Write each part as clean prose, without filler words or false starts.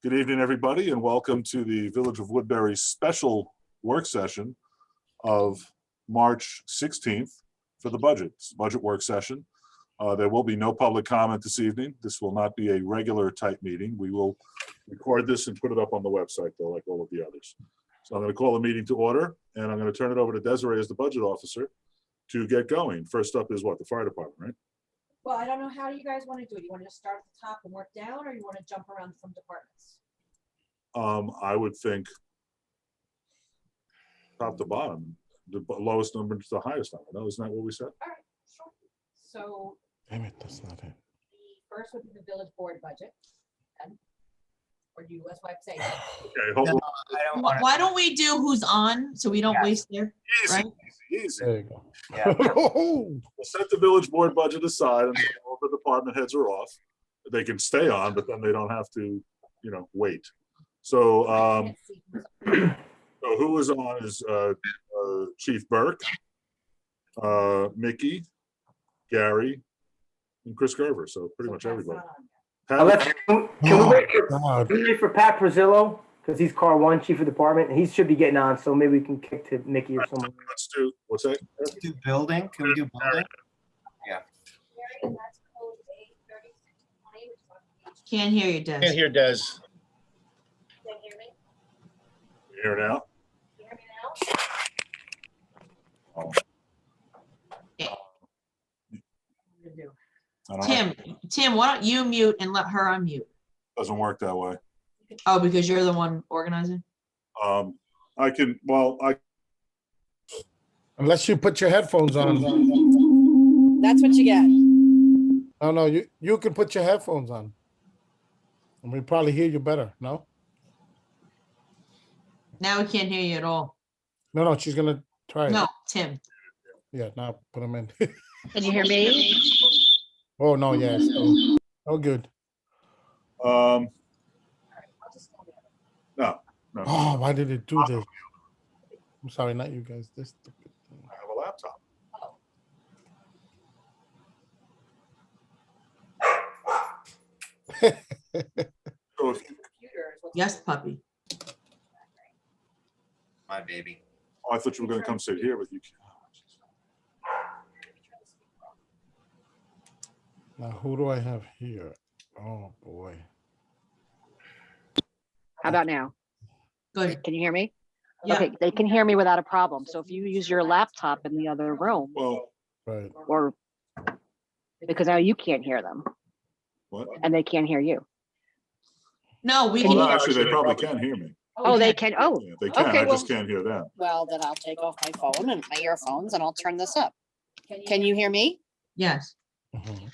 Good evening, everybody, and welcome to the Village of Woodbury special work session of March 16th for the budget work session. There will be no public comment this evening. This will not be a regular type meeting. We will record this and put it up on the website, though, like all of the others. So I'm going to call the meeting to order, and I'm going to turn it over to Desiree as the budget officer to get going. First up is what? The fire department, right? Well, I don't know how you guys want to do it. You want to just start at the top and work down, or you want to jump around from departments? I would think top to bottom, the lowest number to the highest number. No, isn't that what we said? All right, sure. So Damn it, that's not it. the first would be the village board budget. And, or do you, that's why I'm saying. Okay, hold on. Why don't we do who's on so we don't waste their, Easy, right? easy. There you go. Yeah. We'll set the village board budget aside until all the department heads are off. They can stay on, but then they don't have to, wait. So, so who is on is Chief Burke, Mickey, Gary, and Chris Gerver. So pretty much everybody. Can we wait God. for Pat Brazillo? Because he's car one, chief of department, and he should be getting on, so maybe we can kick to Mickey or someone. Let's do, what's that? Let's do building. Can we do building? Can't hear you, Can't Des. hear Des. Can you hear me? You hear now? Can you hear me now? Oh, What to do? I don't know. Tim, why don't you mute and let her unmute? Doesn't work that way. Oh, because you're the one organizing? I can, well, Unless you put your headphones on. That's what you get. No, you can put your headphones on. And we probably hear you better, no? Now we can't hear you at all. No, she's gonna try it. No, Tim. Yeah, now put them in. Can you hear me? Oh, no, yes. Oh, good. no. Oh, why did it do this? I'm sorry, not you guys. This stupid thing. I have a laptop. So if you, Yes, puppy. My baby. I thought you were gonna come sit here, but you can't. Now, who do I have here? Oh, boy. How about now? Good. Can you hear me? Yeah. Okay, they can hear me without a problem. So if you use your laptop in the other room, Well, Right. or because now you can't hear them what? and they can't hear you. No, we Well, can no, hear. actually, they probably can hear me. Oh, they can. Oh, Yeah, they can. Okay, I just well- can't hear them. Well, then I'll take off my phone and my earphones and I'll turn this up. Can you hear me? Yes. Mhm.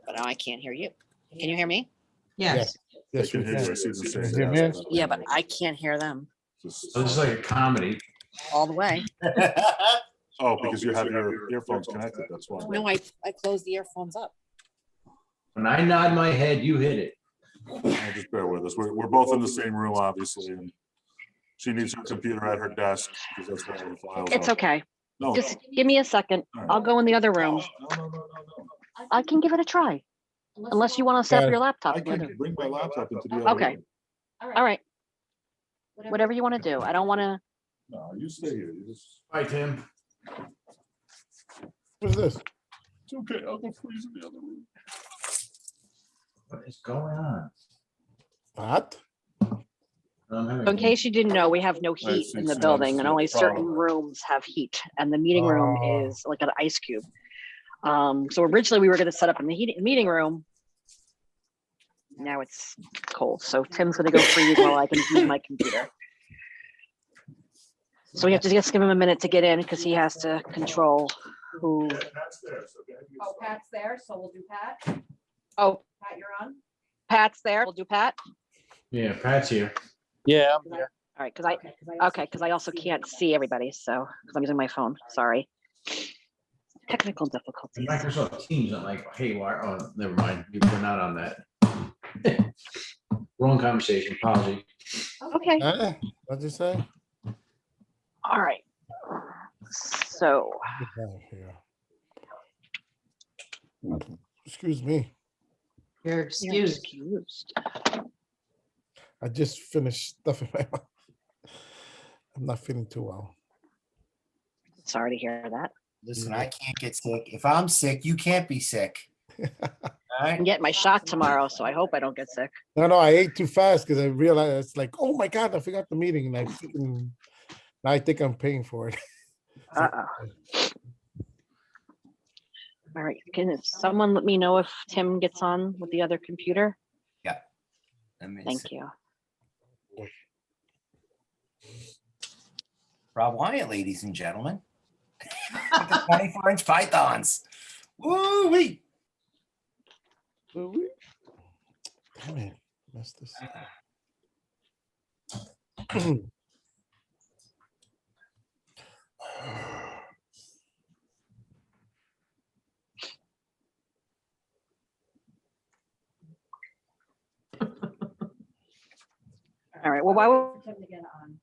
But now I can't hear you. Can you hear me? Yes. They Yes, can we hear you. I can. see them Can saying you hear me? Yeah, but I can't hear them Just- This is like a comedy. all the way. Oh, because you have your earphones connected, that's why. No, I closed the earphones up. When I nod my head, you hit it. Just bear with us. We're both in the same room, obviously, and she needs her computer at her desk because that's where all the files are. it's okay. No, Just give me a second. All right. I'll go in the other no, room. no. I can give it a try. Unless you want to set Yeah. up your laptop. I in the other- can bring my laptop into the other Okay. room. All right, whatever you want to do. I don't want to. No, you stay here. You just, Bye, Tim. What's this? it's okay. I'll go freeze in the other room. What is going on? What? In case you didn't know, we have no heat see, in the see, building and that's only the problem. certain rooms have heat and the meeting room Oh. is like an ice cube. So originally we were going to set up in the meeting room. Now it's cold. So Tim's going to go freeze while I can use my computer. So we have to just give him a minute to get in because he has to control who. That's there, so go ahead and get Oh, Pat's there, so we'll do Pat. Oh, Pat, you're on. Pat's there. We'll do Pat. Yeah, Pat's here. Yeah. All right, because I also can't see everybody. So because I'm using my phone. Sorry. Technical The difficulties. Microsoft Teams, I'm like, hey, why, oh, never mind. We're not on that. Wrong conversation, apology. Okay. What'd you say? All right. So, Get out of here. Excuse me. You're You're excused. excused. I just finished stuffing my mouth. I'm not feeling too well. Sorry to hear that. Listen, I can't get sick. If I'm sick, you can't be sick. All I'm right? getting my shot tomorrow, so I hope I don't get sick. No, I ate too fast because I realized it's like, oh my God, I forgot the meeting and now I think I'm paying for it. Uh-oh. All right, can someone let me know if Tim gets on with the other computer? Let me Thank see. you. Rob Wyatt, ladies and gentlemen. The 24-inch pythons. Woo-wee. Damn it, messed this up. All right, well, while For Tim to get on.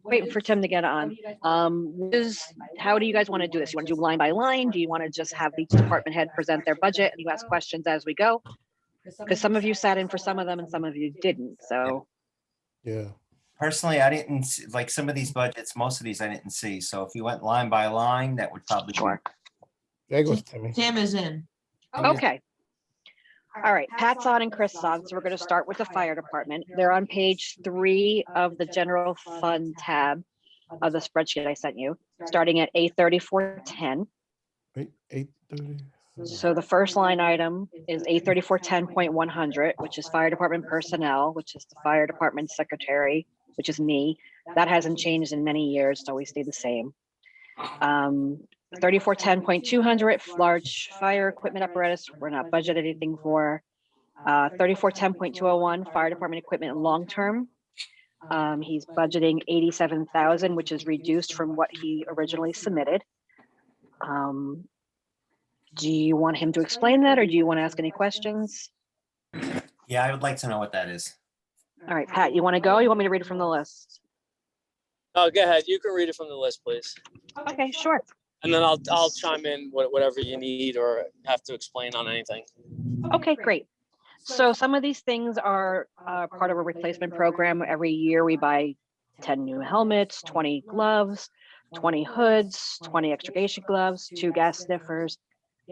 What waiting is- for Tim to get how on, do you guys wanna how do you guys want to do this? You want to do line by line? Do you want to just have each department head present their budget and you ask questions as we go? Because some of you sat in for some of them and some of you didn't, so. Yeah, Personally, I didn't like some of these budgets. Most of these I didn't see. So if you went line by line, that would probably be Sure. there goes Timmy. Tim is in. Okay, all right, Pat's on and Chris is on, so we're gonna start with the fire department. They're on page 3 of the general fund tab of the spreadsheet I sent you, starting at 834.10. 8:30. So the first line item is 834.10.100, which is fire department personnel, which is the fire department secretary, which is me. That hasn't changed in many years, it's always stayed the same. 3410.200, large fire equipment apparatus, we're not budgeted anything for. 3410.201, fire department equipment long-term. He's budgeting 87,000, which is reduced from what he originally submitted. Do you want him to explain that, or do you want to ask any questions? Yeah, I would like to know what that is. All right, Pat, you want to go? You want me to read it from the list? Oh, go ahead. You can read it from the list, please. Okay, sure. And then I'll chime in whatever you need or have to explain on anything. Okay, great. So some of these things are part of a replacement program. Every year we buy 10 new helmets, 20 gloves, 20 hoods, 20 extrication gloves, 2 gas sniffers,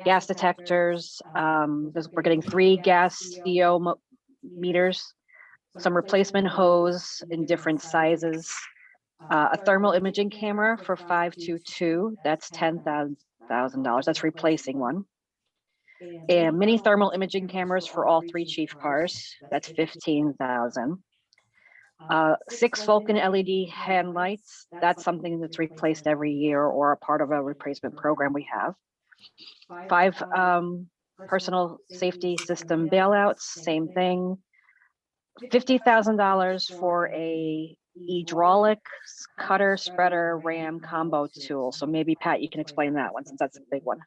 gas detectors. We're getting 3 gas CO meters, some replacement hose in different sizes, a thermal imaging camera for 522. That's $10,000. That's replacing one. And mini thermal imaging cameras for all 3 chief cars. That's 15,000. 6 Vulcan LED hand lights. That's something that's replaced every year or a part of a replacement program we have. 5 personal safety system bailouts, same thing. $50,000 for a hydraulic cutter spreader ram combo tool. So maybe Pat, you can explain that one since that's a big one.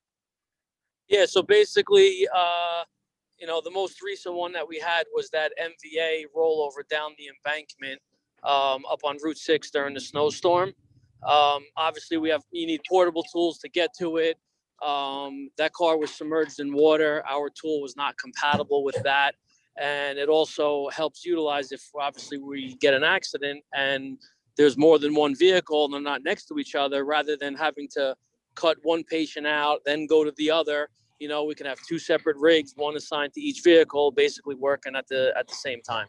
Yeah, so basically, the most recent one that we had was that MVA rollover down the embankment up on Route 6 during the snowstorm. Obviously, you need portable tools to get to it. That car was submerged in water. Our tool was not compatible with that. And it also helps utilize if obviously we get an accident and there's more than one vehicle and they're not next to each other, rather than having to cut one patient out, then go to the other. We can have 2 separate rigs, one assigned to each vehicle, basically working at the same time.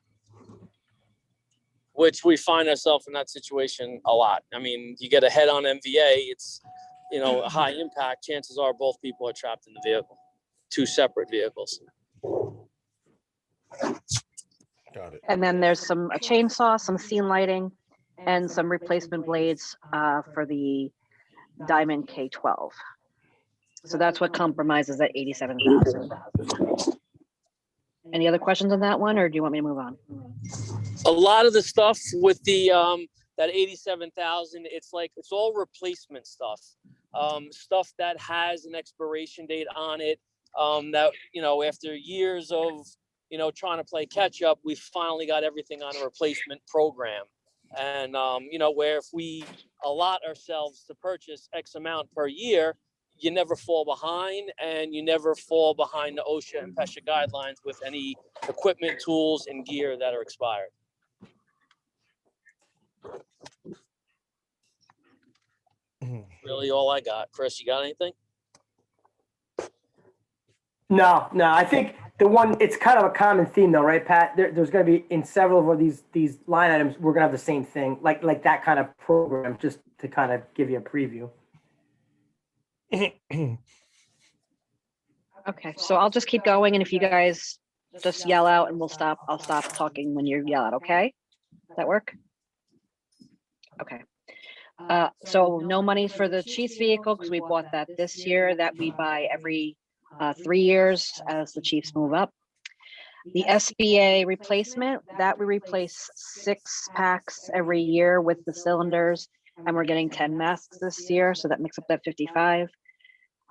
Which we find ourselves in that situation a lot. I mean, you get a head-on MVA, it's a high impact. Chances are both people are trapped in the vehicle, 2 separate vehicles. Got it. And then there's a chainsaw, some scene lighting, and some replacement blades for the Diamond K12. So that's what compromises at 87,000. Any other questions on that one, or do you want me to move on? A lot of the stuff with the that 87,000, it's all replacement stuff, stuff that has an expiration date on it. That after years of trying to play catch up, we finally got everything on a replacement program. And where if we allot ourselves to purchase X amount per year, you never fall behind, and you never fall behind the OSHA and PESHA guidelines with any equipment, tools, and gear that are expired. Really all I got. Chris, you got anything? No, I think the one, it's kind of a common theme though, right, Pat? There's gonna be in several of these line items, we're gonna have the same thing, like that kind of program, just to kind of give you a preview. Okay, so I'll just keep going, and if you guys just yell out and I'll stop talking when you yell out, okay? Does that work? Okay. So no money for the chief's vehicle, because we bought that this year, that we buy every 3 years as the chiefs move up. The SBA replacement, that we replace 6 packs every year with the cylinders, and we're getting 10 masks this year, so that makes up that 55.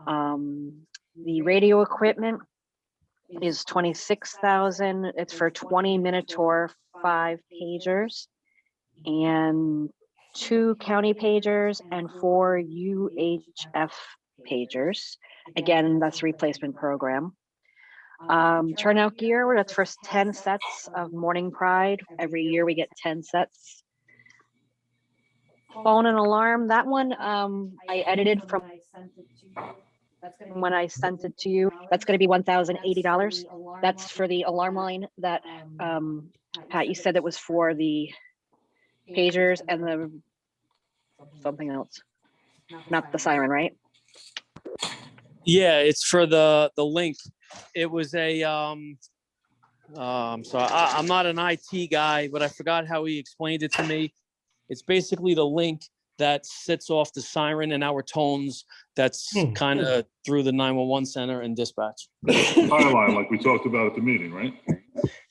The radio equipment is 26,000. It's for 20 Minotaur 5 pagers and 2 county pagers and 4 UHF pagers. Again, that's a replacement program. Turnout gear, that's for 10 sets of Morning Pride. Every year we get 10 sets. Phone and alarm, that one I edited from when I sent it to you. That's going to be $1,080. That's for the alarm line that Pat, you said that was for the pagers and the something else, not the siren, right? Yeah, it's for the link. It was a I'm sorry, I'm not an IT guy, but I forgot how he explained it to me. It's basically the link that sits off the siren and our tones. That's kind of through the 911 center and dispatch. Highline, like we talked about at the meeting, right?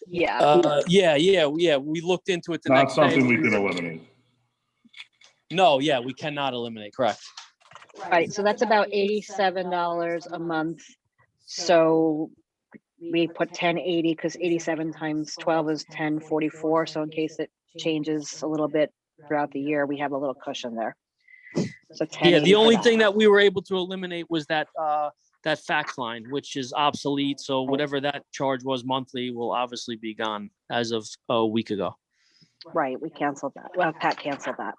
Yeah. Yeah. We looked into it the Not next day. something we can eliminate. No, yeah, we cannot eliminate. Correct. Right. So that's about $87 a month. So we put 1080 because 87 times 12 is 1044. So in case it changes a little bit throughout the year, we have a little cushion there. So 1080. Yeah, the only thing that we were able to eliminate was that that fax line, which is obsolete. So whatever that charge was monthly will obviously be gone as of a week ago. Right, we canceled that. Well, Pat canceled that.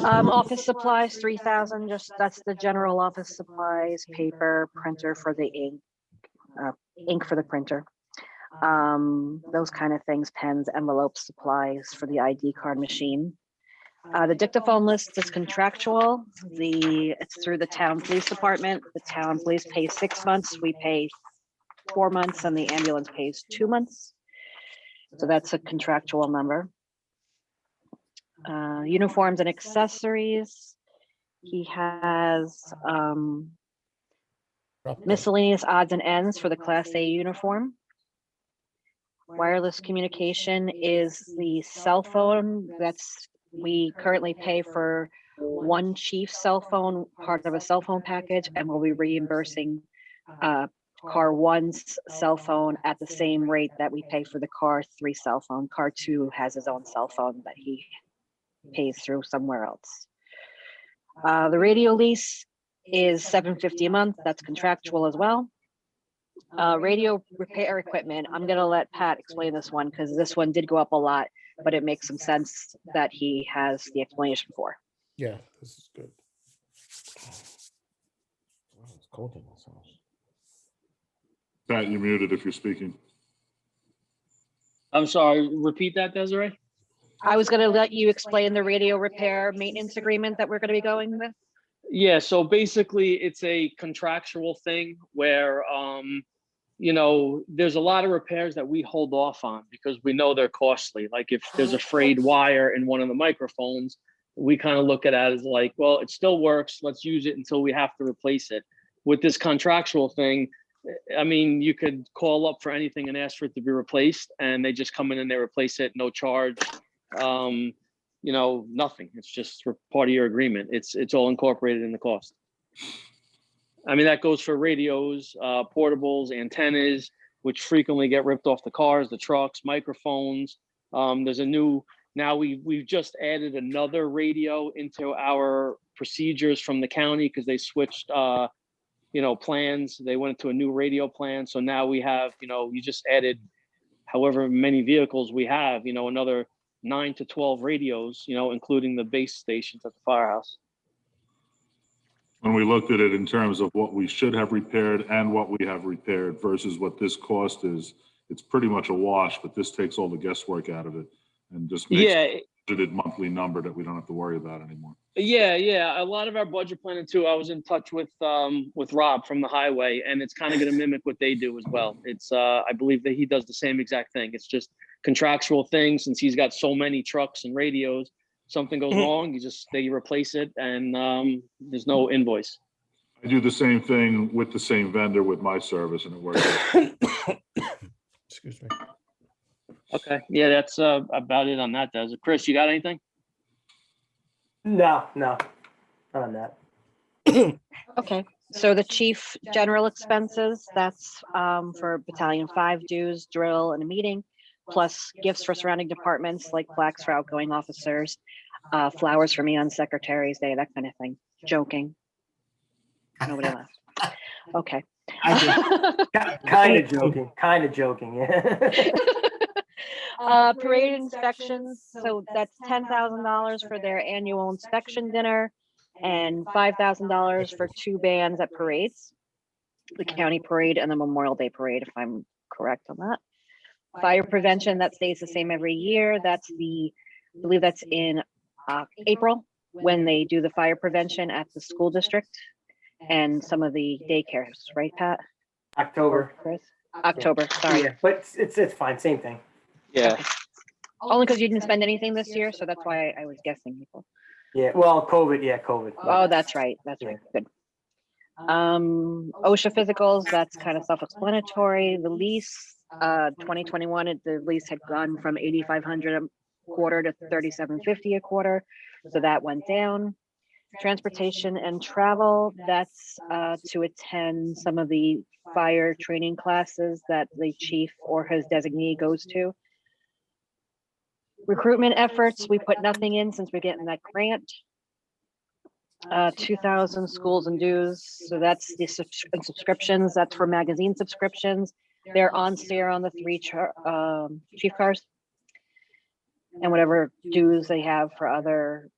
Office supplies, 3,000. Just that's the general office supplies, paper, printer for the ink for the printer. Those kind of things, pens, envelopes, supplies for the ID card machine. The dictaphone list is contractual. It's through the town police department. The town police pays 6 months. We pay 4 months, and the ambulance pays 2 months. So that's a contractual number. Uniforms and accessories. He has miscellaneous odds and ends for the Class A uniform. Wireless communication is the cell phone. We currently pay for one chief cell phone, part of a cell phone package, and we'll be reimbursing car 1's cell phone at the same rate that we pay for the car 3 cell phone. Car 2 has his own cell phone that he pays through somewhere else. The radio lease is $750 a month. That's contractual as well. Radio repair equipment. I'm going to let Pat explain this one because this one did go up a lot, but it makes some sense that he has the explanation for. Yeah, this is good. Oh, it's cold in this house. Pat, you're muted if you're speaking. I'm sorry, repeat that, Desiree? I was going to let you explain the radio repair maintenance agreement that we're going to be going with. Yeah, so basically it's a contractual thing where, there's a lot of repairs that we hold off on because we know they're costly. Like if there's a frayed wire in one of the microphones, we kind of look at it as like, well, it still works. Let's use it until we have to replace it. With this contractual thing, I mean, you could call up for anything and ask for it to be replaced, and they just come in and they replace it, no charge. Nothing. It's just for part of your agreement. It's all incorporated in the cost. I mean, that goes for radios, portables, antennas, which frequently get ripped off the cars, the trucks, microphones. There's a new Now we've just added another radio into our procedures from the county because they switched, plans. They went to a new radio plan. So now we have, you just added however many vehicles we have, another 9 to 12 radios, including the base stations at the firehouse. When we looked at it in terms of what we should have repaired and what we have repaired versus what this cost is, it's pretty much a wash, but this takes all the guesswork out of it and just makes it a budgeted monthly number that we don't have to worry about anymore. Yeah. A lot of our budget planning too, I was in touch with Rob from the highway, and it's kind of going to mimic what they do as well. It's I believe that he does the same exact thing. It's just contractual things. Since he's got so many trucks and radios, something goes wrong, they replace it, and there's no invoice. I do the same thing with the same vendor with my service, and it works out. Excuse me. Okay, yeah, that's about it on that. Does it, Chris? You got anything? No, not on that. Okay, so the chief general expenses, that's for Battalion 5 dues, drill, and a meeting, plus gifts for surrounding departments like plaques for outgoing officers, flowers for me on Secretary's Day, that kind of thing. Joking. Nobody laughed. Okay. Kind of joking, yeah. Parade inspections, so that's $10,000 for their annual inspection dinner and $5,000 for 2 bands at parades, the county parade and the Memorial Day parade, if I'm correct on that. Fire prevention, that stays the same every year. I believe that's in April when they do the fire prevention at the school district and some of the daycares, right, Pat? October. Chris? October, sorry. Yeah, but it's fine, same thing. Yeah. Only because you didn't spend anything this year, so that's why I was guessing people. Yeah, well, COVID. Oh, that's right. That's right. Good. OSHA physicals, that's kind of self-explanatory. The lease, 2021, the lease had gone from 8,500 a quarter to 3,750 a quarter, so that went down. Transportation and travel, that's to attend some of the fire training classes that the chief or his designee goes to. Recruitment efforts, we put nothing in since we're getting that grant. 2,000 schools and dues, so that's the subscriptions, that's for magazine subscriptions. They're on sale on the 3 chief cars and whatever dues they have for other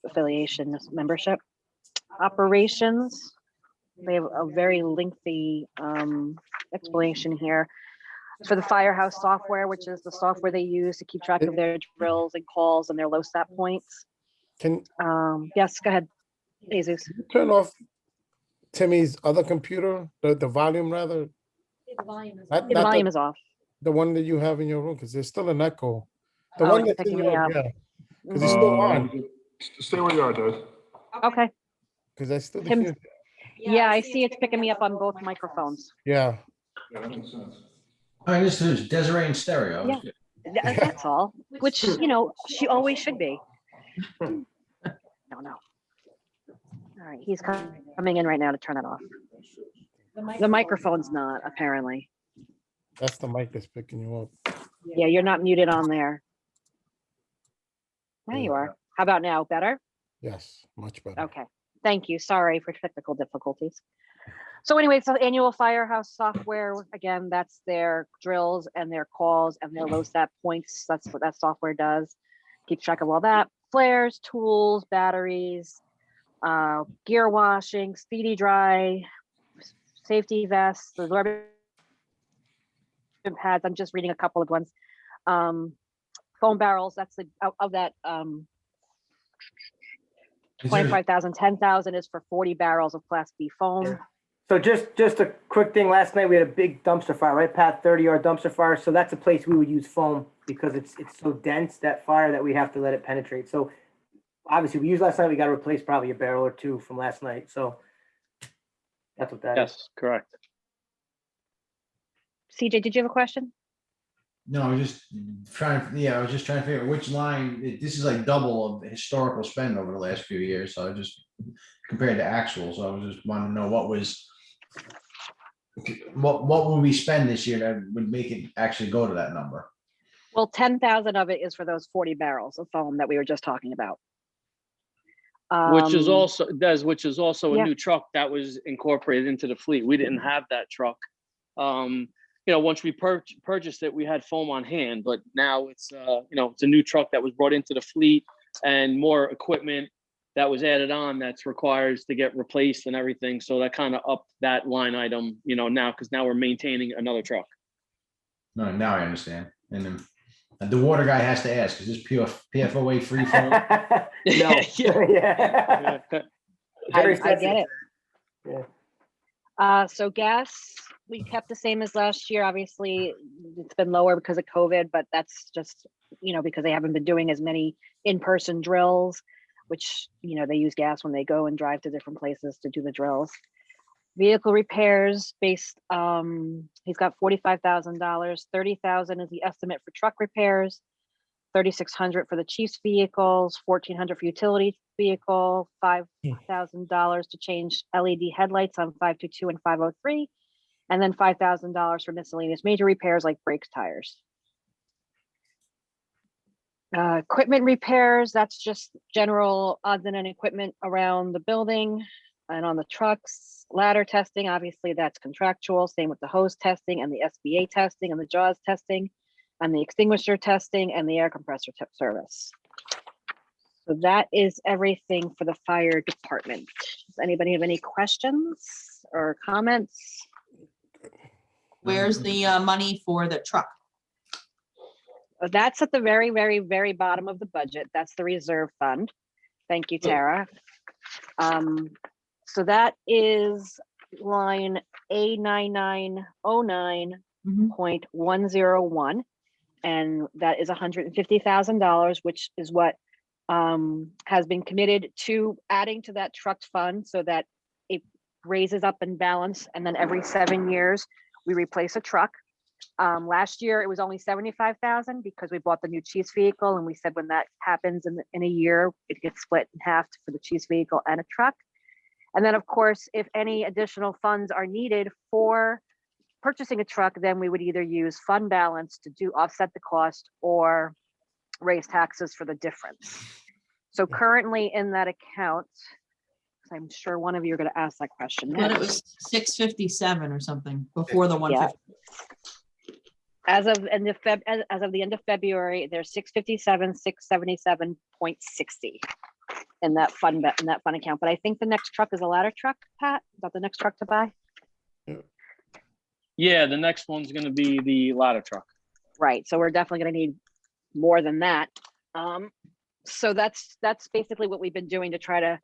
affiliation membership. Operations, they have a very lengthy explanation here. For the firehouse software, which is the software they use to keep track of their drills and calls and their low stat points. Yes, go ahead, Jesus. Can you turn off Timmy's other computer, the volume rather? The volume is Not- on. The not volume is off. The one that you have in your room, because there's still an echo. The Oh, one it's that's in picking me your, up. yeah, because it's still on, Stay where you are, Dave. Okay, because I still Tim's- hear. yeah, I see it's picking me up on both microphones. Yeah, Yeah, that makes sense. All right, this is Desiree in stereo. Yeah. That's all, which, she always should be. No. All right, he's coming in right now to turn it off. The microphone's not, apparently. that's the mic that's picking you up. Yeah, you're not muted on there. There you are. How about now? Better? Yes, much better. Okay, thank you. Sorry for technical difficulties. So anyway, so annual firehouse software, again, that's their drills and their calls and their low stat points. That's what that software does. Keeps track of all that. Flares, tools, batteries, gear washing, speedy dry, safety vests, the absorbent pads. I'm just reading a couple of ones. Foam barrels, that's the of that 25,000, 10,000 is for 40 barrels of Class B foam. Yeah. So just a quick thing, last night we had a big dumpster fire, right, Pat? 30-yard dumpster fire. So that's a place we would use foam because it's so dense, that fire, that we have to let it penetrate. So obviously we used last night, we got to replace probably a barrel or 2 from last night. So that's what that is. Yes, correct. CJ, did you have a question? No, I was just trying to figure out which line, this is like double of the historical spend over the last few years. So I just compared to actual. So I was just wanting to know what would we spend this year that would make it actually go to that number? Well, 10,000 of it is for those 40 barrels of foam that we were just talking about. Which is Um, also, which is also a yeah. new truck that was incorporated into the fleet. We didn't have that truck. Once we purchased it, we had foam on hand, but now it's, it's a new truck that was brought into the fleet and more equipment that was added on that's requires to get replaced and everything. So that kind of upped that line item, now, because now we're maintaining another truck. No, now I understand. And then the water guy has to ask, is this pure PFOA free flow? No. Yeah. I Very get sensitive. it. Yeah. So gas, we kept the same as last year. Obviously, it's been lower because of COVID, but that's just, because they haven't been doing as many in-person drills, which, they use gas when they go and drive to different places to do the drills. Vehicle repairs he's got $45,000, 30,000 is the estimate for truck repairs, 3,600 for the chief's vehicles, 1,400 for utility vehicle, $5,000 to change LED headlights on 522 and 503, and then $5,000 for miscellaneous major repairs like brakes, tires. Equipment repairs, that's just general odds and end equipment around the building and on the trucks. Ladder testing, obviously that's contractual, same with the hose testing and the SBA testing and the JAWS testing and the extinguisher testing and the air compressor service. So that is everything for the fire department. Does anybody have any questions or comments? Where's the money for the truck? That's at the very, very, very bottom of the budget. That's the reserve fund. Thank you, Tara. So that is line A9909.101. And that is $150,000, which is what has been committed to adding to that truck fund so that it raises up in balance. And then every 7 years, we replace a truck. Last year, it was only 75,000 because we bought the new chief's vehicle. And we said when that happens in a year, it gets split in half for the chief's vehicle and a truck. And then, of course, if any additional funds are needed for purchasing a truck, then we would either use fund balance to offset the cost or raise taxes for the difference. So currently in that account, I'm sure one of you are going to ask that question. But it was 657 or something before the 150. As of the end of February, there's 657, 677.60 in that fund account. But I think the next truck is a ladder truck, Pat. Is that the next truck to buy? Yeah, the next one's going to be the ladder truck. Right. So we're definitely going to need more than that. So that's basically what we've been doing to try to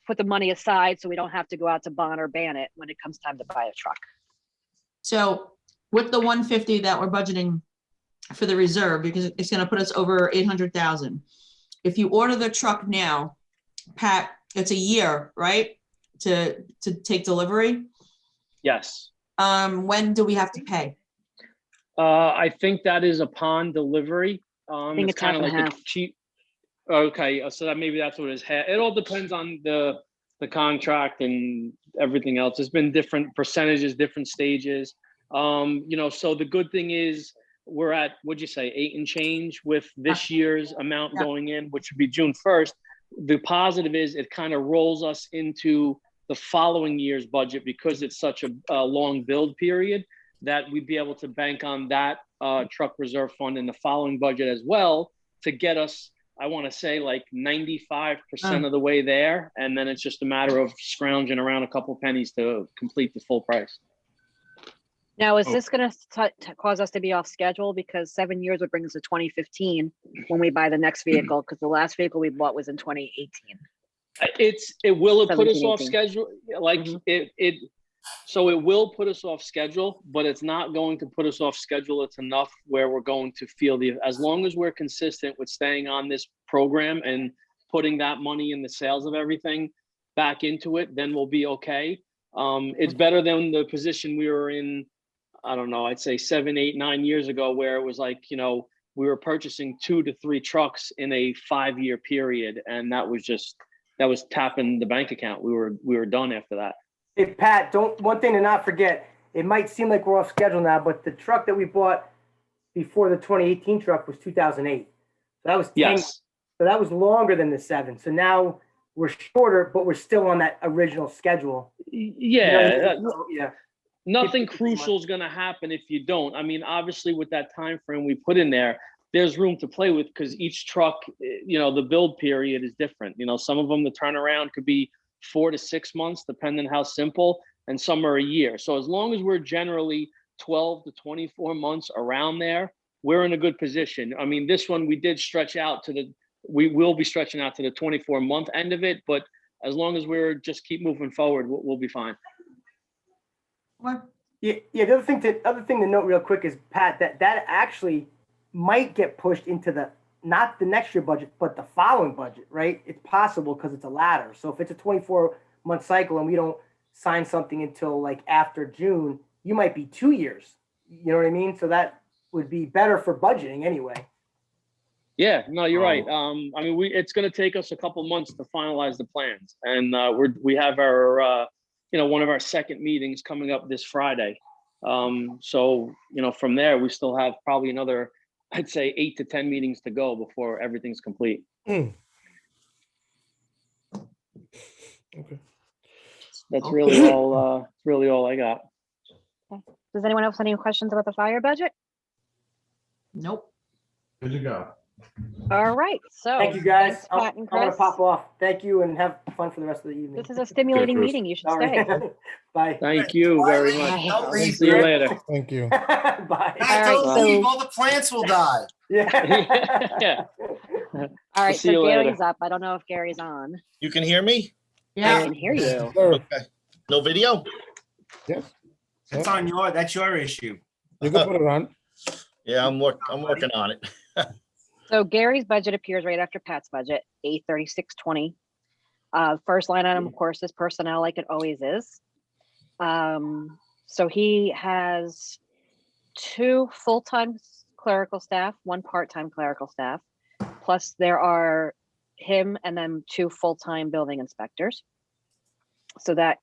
put the money aside so we don't have to go out to bond or ban it when it comes time to buy a truck. So with the 150 that we're budgeting for the reserve, because it's going to put us over 800,000. If you order the truck now, Pat, it's a year, right? To take delivery. Yes. When do we have to pay? I think that is upon delivery. I think it's kind of half and like a half. cheap. Okay, so that maybe that's what it is. It all depends on the contract and everything else. There's been different percentages, different stages. So the good thing is we're at, what'd you say, 8 and change with this year's amount going in, which would be June 1st. The positive is it kind of rolls us into the following year's budget because it's such a long build period that we'd be able to bank on that truck reserve fund in the following budget as well to get us, I want to say, like 95% of the way there. And then it's just a matter of scrounging around a couple pennies to complete the full price. Now, is this going to cause us to be off schedule? Because 7 years would bring us to 2015 when we buy the next vehicle, because the last vehicle we bought was in 2018. It will put us 17, off 18. schedule. Like so it will put us off schedule, but it's not going to put us off schedule. It's enough where we're going to feel as long as we're consistent with staying on this program and putting that money in the sales of everything back into it, then we'll be okay. It's better than the position we were in, I don't know, I'd say 7, 8, 9 years ago, where it was like, we were purchasing 2 to 3 trucks in a 5-year period. And that was tapping the bank account. We were done after that. Hey, Pat, one thing to not forget, it might seem like we're off schedule now, but the truck that we bought before the 2018 truck was 2008. So that was 10. Yes. So that was longer than the 7. So now we're shorter, but we're still on that original schedule. You know what I Yeah. mean? So, yeah. Nothing 50 crucial is going to happen if you don't. I mean, obviously, with that time frame we put in there, there's room to play with because each truck, the build period is different. Some of them, the turnaround could be 4 to 6 months, depending how simple, and some are a year. So as long as we're generally 12 to 24 months around there, we're in a good position. I mean, this one we did stretch out we will be stretching out to the 24-month end of it, but as long as we're just keep moving forward, we'll be fine. Yeah. The other thing to note real quick is, Pat, that actually might get pushed into not the next year budget, but the following budget, right? It's possible because it's a ladder. So if it's a 24-month cycle and we don't sign something until like after June, you might be 2 years. You know what I mean? So that would be better for budgeting anyway. Yeah, no, you're right. I mean, it's going to take us a couple months to finalize the plans, and we have our, one of our second meetings coming up this Friday. So from there, we still have probably another, I'd say 8 to 10 meetings to go before everything's complete. Okay. That's really all. Really all I got. Does anyone else have any questions about the fire budget? Nope. Good to go. All right, so. Thank you, guys. thanks, I'm Pat and going to Chris. pop off. Thank you, and have fun for the rest of the evening. This is a stimulating Chris. meeting. You should Sorry. stay. Bye. Thank you very Don't much. leave, don't leave, See you Rick. later. Thank you. Bye. Guys, All don't right, leave, so- all the plants will die. Yeah. Yeah. All right, see you so later. Gary's up. I don't know if Gary's on. You can hear me? I Yeah. can hear you. Sure. No video? Yes. That's your issue. You can put it on. Yeah, I'm working on it. So Gary's budget appears right after Pat's budget, 83620. First line item, of course, is personnel, like it always is. So he has 2 full-time clerical staff, 1 part-time clerical staff, plus there are him and then 2 full-time building inspectors. So that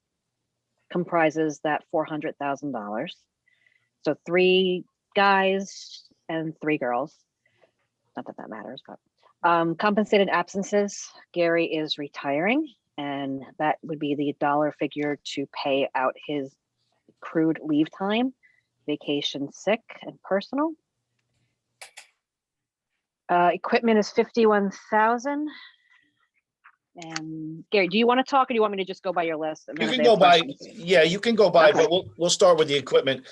comprises that $400,000. So 3 guys and 3 girls. Not that that matters, but compensated absences. Gary is retiring, and that would be the dollar figure to pay out his accrued leave time, vacation, sick, and personal. Equipment is 51,000. And Gary, do you want to talk, or do you want me to just go by your list? And You then can if they go have by, questions? yeah, you can go by, Okay. but we'll start with the equipment.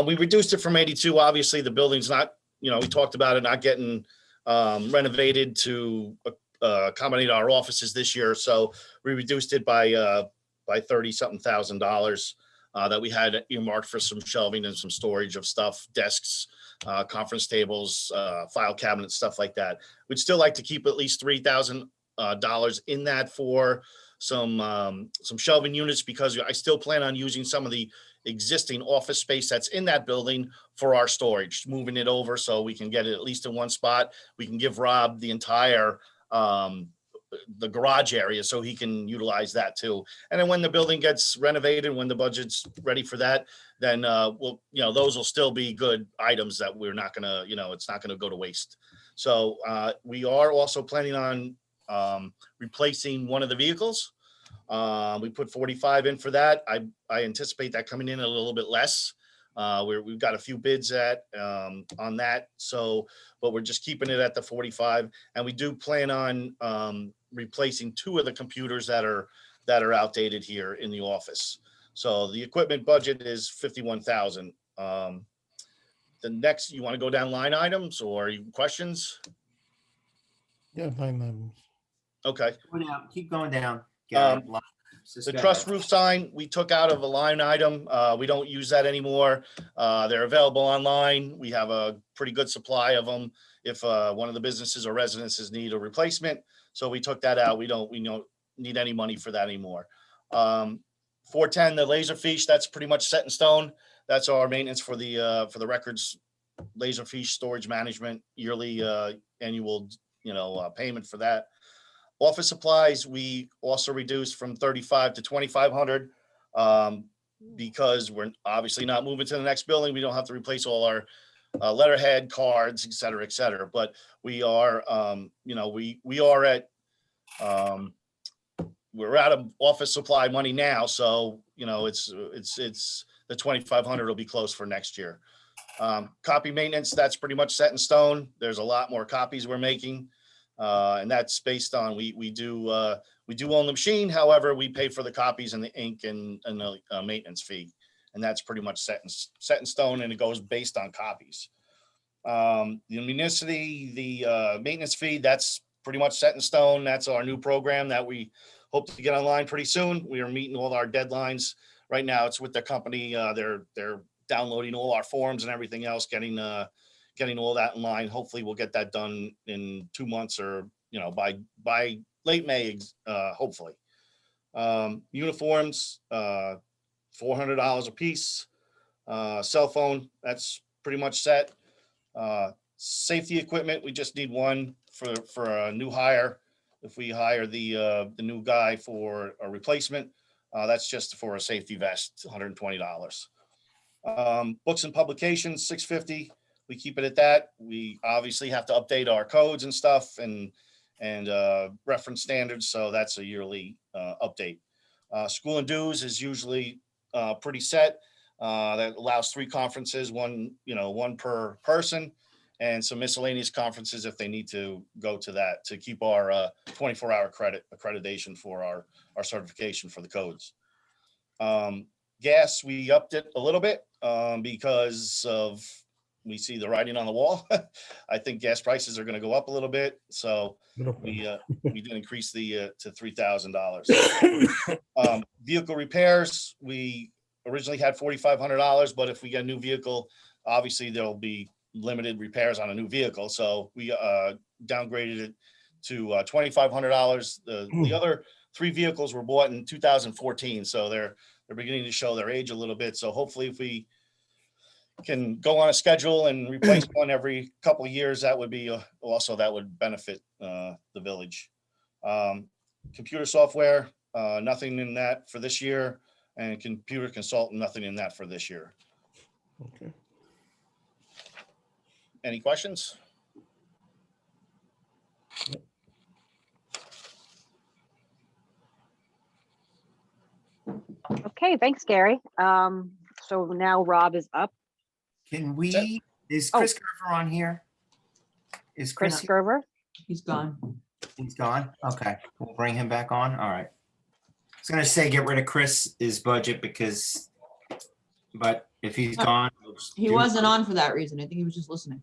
We reduced it from 82. Obviously, the building's not, we talked about it not getting renovated to accommodate our offices this year. So we reduced it by 30-something thousand dollars that we had earmarked for some shelving and some storage of stuff, desks, conference tables, file cabinets, stuff like that. We'd still like to keep at least $3,000 in that for some shelving units, because I still plan on using some of the existing office space that's in that building for our storage, moving it over so we can get it at least in one spot. We can give Rob the entire the garage area so he can utilize that too. And then when the building gets renovated, when the budget's ready for that, then those will still be good items that we're not gonna, it's not gonna go to waste. So we are also planning on replacing one of the vehicles. We put 45 in for that. I anticipate that coming in a little bit less. We've got a few bids on that. So, but we're just keeping it at the 45, and we do plan on replacing 2 of the computers that are outdated here in the office. So the equipment budget is 51,000. The next, you want to go down line items or questions? Yeah, fine. Okay. Go down, keep going down. The truss roof sign, we took out of a line item. We don't use that anymore. They're available online. We have a pretty good supply of them if one of the businesses or residences need a replacement. So we took that out. We don't need any money for that anymore. 410, the Laserfiche, that's pretty much set in stone. That's our maintenance for the records, Laserfiche storage management, yearly annual payment for that. Office supplies, we also reduced from 3,500 to 2,500 because we're obviously not moving to the next building. We don't have to replace all our letterhead, cards, et cetera, et cetera. But we are, we are at, we're out of office supply money now. So, it's the 2,500 will be close for next year. Copy maintenance, that's pretty much set in stone. There's a lot more copies we're making. And that's based on, we do own the machine. However, we pay for the copies and the ink and the maintenance fee. And that's pretty much set in stone, and it goes based on copies. The municipality, the maintenance fee, that's pretty much set in stone. That's our new program that we hope to get online pretty soon. We are meeting all our deadlines. Right now, it's with the company. They're downloading all our forms and everything else, getting all that in line. Hopefully we'll get that done in 2 months, or, by late May, hopefully. Uniforms, $400 a piece. Cell phone, that's pretty much set. Safety equipment, we just need one for a new hire. If we hire the new guy for a replacement, that's just for a safety vest, $120. Books and publications, $650. We keep it at that. We obviously have to update our codes and stuff and reference standards. So that's a yearly update. School and dues is usually pretty set. That allows 3 conferences, one per person, and some miscellaneous conferences if they need to go to that, to keep our 24-hour accreditation for our certification for the codes. Gas, we upped it a little bit because we see the writing on the wall. I think gas prices are going to go up a little bit. So we did increase to $3,000. Vehicle repairs, we originally had $4,500, but if we get a new vehicle, obviously there'll be limited repairs on a new vehicle. So we downgraded it to $2,500. The other 3 vehicles were bought in 2014. So they're beginning to show their age a little bit. So hopefully if we can go on a schedule and replace one every couple of years, that would be also, that would benefit the village. Computer software, nothing in that for this year. And computer consultant, nothing in that for this year. Okay. Any questions? Okay, thanks, Gary. So now Rob is up. Is Chris Gerver on here? Is Chris Chris, Gerver. He's gone. he's gone? Okay, we'll bring him back on. All right. I was gonna say, get rid of Chris's budget but if he's gone. we'll just He do- wasn't on for that reason. I think he was just listening.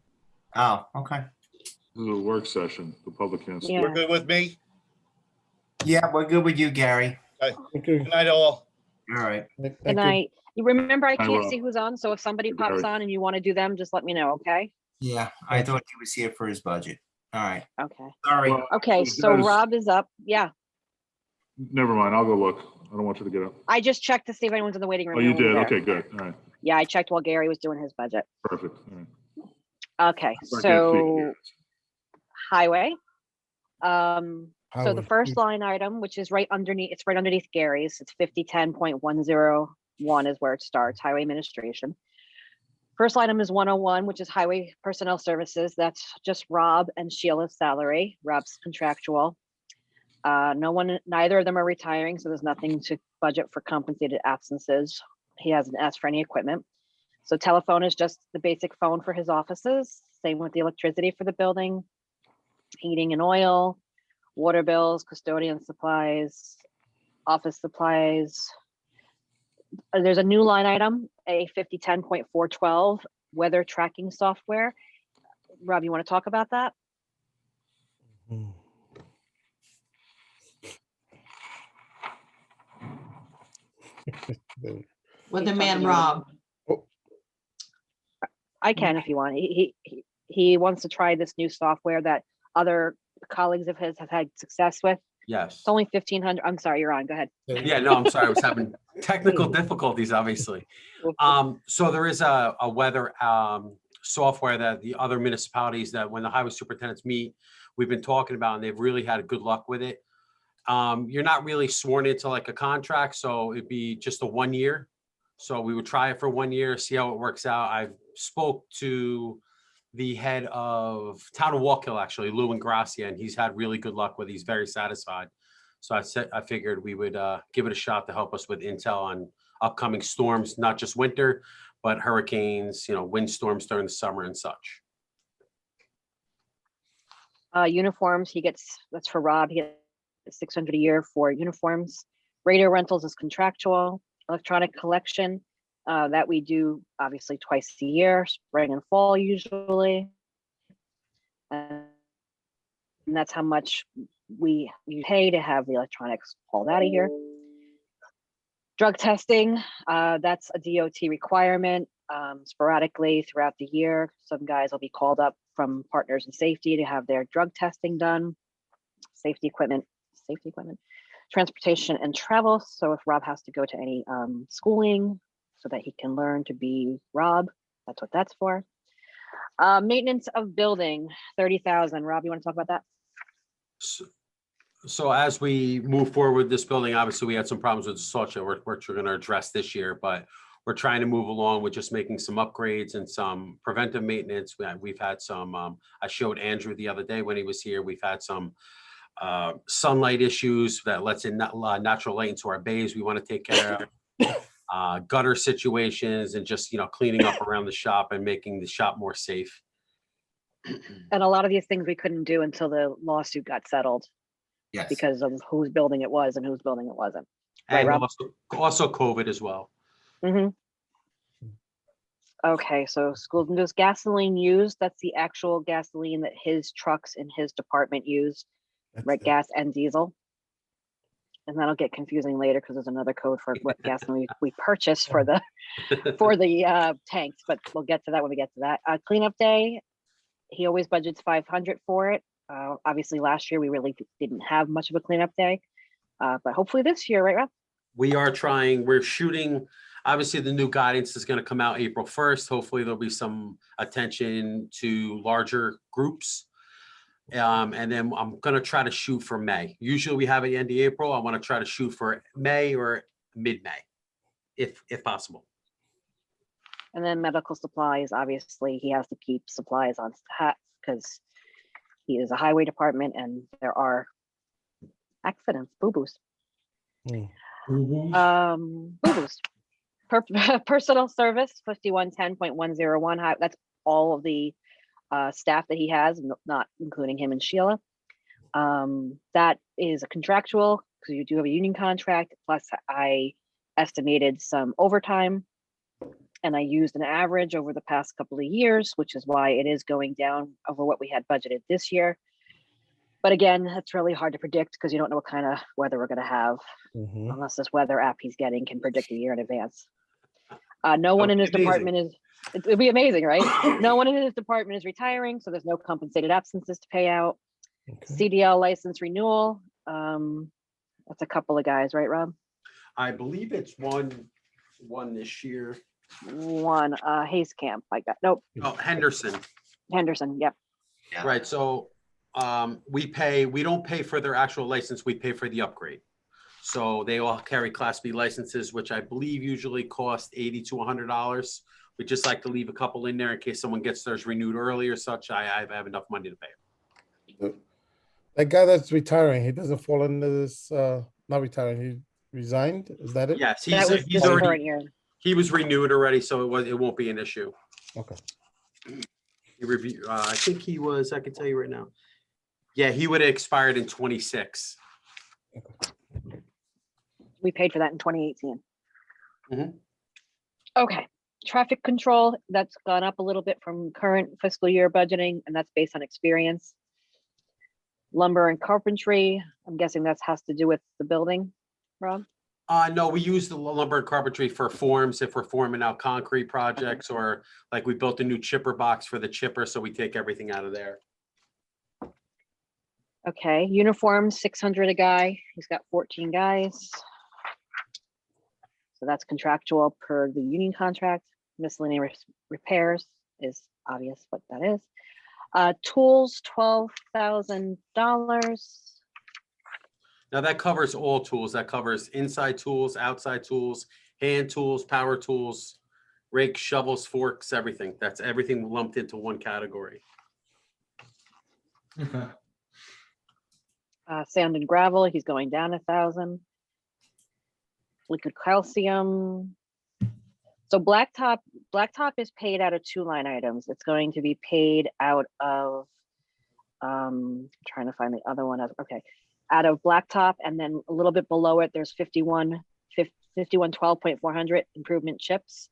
Oh, okay. This is a work session. The public can't. Yeah. We're good with me? Yeah, we're good with you, Gary. Okay. Good night, all. All right. Thank Good you. night. You remember, I Hi, can't Rob. see who's on, so if somebody Hey, pops Gary. on and you want to do them, just let me know, okay? Yeah, I thought he was here for his budget. All right. Okay. Sorry. Well, Okay, you so guys- Rob is up. Yeah, Never mind. I'll go look. I don't want you to get up. I just checked to see if anyone's in the waiting room. Oh, you No one's did? there. Okay, good. All right. Yeah, I checked while Gary was doing his budget. Perfect. All right. Okay, I can't see it so here. highway. So the Highway, first please. line item, which is right underneath, it's right underneath Gary's, it's 5010.101 is where it starts, highway administration. First item is 101, which is highway personnel services. That's just Rob and Sheila's salary. Rob's contractual. Neither of them are retiring, so there's nothing to budget for compensated absences. He hasn't asked for any equipment. So telephone is just the basic phone for his offices. Same with the electricity for the building, heating and oil, water bills, custodian supplies, office supplies. There's a new line item, a 5010.412 weather tracking software. Rob, you want to talk about that? Hmm. Weatherman Rob. I can if you want. He wants to try this new software that other colleagues of his have had success with. Yes. It's only 1,500. I'm sorry, you're on. Go ahead. Yeah, no, I'm sorry. I was having technical difficulties, obviously. So there is a weather software that the other municipalities that when the highway superintendents meet, we've been talking about, and they've really had good luck with it. You're not really sworn into like a contract, so it'd be just a 1 year. So we would try it for 1 year, see how it works out. I've spoke to the head of Town of Walk Hill, actually, Lou Ingracia, and he's had really good luck with, he's very satisfied. So I figured we would give it a shot to help us with intel on upcoming storms, not just winter, but hurricanes, windstorms during the summer and such. Uniforms, that's for Rob, he gets 600 a year for uniforms. Radio rentals is contractual. Electronic collection, that we do obviously twice a year, spring and fall usually. And that's how much we pay to have the electronics hauled out of here. Drug testing, that's a DOT requirement. Sporadically throughout the year, some guys will be called up from Partners in Safety to have their drug testing done. Safety equipment, transportation and travel. So if Rob has to go to any schooling so that he can learn to be Rob, that's what that's for. Maintenance of building, 30,000. Rob, you want to talk about that? So as we move forward with this building, obviously we had some problems with the salt shed, which we're going to address this year, but we're trying to move along with just making some upgrades and some preventive maintenance. We've had some, I showed Andrew the other day when he was here, we've had some sunlight issues that lets in natural light into our bays we want to take care of. Gutter situations and just, cleaning up around the shop and making the shop more safe. And a lot of these things we couldn't do until the lawsuit got settled. Yes. Because of whose building it was and whose building it wasn't. Right, And Rob? also COVID as well. Mm-hmm. Okay, so schools and just gasoline used, that's the actual gasoline that his trucks in his department use, right? Gas and diesel. And that'll get confusing later because there's another code for what gasoline we purchase for the tanks, but we'll get to that when we get to that. Cleanup day, he always budgets 500 for it. Obviously last year we really didn't have much of a cleanup day, but hopefully this year, right, Rob? We are trying, we're shooting, obviously the new guidance is going to come out April 1st. Hopefully there'll be some attention to larger groups. And then I'm going to try to shoot for May. Usually we have it end of April. I want to try to shoot for May or mid-May, if possible. And then medical supplies, obviously he has to keep supplies on hat because he is a highway department and there are accidents, boo-boos. Boo-boos. Personal service, 5110.101. That's all of the staff that he has, not including him and Sheila. That is a contractual because you do have a union contract. Plus I estimated some overtime and I used an average over the past couple of years, which is why it is going down over what we had budgeted this year. But again, it's really hard to predict because you don't know what kind of weather we're going to have unless this weather app he's getting can predict a year in advance. No one in his department is, it'd be amazing, right? No one in his department is retiring, so there's no compensated absences to pay out. CDL license renewal, that's a couple of guys, right, Rob? I believe it's one this year. One, Hayes Camp, like that. Nope. Oh, Henderson. Henderson, yep. Right, so we don't pay for their actual license, we pay for the upgrade. So they all carry Class B licenses, which I believe usually cost $80 to $100. We just like to leave a couple in there in case someone gets theirs renewed early or such. I have enough money to pay them. That guy that's retiring, he doesn't fall into this, not retiring, he resigned, is that it? Yes, He's already, he was renewed already, so it won't be an issue. Okay. He reviewed, I think he was, I can tell you right now. Yeah, he would have expired in 26. we paid for that in 2018. Mhm. Okay, traffic control, that's gone up a little bit from current fiscal year budgeting, and that's based on experience. Lumber and carpentry, I'm guessing that has to do with the building, Rob? No, we use the lumber and carpentry for forms if we're forming out concrete projects, or like we built a new chipper box for the chipper, so we take everything out of there. Okay, uniforms, 600 a guy. He's got 14 guys. So that's contractual per the union contract. Miscellaneous repairs is obvious what that is. Tools, $12,000. Now that covers all tools. That covers inside tools, outside tools, hand tools, power tools, Rake, shovels, forks, everything. That's everything lumped into one category. Okay. Sand and gravel, he's going down 1,000. Liquid calcium. So blacktop is paid out of 2 line items. It's going to be paid out of, trying to find the other one. Okay, out of blacktop, and then a little bit below it, there's 5112.400 improvement chips.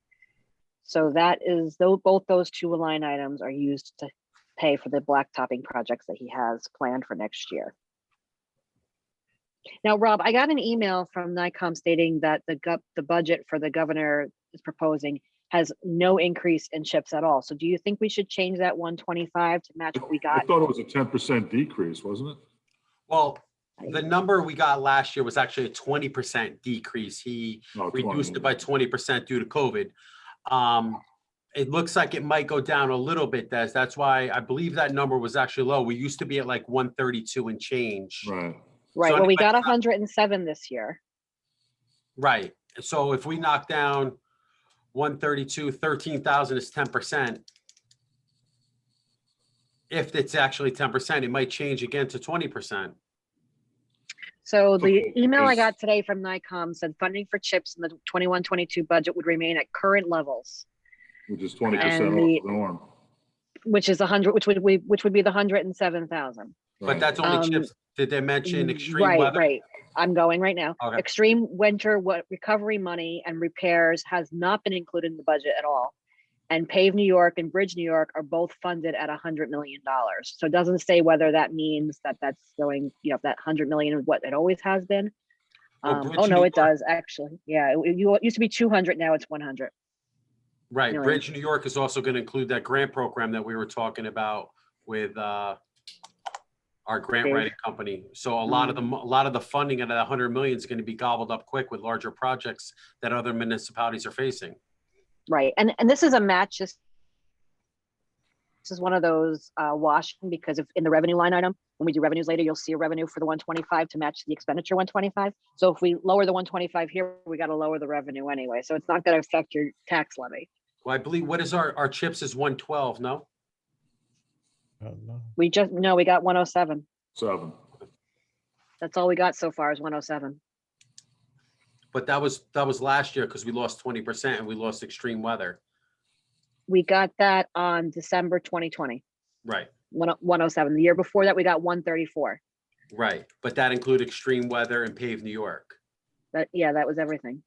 So that is, both those 2 line items are used to pay for the blacktopping projects that he has planned for next year. Now, Rob, I got an email from NICOM stating that the budget for the governor is proposing has no increase in chips at all. So do you think we should change that 125 to match what we I got? thought it was a 10% decrease, wasn't it? Well, the number we got last year was actually a 20% decrease. He No, reduced 20. it by 20% due to COVID. It looks like it might go down a little bit, Des. That's why I believe that number was actually low. We used to be at like 132 and change. Right. Right, So well, we anyway, got 107 this year. Right. So if we knock down 132, 13,000 is 10%. If it's actually 10%, it might change again to 20%. So the Okay, email I because- got today from NICOM said funding for chips in the 21-22 budget would remain at current levels, Which is 20% And off the- the norm. which is 100, which would be the 107,000. But that's only chips. Did they mention extreme Right, weather? right. I'm going right now. Okay. Extreme winter recovery money and repairs has not been included in the budget at all. And Pave New York and Bridge New York are both funded at $100 million. So it doesn't say whether that means that that's going, that 100 million is what it always has been. Well, Bridge Oh, New no, it York- does actually. Yeah, it used to be 200, now it's 100. Right. million. Bridge New York is also going to include that grant program that we were talking about with our grant Dave. writing company. So a lot of the funding out of that 100 million is going to be gobbled up quick with larger projects that other municipalities are facing. Right, and this is a match. This is one of those washing, because if in the revenue line item, when we do revenues later, you'll see a revenue for the 125 to match the expenditure 125. So if we lower the 125 here, we got to lower the revenue anyway. So it's not going to affect your tax levy. Well, I believe, what is our chips is 112, no? We got 107. 7. That's all we got so far is 107. But that was last year because we lost 20% and we lost extreme weather. We got that on December 2020, Right, 107. The year before that, we got 134. right. But that included extreme weather and Pave New York. That was everything.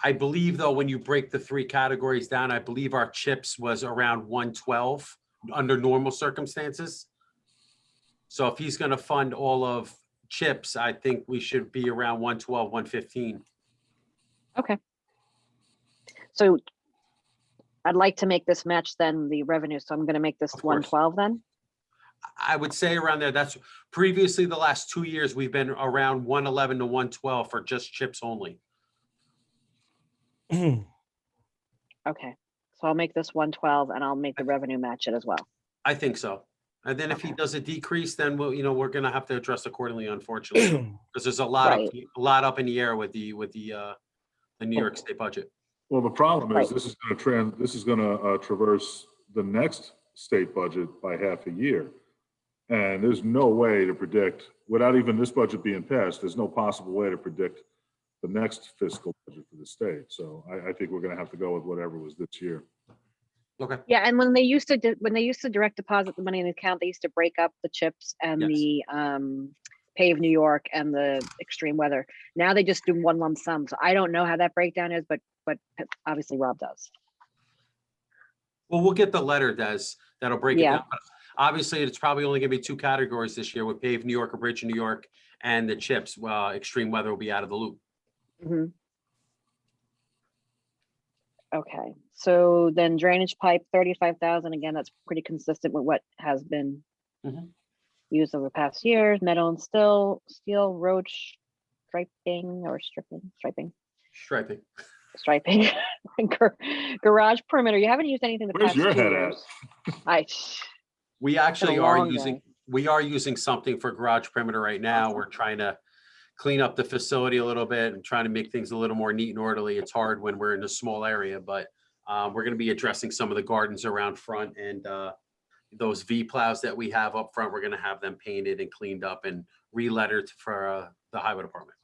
I believe though, when you break the 3 categories down, I believe our chips was around 112 under normal circumstances. So if he's going to fund all of chips, I think we should be around 112, 115. Okay. So I'd like to make this match then the revenue. So I'm going to make this Of course. 112 then. I would say around there. That's previously the last 2 years, we've been around 111 to 112 for just chips only. Okay. So I'll make this 112 and I'll make the revenue match it as well. I think so. And then if he does a decrease, then we're going to have to address accordingly, unfortunately, because there's a lot up in the air with the New York State budget. Well, the problem is Right. this is going to traverse the next state budget by half a year. And there's no way to predict, without even this budget being passed, there's no possible way to predict the next fiscal budget for the state. So I think we're going to have to go with whatever was this year. Okay. Yeah, and when they used to direct deposit the money in the account, they used to break up the chips and Yes. the Pave New York and the extreme weather. Now they just do one lump sum. So I don't know how that breakdown is, but obviously Rob does. Well, we'll get the letter, Des, that'll break it Yeah. down. But obviously, it's probably only going to be 2 categories this year with Pave New York or Bridge New York and the chips. Extreme weather will be out of the loop. Mhm. Okay, so then drainage pipe, 35,000. Again, that's pretty consistent with what has been Mhm. used over the past years. Metal and steel road striping. Striping. Garage perimeter. You haven't used anything the Where's past your 2 head at? years. I We actually a are long using, day. we are using something for garage perimeter right now. We're trying to clean up the facility a little bit and trying to make things a little more neat and orderly. It's hard when we're in a small area, but We're gonna be addressing some of the gardens around front and those V plows that we have up front, we're gonna have them painted and cleaned up and re-lettered for the highway department.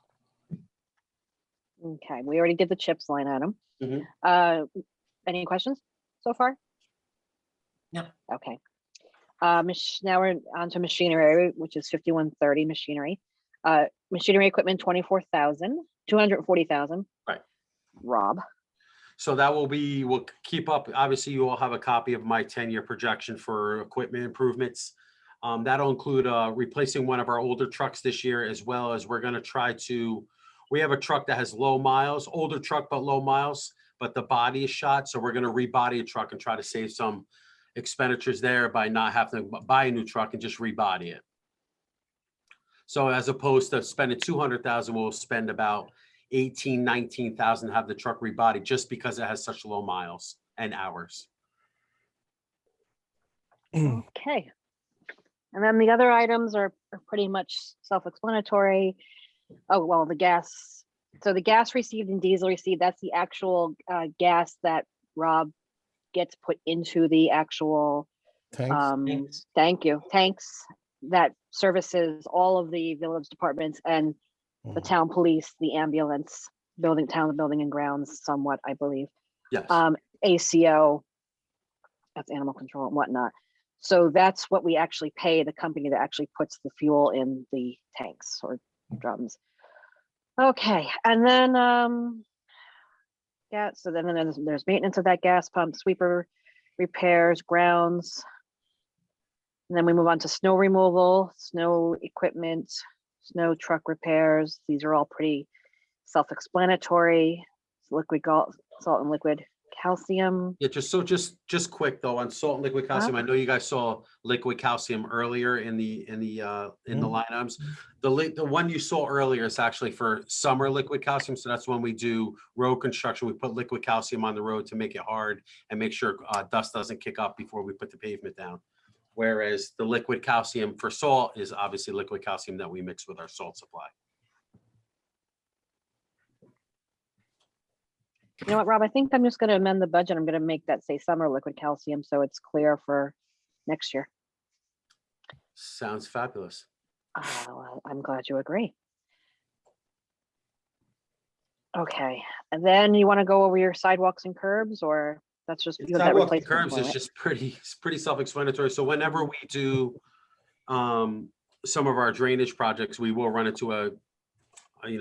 Okay, we already did the CHIPS line item. Mhm. Any questions so far? No. Okay. Now we're on to machinery, which is 5130 machinery. Machinery equipment, 240,000. Right. Rob. So that will be, we'll keep up, obviously you all have a copy of my 10-year projection for equipment improvements. That'll include replacing one of our older trucks this year, as well as we're gonna try to, we have a truck that has low miles, older truck, but low miles, but the body is shot. So we're gonna rebody a truck and try to save some expenditures there by not having to buy a new truck and just rebody it. So as opposed to spending 200,000, we'll spend about 18, 19,000 to have the truck rebodied just because it has such low miles and hours. Okay. And then the other items are pretty much self-explanatory. Oh, well, the gas. So the gas received and diesel received, that's the actual gas that Rob gets put into the actual, Thanks. thank you, tanks that services all of the village departments and the town police, the ambulance, town building and grounds somewhat, I believe. Yes. ACO, that's animal control and whatnot. So that's what we actually pay the company that actually puts the fuel in the tanks or drums. Okay, and then yeah, so then there's maintenance of that gas pump, sweeper repairs, grounds. And then we move on to snow removal, snow equipment, snow truck repairs. These are all pretty self-explanatory. Salt and liquid calcium. Yeah, just quick though on salt and liquid calcium. I know you guys saw liquid calcium earlier in the line items. The one you saw earlier is actually for summer liquid calcium. So that's when we do road construction. We put liquid calcium on the road to make it hard and make sure dust doesn't kick up before we put the pavement down. Whereas the liquid calcium for salt is obviously liquid calcium that we mix with our salt supply. You know what, Rob, I think I'm just gonna amend the budget. I'm gonna make that say summer liquid calcium, so it's clear for next year. Sounds fabulous. Well, I'm glad you agree. Okay, and then you wanna go over your sidewalks and curbs, or that's just because that Sidewalks and replacement curbs point, is right? just pretty self-explanatory. So whenever we do some of our drainage projects, we will run into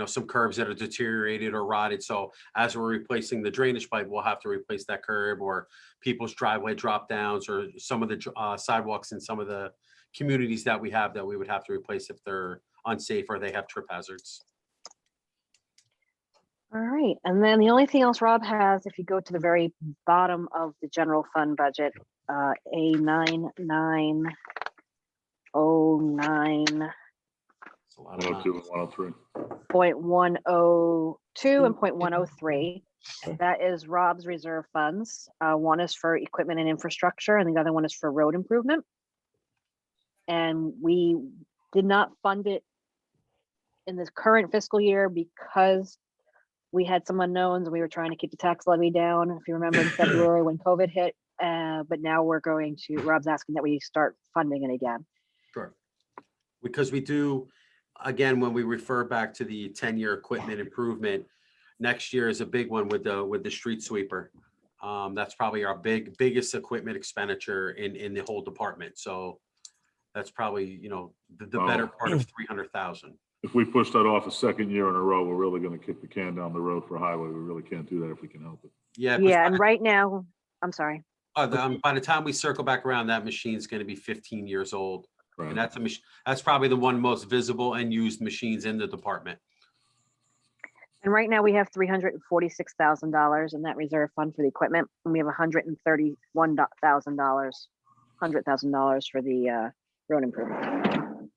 some curbs that are deteriorated or rotted. So as we're replacing the drainage pipe, we'll have to replace that curb, or people's driveway drop downs, or some of the sidewalks in some of the communities that we have that we would have to replace if they're unsafe or they have trip hazards. All right, and then the only thing else Rob has, if you go to the very bottom of the general fund budget, A9909. It's a lot of 102 and 103. 0.102 and 0.103. That is Rob's reserve funds. One is for equipment and infrastructure, and the other one is for road improvement. And we did not fund it in this current fiscal year because we had some unknowns and we were trying to keep the tax levy down, if you remember in February when COVID hit. But now we're going to, Rob's asking that we start funding it again. Sure. Because we do, again, when we refer back to the 10-year equipment improvement, next year is a big one with the street sweeper. That's probably our biggest equipment expenditure in the whole department. So that's probably, the better part of 300,000. If we push that off a second year in a row, we're really going to kick the can down the road for highway. We really can't do that if we can help it. Yeah. Yeah, and right now, I'm sorry. By the time we circle back around, that machine's going to be 15 years old. Right. And that's probably the one most visible and used machines in the department. And right now we have $346,000 in that reserve fund for the equipment, and we have $131,000 for the road improvement.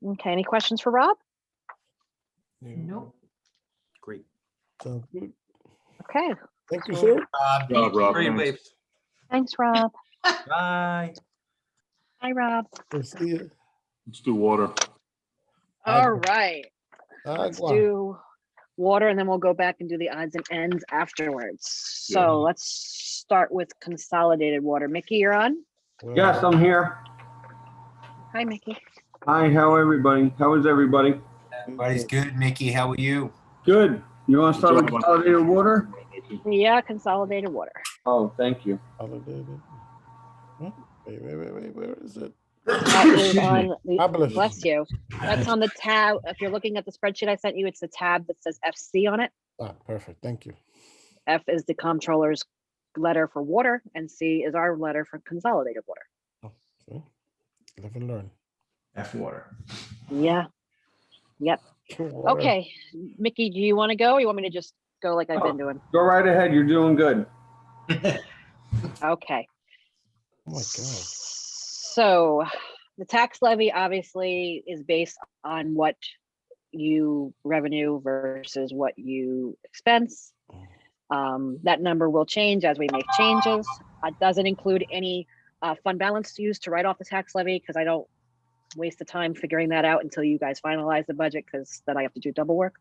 Okay, any questions for Rob? Nope. Great. Sounds good. Okay. Thank you, sir. Good job, Rob. Great Thanks. waves. Thanks, Rob. Bye. Hi, Rob. We'll see you. Let's do water. All right. Agua. Let's do water, and then we'll go back and do the odds and ends afterwards. Yeah. So let's start with consolidated water. Mickey, you're on. Yes, I'm here. Hi, Mickey. Hi, how everybody? How is everybody? Everybody's good. Mickey, how are you? Good. You want to start with Good job. consolidated water? Yeah, consolidated water. Oh, thank you. Validated. Hmm? Wait, where is it? That is Excuse me. on, Published. bless you. That's on the tab. If you're looking at the spreadsheet I sent you, it's the tab that says FC on it. Ah, perfect, thank you. F is the comptroller's letter for water, and C is our letter for consolidated water. See? Live and learn. F water. Yeah. Yep. Water. Okay, Mickey, do you want to go, or you want me to just go like I've been doing? Go right ahead. You're doing good. Okay. Oh my God. So the tax levy obviously is based on what you revenue versus what you expense. That number will change as we make changes. It doesn't include any fund balance used to write off the tax levy, because I don't waste the time figuring that out until you guys finalize the budget, because then I have to do double work.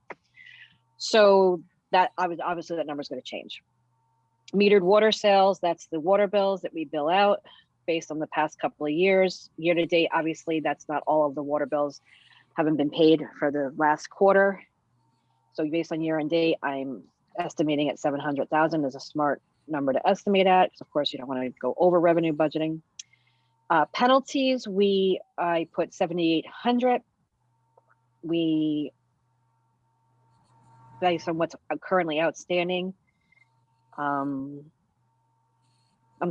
So that obviously that number is going to change. Metered water sales, that's the water bills that we bill out based on the past couple of years. Year to date, obviously, that's not all of the water bills haven't been paid for the last quarter. So based on year and date, I'm estimating at 700,000 is a smart number to estimate at, because of course you don't want to go over revenue budgeting. Penalties, I put 7,800. Based on what's currently outstanding. I'm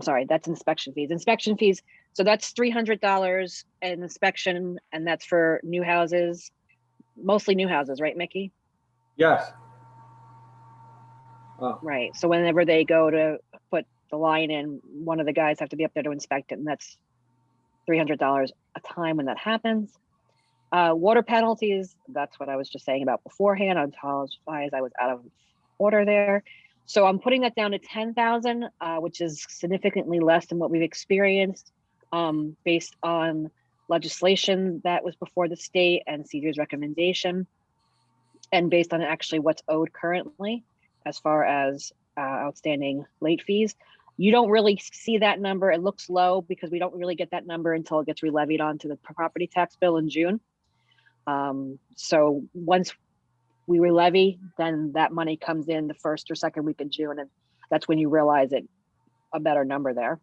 sorry, that's inspection fees. Inspection fees, so that's $300 an inspection, and that's for new houses, mostly new houses, right, Mickey? Yes. Oh, Right, so whenever they go to put the line in, one of the guys have to be up there to inspect it, and that's $300 a time when that happens. Water penalties, that's what I was just saying about beforehand. I apologize, I was out of order there. So I'm putting that down to 10,000, which is significantly less than what we've experienced based on legislation that was before the state and CEDAR's recommendation, and based on actually what's owed currently as far as outstanding late fees. You don't really see that number. It looks low because we don't really get that number until it gets re-levied onto the property tax bill in June. So once we re-levy, then that money comes in the first or second week of June, and that's when you realize it a better number there.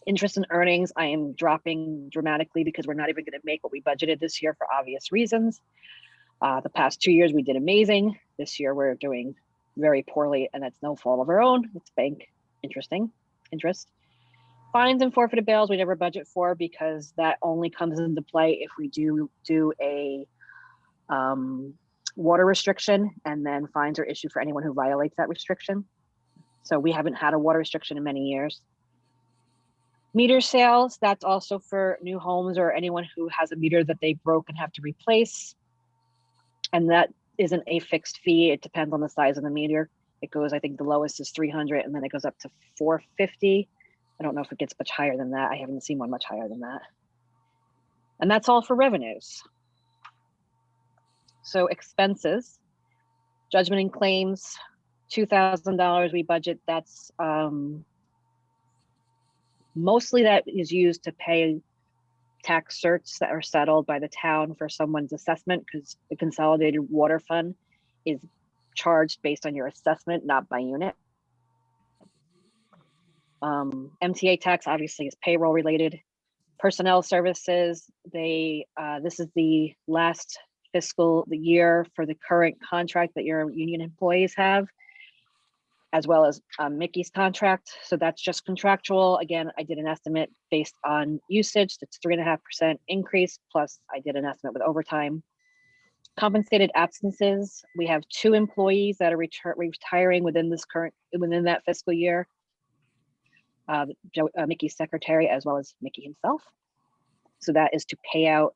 Interest and earnings, I am dropping dramatically because we're not even going to make what we budgeted this year for obvious reasons. The past 2 years we did amazing. This year we're doing very poorly, and that's no fault of our own. It's bank interest. Fines and forfeited bills we never budget for, because that only comes into play if we do a water restriction, and then fines are issued for anyone who violates that restriction. So we haven't had a water restriction in many years. Meter sales, that's also for new homes or anyone who has a meter that they broke and have to replace. And that isn't a fixed fee. It depends on the size of the meter. It goes, I think the lowest is 300, and then it goes up to 450. I don't know if it gets much higher than that. I haven't seen one much higher than that. And that's all for revenues. So expenses, judgment and claims, $2,000 we budget. That's mostly that is used to pay tax certs that are settled by the town for someone's assessment, because the consolidated water fund is charged based on your assessment, not by unit. MTA tax obviously is payroll related. Personnel services, this is the last fiscal year for the current contract that your union employees have, as well as Mickey's contract. So that's just contractual. Again, I did an estimate based on usage. That's 3.5% increase. Plus I did an estimate with overtime. Compensated absences. We have 2 employees that are retiring within that fiscal year. Mickey's secretary, as well as Mickey himself. So that is to pay out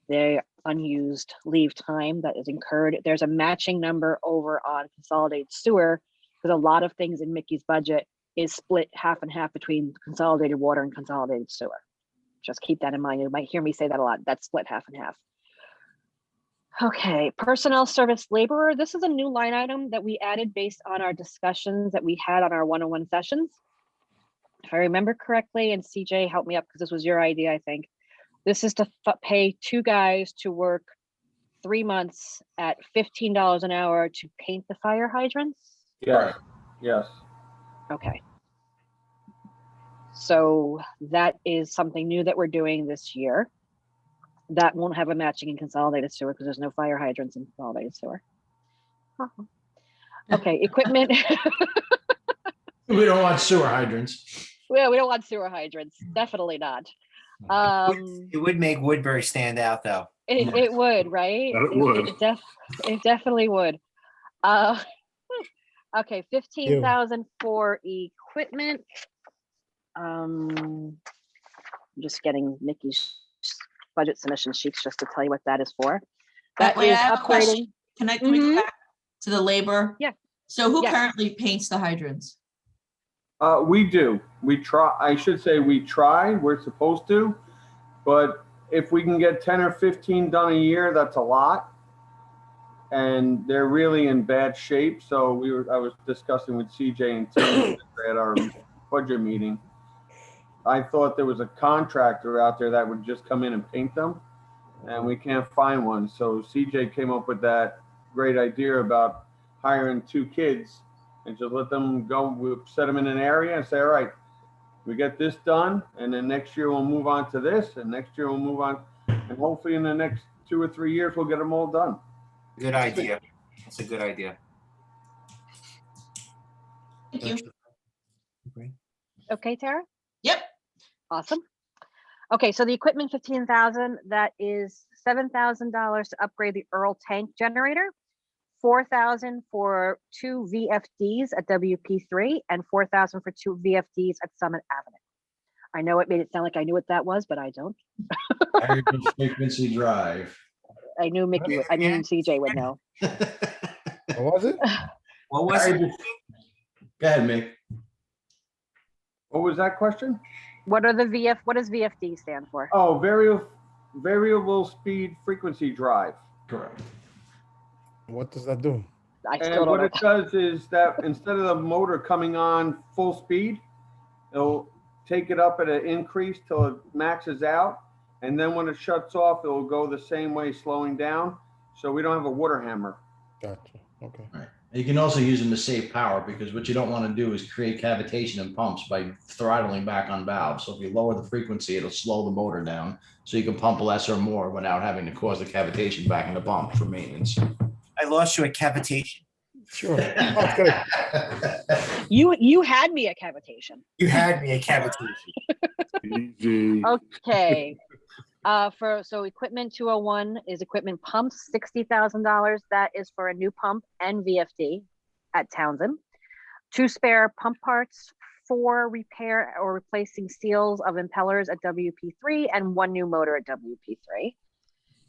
the unused leave time that is incurred. There's a matching number over on consolidated sewer, because a lot of things in Mickey's budget is split half and half between consolidated water and consolidated sewer. Just keep that in mind. You might hear me say that a lot. That's split half and half. Okay, personnel service laborer. This is a new line item that we added based on our discussions that we had on our one-on-one sessions. If I remember correctly, and CJ helped me up because this was your idea, I think. This is to pay 2 guys to work 3 months at $15 an hour to paint the fire hydrants. Yes, yes. Okay. So that is something new that we're doing this year. That won't have a matching in consolidated sewer because there's no fire hydrants in consolidated sewer. Okay, equipment. We don't want sewer hydrants. Well, we don't want sewer hydrants. Definitely not. It would make Woodbury stand out, though. It would, right? That it would. It definitely would. Okay, 15,000 for equipment. I'm just getting Nikki's budget submission sheets just to tell you what that is for. That Wait, I is have a question. upgrading. Can we go back to the labor? Yeah. So who Yes. currently paints the hydrants? We do. We try, I should say we try, we're supposed to, but if we can get 10 or 15 done a year, that's a lot. And they're really in bad shape. So I was discussing with CJ and Tim at our budget meeting. I thought there was a contractor out there that would just come in and paint them, and we can't find one. So CJ came up with that great idea about hiring 2 kids and just let them go. We'll set them in an area and say, all right, we get this done, and then next year we'll move on to this, and next year we'll move on, and hopefully in the next 2 or 3 years we'll get them all done. Good idea. That's a good idea. Thank you. Okay, Tara? Yep. Awesome. Okay, so the equipment 15,000, that is $7,000 to upgrade the Earl tank generator, 4,000 for 2 VFDs at WP3, and 4,000 for 2 VFDs at Summit Avenue. I know it made it sound like I knew what that was, but I don't. Variable frequency drive. I knew Mickey, I mean CJ would know. What was it? What was it? Go ahead, Mick. What was that question? What does VFD stand for? Oh, variable speed frequency drive. Correct. What does that do? I still And don't what know. it does is that instead of the motor coming on full speed, it'll take it up at an increase till it maxes out. And then when it shuts off, it'll go the same way, slowing down. So we don't have a water hammer. Gotcha. Okay. Right. You can also use them to save power, because what you don't want to do is create cavitation in pumps by throttling back on valves. So if you lower the frequency, it'll slow the motor down, so you can pump less or more without having to cause the cavitation back in the pump for maintenance. I lost you at cavitation. Sure. That's good. You had me at cavitation. You had me at cavitation. Easy. Okay. So equipment 201 is equipment pumps, $60,000. That is for a new pump and VFD at Townsend. 2 spare pump parts, 4 repair or replacing seals of impellers at WP3, and 1 new motor at WP3.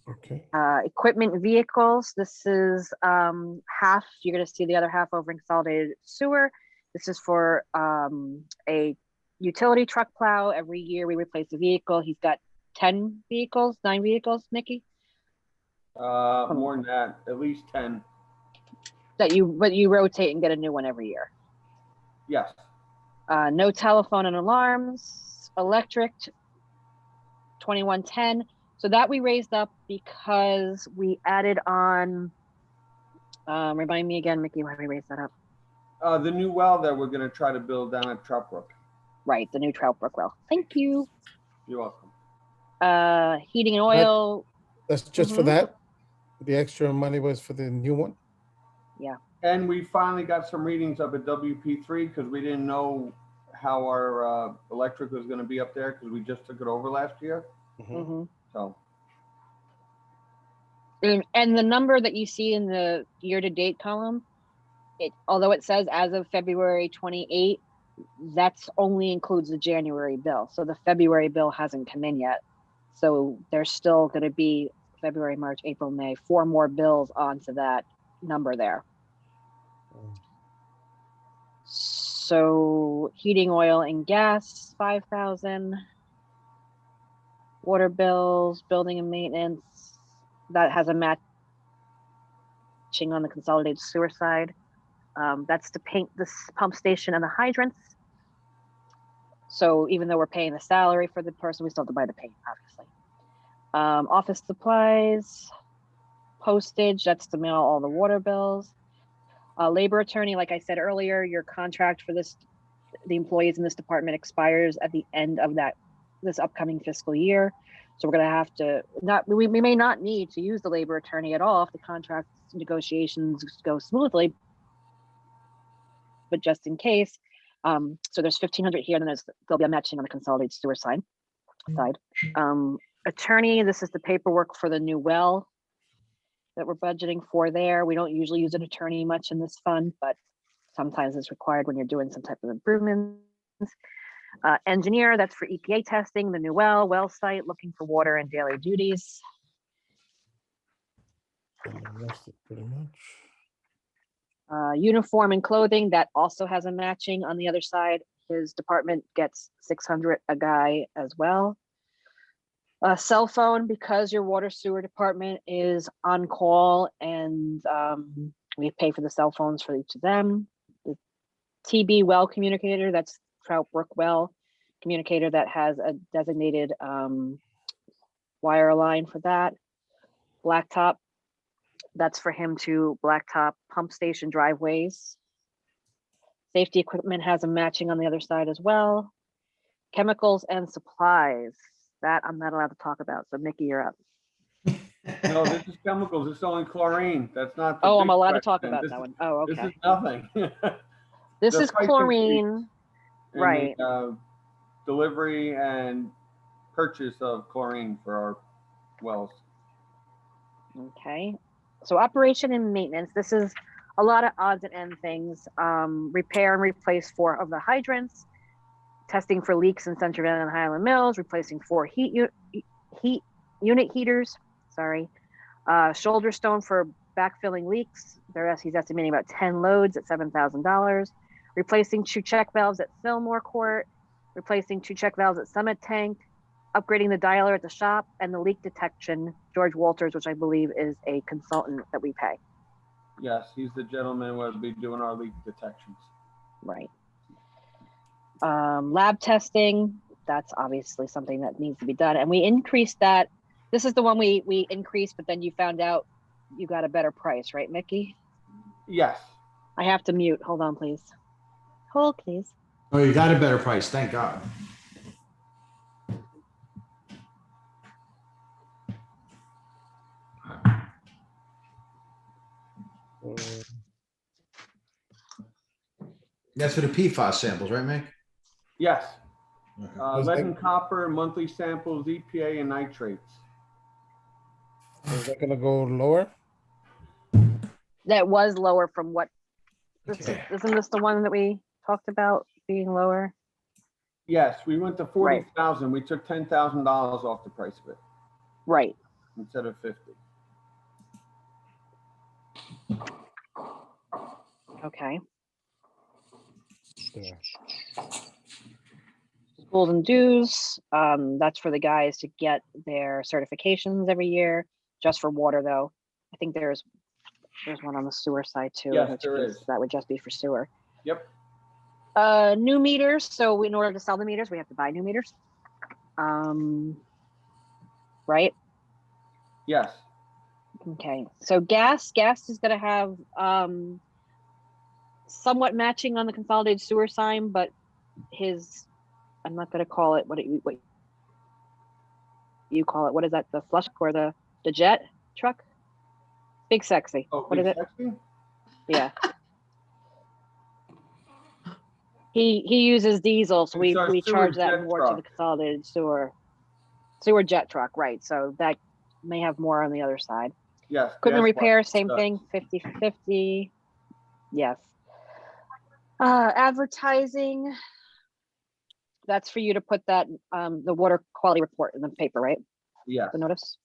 Okay. Equipment vehicles, this is half, you're gonna see the other half over in consolidated sewer. This is for a utility truck plow. Every year we replace a vehicle. He's got 10 vehicles, 9 vehicles, Mickey? More than that, at least 10. But you rotate and get a new one every year. Yes. No telephone and alarms, electric, 2110. So that we raised up because we added on, remind me again, Mickey, why we raised that up? The new well that we're gonna try to build down at Trout Brook. Right, the new Trout Brook well. Thank you. You're welcome. Heating and oil. That's just for that? The extra money was for the new one? Yeah. And we finally got some readings up at WP3 because we didn't know how our electric was gonna be up there because we just took it over last year. Mhm. So, And the number that you see in the year-to-date column, although it says as of February 28, that's only includes the January bill. So the February bill hasn't come in yet. So there's still going to be February, March, April, May, 4 more bills onto that number there. So heating, oil, and gas, 5,000. Water bills, building and maintenance, that has a matching on the consolidated sewer side. That's to paint this pump station and the hydrants. So even though we're paying the salary for the person, we still have to buy the paint, obviously. Office supplies, postage, that's to mail all the water bills. Labor attorney, like I said earlier, your contract for the employees in this department expires at the end of this upcoming fiscal year. So we're gonna have to we may not need to use the labor attorney at all if the contract negotiations go smoothly, but just in case. So there's 1,500 here, and then there'll be a matching on the consolidated sewer side. Attorney, this is the paperwork for the new well that we're budgeting for there. We don't usually use an attorney much in this fund, but sometimes it's required when you're doing some type of improvements. Engineer, that's for EPA testing, the new well site, looking for water and daily duties. And the rest is pretty much. Uniform and clothing, that also has a matching on the other side. His department gets 600 a guy as well. Cell phone, because your water sewer department is on call, and we pay for the cell phones for each of them. The TB well communicator, that's Trout Brook well communicator that has a designated wire line for that. Blacktop, that's for him to blacktop pump station driveways. Safety equipment has a matching on the other side as well. Chemicals and supplies, that I'm not allowed to talk about. So Mickey, you're up. No, this is chemicals. It's only chlorine. That's not. The Oh, I'm big allowed to talk question. about This that is- one. Oh, This okay. is nothing. This the is price chlorine, and right? the, delivery and purchase of chlorine for our wells. Okay. So operation and maintenance, this is a lot of odds and end things. Repair and replace 4 of the hydrants, testing for leaks in Central Valley and Highland Mills, replacing 4 unit heaters, sorry. Shoulder stone for backfilling leaks. He's estimating about 10 loads at $7,000. Replacing 2 check valves at Fillmore Court, replacing 2 check valves at Summit Tank, upgrading the dialer at the shop, and the leak detection, George Walters, which I believe is a consultant that we pay. Yes, he's the gentleman who will be doing our leak detections. Right. Lab testing, that's obviously something that needs to be done. And we increased that. This is the one we increased, but then you found out you got a better price, right, Mickey? Yes. I have to mute. Hold on, please. Hold, please. Oh, you got a better price, thank God. That's for the PFAS samples, right, Mick? Yes. Okay. Lead and copper, monthly samples, EPA and nitrates. Is that gonna go lower? That was lower from what, Okay. isn't this the one that we talked about being lower? Yes, we went to 40,000. We took $10,000 off the price of it Right. instead of 50. Okay. Yeah. Schools and dues, that's for the guys to get their certifications every year, just for water though. I think there's one on the sewer side too. in Yes, which there case is. That would just be for sewer. Yep. New meters, so in order to sell the meters, we have to buy new meters. Right? Yes. Okay, so gas is gonna have somewhat matching on the consolidated sewer sign, but I'm not gonna call it what you call it. What is that? The flush or the jet truck? Big sexy. Oh, What is it? sexy? Yeah. He uses diesel, so It's our we sewer charge that jet more to the truck. consolidated sewer jet truck, right? So that may have more on the other side. Yes. Equipment gas repair, line same does. thing, 50/50. Yes. Advertising. That's for you to put that the water quality report in the paper, right? Yes. The notice.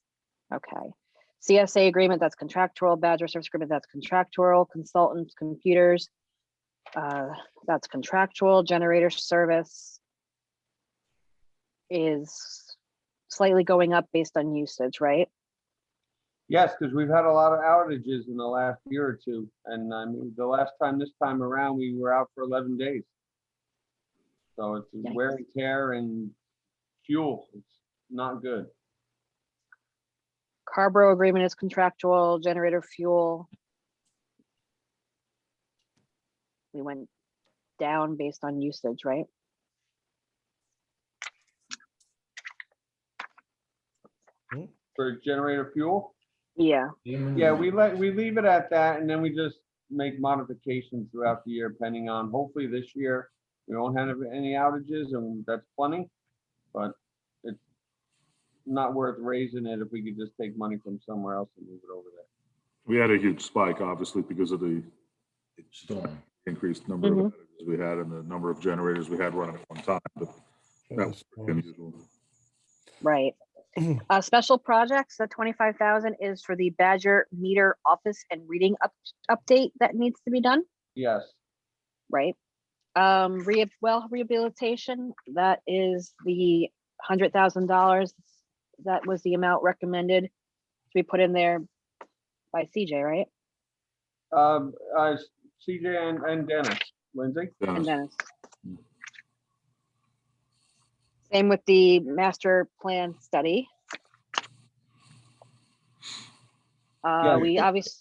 Okay. CSA agreement, that's contractual. Badger service agreement, that's contractual. Consultants, computers, that's contractual. Generator service is slightly going up based on usage, right? Yes, because we've had a lot of outages in the last year or two. And I mean, this time around, we were out for 11 days. So it's Yikes. wear and tear and fuel. It's not good. Carbro agreement is contractual, generator fuel. We went down based on usage, right? For generator fuel, Yeah, yeah, we leave it at that, and then we just make modifications throughout the year, depending on, hopefully this year, we won't have any outages, and that's plenty, but it's not worth raising it if we could just take money from somewhere else and move it over there. We had a huge spike, obviously, because of the Storm. increased number of outages we had and the number of generators we had running at one time, but that was pretty unusual. right. Special projects, the 25,000 is for the Badger meter office and reading update that needs to be done, Yes, right? Rehabilitation, that is the $100,000. That was the amount recommended to be put in there by CJ, right? CJ and Dennis, Lindsay. And Dennis. Same with the master plan study. We obviously.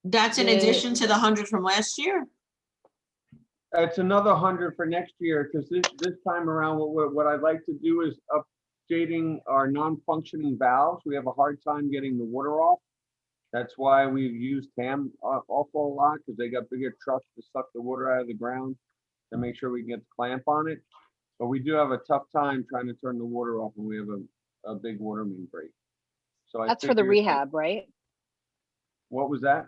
That's in addition to the 100 from last year? It's another 100 for next year, because this time around, what I'd like to do is updating our non-functioning valves. We have a hard time getting the water off. That's why we've used TAM awful lot, because they got bigger trucks to suck the water out of the ground to make sure we can get the clamp on it. But we do have a tough time trying to turn the water off when we have a big water main break. So That's for the rehab, right? What was that?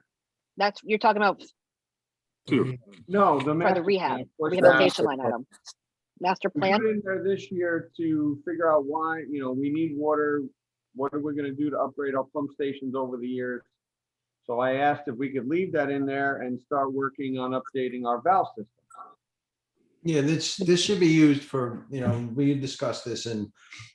That's, you're talking about No, the for master the rehab, plan, of course, rehabilitation line item. Master we plan, put in there this year to figure out why, we need water. What are we gonna do to upgrade our pump stations over the years? So I asked if we could leave that in there and start working on updating our valve system. Yeah, this should be used for, we discussed this, and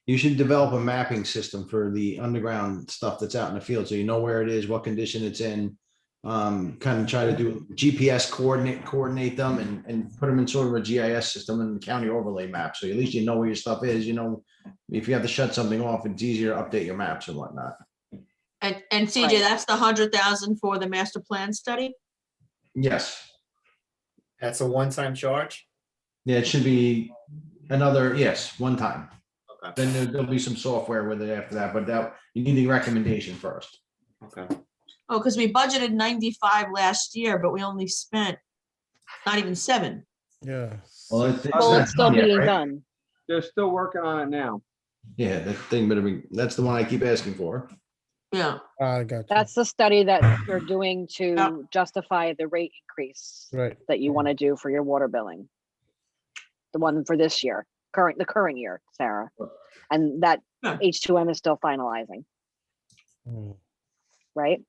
you should develop a mapping system for the underground stuff that's out in the field, so you know where it is, what condition it's in. Kind of try to do GPS coordinate them and put them in sort of a GIS system and county overlay map, so at least you know where your stuff is, if you have to shut something off, it's easier to update your maps and whatnot. And CJ, Right. that's the 100,000 for the master plan study? Yes, That's a one-time charge? yeah, it should be another, yes, one time. Okay. Then there'll be some software with it after that, but you need the recommendation first. Okay. Oh, because we budgeted 95 last year, but we only spent not even 7. Yeah. Well, well, not it's still done yet, being right? done. They're still working on it now. Yeah, that thing better be, that's the one I keep asking for. Yeah. I got you. That's the study that you're doing to justify the rate increase Right. that you want to do for your water billing. The one for this year, the current year, Sarah. And that Yeah. H2M is still finalizing, Mm. right?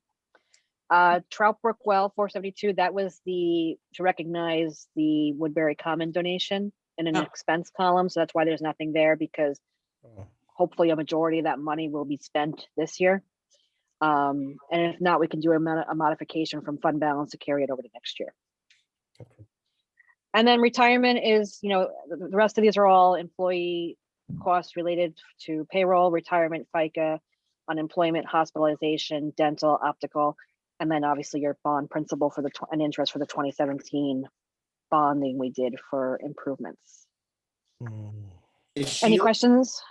Trout Brook Well 472, that was to recognize the Woodbury Common donation in an Yeah. expense column. So that's why there's nothing there, because Oh, hopefully a majority of that money will be spent this year. And if not, we can do a modification from fund balance to carry it over to next year. okay. And then retirement is, the rest of these are all employee costs related to payroll, retirement, FICA, unemployment, hospitalization, dental, optical, and then obviously your bond principal for an interest for the 2017 bonding we did for improvements. Mm. Any questions?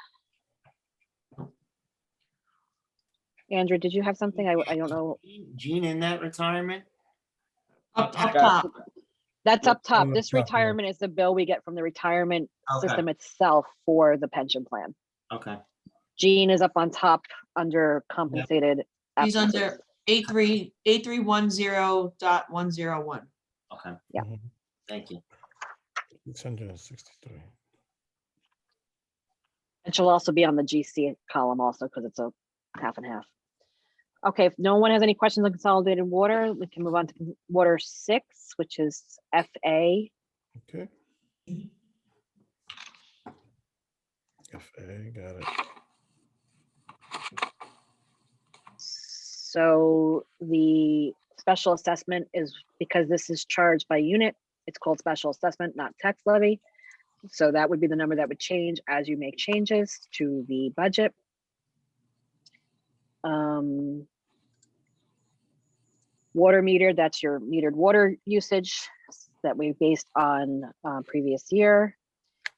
Andrew, did you have something? I don't know. Gene in that retirement? Up Yeah. top. That's up top. On the This top, yeah. retirement is the bill we get from the retirement Okay. system itself for the pension plan. Okay. Gene is up on top under compensated. He's absences. under 8310.101. Okay. Yeah. Mhm. Thank you. 663. And she'll also be on the GC column also because it's a half and half. Okay, if no one has any questions on consolidated water, we can move on to water 6, which is FA. Okay. FA, got it. So the special assessment is, because this is charged by unit, it's called special assessment, not tax levy. So that would be the number that would change as you make changes to the budget. Water meter, that's your metered water usage that we based on previous year.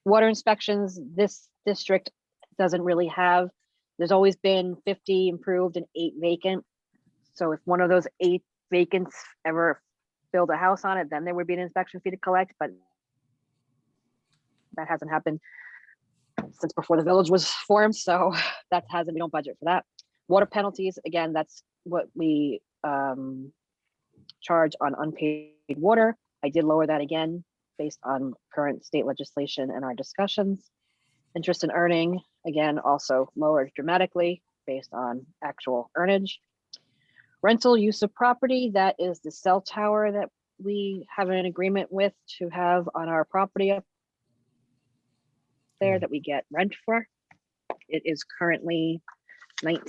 Water inspections, this district doesn't really have. There's always been 50 improved and 8 vacant. So if one of those 8 vacants ever build a house on it, then there would be an inspection fee to collect, but that hasn't happened since before the village was formed. So that hasn't, we don't budget for that. Water penalties, again, that's what we charge on unpaid water. I did lower that again based on current state legislation and our discussions. Interest and earning, again, also lowered dramatically based on actual earnage. Rental use of property, that is the cell tower that we have an agreement with to have on our property up there that we get rent for. It is currently about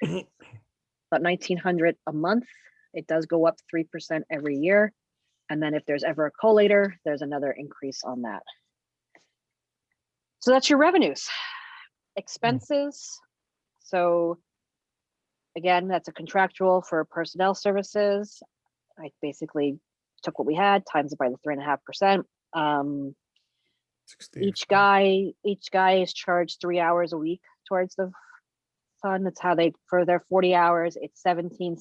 1,900 a month. It does go up 3% every year. And then if there's ever a collator, there's another increase on that. So that's your revenues. Expenses. So again, that's a contractual for personnel services. I basically took what we had, times it by the 3.5%. Each guy is charged 3 hours a week towards the fund. That's how they, for their 40 hours, it's 17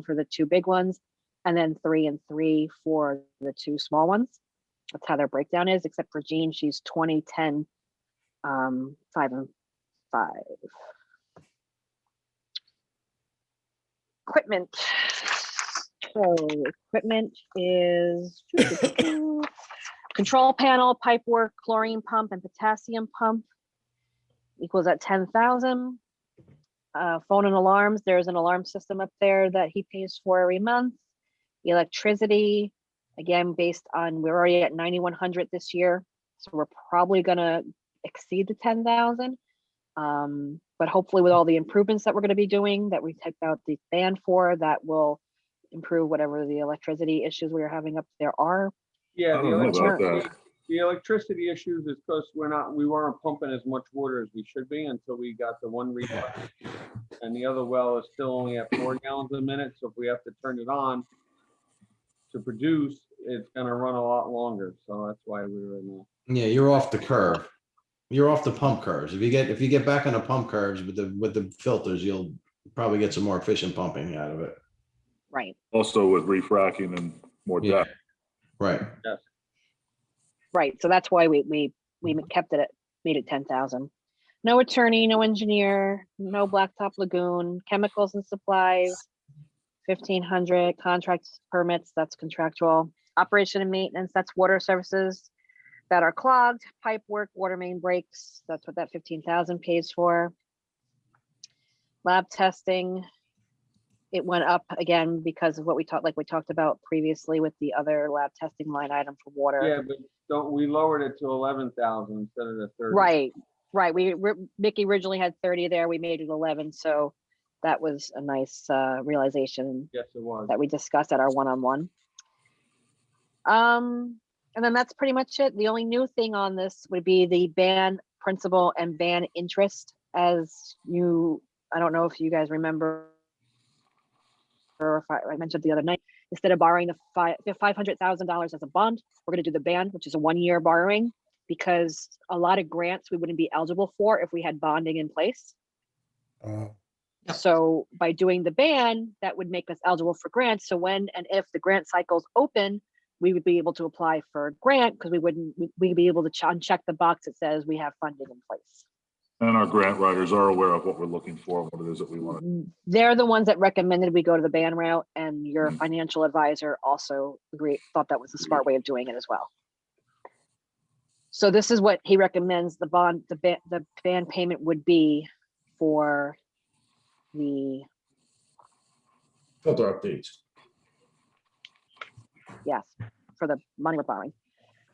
for the 2 big ones, and then 3 and 3 for the 2 small ones. That's how their breakdown is, except for Jean, she's 20, 10, 5 and 5. Equipment. So equipment is control panel, pipe work, chlorine pump, and potassium pump equals at 10,000. Phone and alarms, there's an alarm system up there that he pays for every month. Electricity, again, based on, we're already at 9,100 this year, so we're probably gonna exceed the 10,000. But hopefully with all the improvements that we're gonna be doing, that we typed out the ban for, that will improve whatever the electricity issues we are having up there are. Yeah, I don't know about that. the electricity issues is because we weren't pumping as much water as we should be until we got the one reflex. And the other well is still only at 4 gallons a minute, so if we have to turn it on to produce, it's gonna run a lot longer, so that's why we were in Yeah, you're off the curve. You're off the pump curves. If you get back on the pump curves with the filters, you'll probably get some more efficient pumping out of it. Right. Also with refracking and more Yeah. depth. Right. Yes. Right, so that's why we kept it at, made it 10,000. No attorney, no engineer, no blacktop lagoon, chemicals and supplies, 1,500, contracts, permits, that's contractual. Operation and maintenance, that's water services that are clogged, pipe work, water main breaks, that's what that 15,000 pays for. Lab testing, it went up again because of what we talked about previously with the other lab testing line item for water. Yeah, but we lowered it to 11,000 instead of the 30. Right. Mickey originally had 30 there. We made it 11. So that was a nice realization. Yes, it was. That we discussed at our one-on-one. And then that's pretty much it. The only new thing on this would be the ban principal and ban interest. As you, I don't know if you guys remember, or if I mentioned the other night, instead of borrowing the $500,000 as a bond, we're going to do the ban, which is a 1-year borrowing, because a lot of grants we wouldn't be eligible for if we had bonding in place. So by doing the ban, that would make us eligible for grants. So when and if the grant cycles open, we would be able to apply for a grant, because we'd be able to uncheck the box that says we have funding in place. And our grant writers are aware of what we're looking for, what it is that we want. They're the ones that recommended we go to the ban route, and your financial advisor also thought that was a smart way of doing it as well. So this is what he recommends the ban payment would be for the Filter updates. Yes, for the money we're borrowing.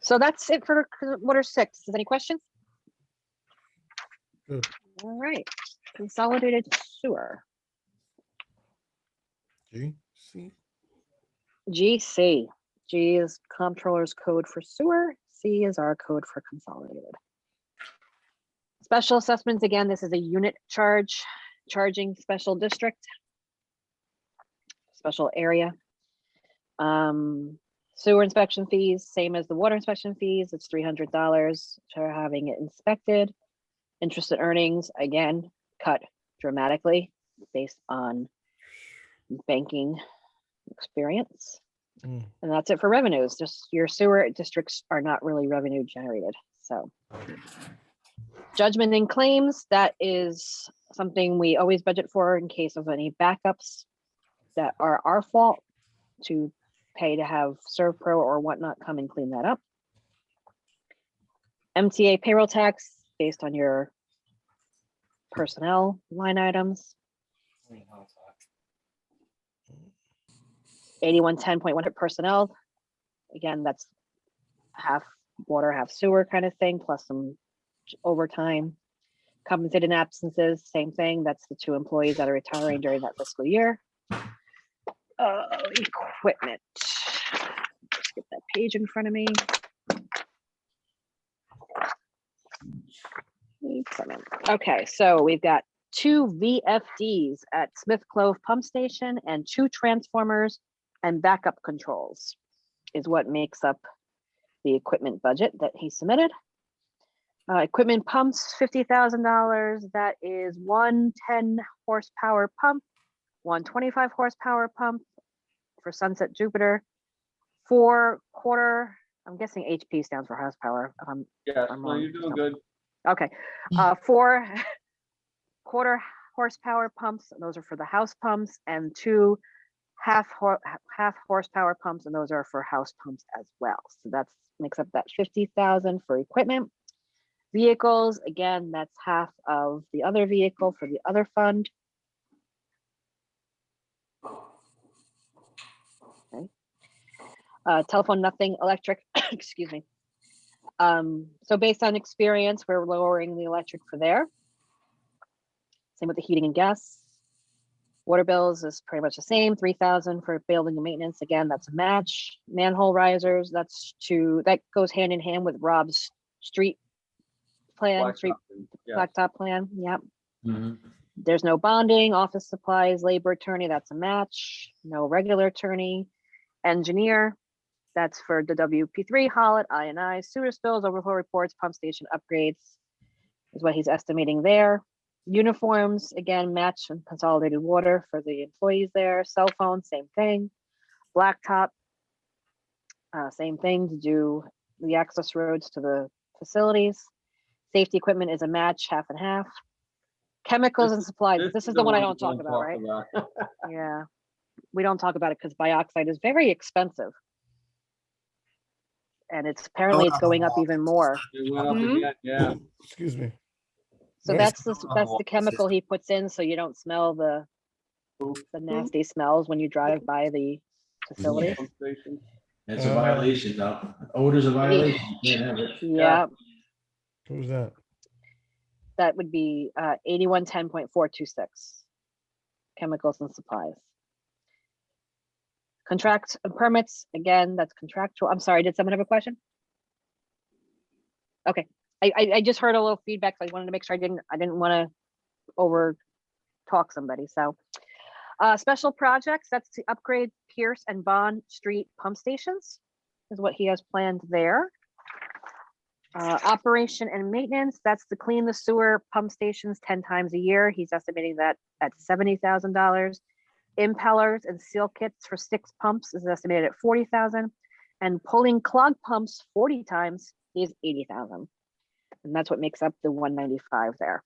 So that's it for water 6. Is there any questions? Good. All right, consolidated sewer. G, C. GC. G is comptroller's code for sewer. C is our code for consolidated. Special assessments, again, this is a unit charge, charging special district, special area. Sewer inspection fees, same as the water inspection fees, it's $300 for having it inspected. Interest and earnings, again, cut dramatically based on banking experience. Mm. And that's it for revenues. Just your sewer districts are not really revenue generated. So judgment and claims, that is something we always budget for in case of any backups that are our fault, to pay to have ServPro or whatnot come and clean that up. MTA payroll tax based on your personnel line items. 8110.1 personnel. Again, that's half water, half sewer kind of thing, plus some overtime. Compensated absences, same thing. That's the 2 employees that are retiring during that fiscal year. Equipment. Let's get that page in front of me. Equipment. Okay, so we've got 2 VFDs at Smith Clove Pump Station and 2 transformers and backup controls is what makes up the equipment budget that he submitted. Equipment pumps, $50,000. That is 1 10 horsepower pump, 1 25 horsepower pump for Sunset Jupiter, 4 quarter, I'm guessing HP stands for horsepower. Yes, I'm no, wrong. you're doing good. Okay, 4 quarter horsepower pumps, those are for the house pumps, and 2 half horsepower pumps, and those are for house pumps as well. So that's makes up that 50,000 for equipment. Vehicles, again, that's half of the other vehicle for the other fund. Okay. Telephone, nothing, electric, excuse me. So based on experience, we're lowering the electric for there. Same with the heating and gas. Water bills is pretty much the same, 3,000 for building and maintenance. Again, that's a match. Manhole risers, that goes hand in hand with Rob's street plan, blacktop plan. Yep. There's no bonding, office supplies, labor attorney, that's a match. No regular attorney. Engineer, that's for the WP3, Hollet, I&I, sewer spills, overflow reports, pump station upgrades is what he's estimating there. Uniforms, again, match and consolidated water for the employees there. Cell phone, same thing. Blacktop, same thing to do the access roads to the facilities. Safety equipment is a match, half and half. Chemicals and supplies, this is the one I don't talk about, right? Yeah, we don't talk about it because bioxide is very expensive. And it's apparently it's going up even more. It went up again, yeah. Excuse me. So Yes. that's the chemical he puts in so you don't smell the nasty smells when you drive by the facility. It's a violation, though. Odor's a violation. You can't have it. Yeah, Who's that? that would be 8110.426. Chemicals and supplies. Contracts and permits, again, that's contractual. I'm sorry, did someone have a question? Okay, I just heard a little feedback, so I wanted to make sure I didn't want to over talk somebody. So special projects, that's to upgrade Pierce and Bond Street pump stations is what he has planned there. Operation and maintenance, that's to clean the sewer pump stations 10 times a year. He's estimating that at $70,000. Impellers and seal kits for 6 pumps is estimated at 40,000, and pulling clog pumps 40 times is 80,000. And that's what makes up the 195 there.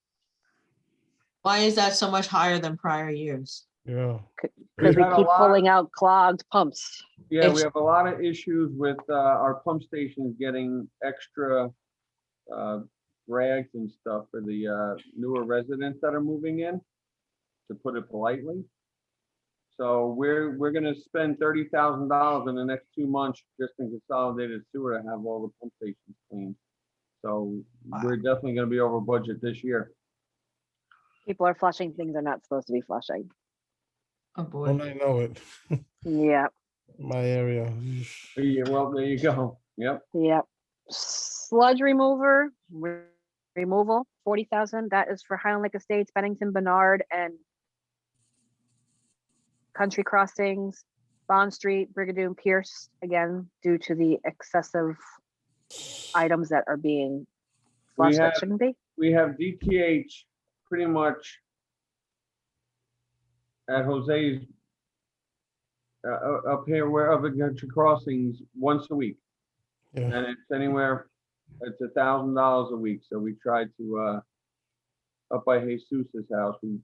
Why is that so much higher than prior years? Yeah. Because we keep pulling out clogged pumps. Yeah, we have a lot of issues with our pump stations getting extra rags and stuff for the newer residents that are moving in, to put it politely. So we're gonna spend $30,000 in the next 2 months just in consolidated sewer to have all the pump stations cleaned. So we're definitely gonna be over budget this year. People are flushing things they're not supposed to be flushing. Oh, boy. When I know it, Yeah, my area. Yeah, well, there you go. Yep. yeah. Sludge removal, 40,000. That is for Highland Lake Estates, Bennington, Bernard, and Country Crossings, Bond Street, Brigadoon, Pierce, again, due to the excessive items that are being We flushed that have- shouldn't be. We have DTH pretty much at Jose's up here where up at Country Crossings once a week. Yeah. And it's anywhere, it's $1,000 a week. So we tried to, up by Jesus's house, we,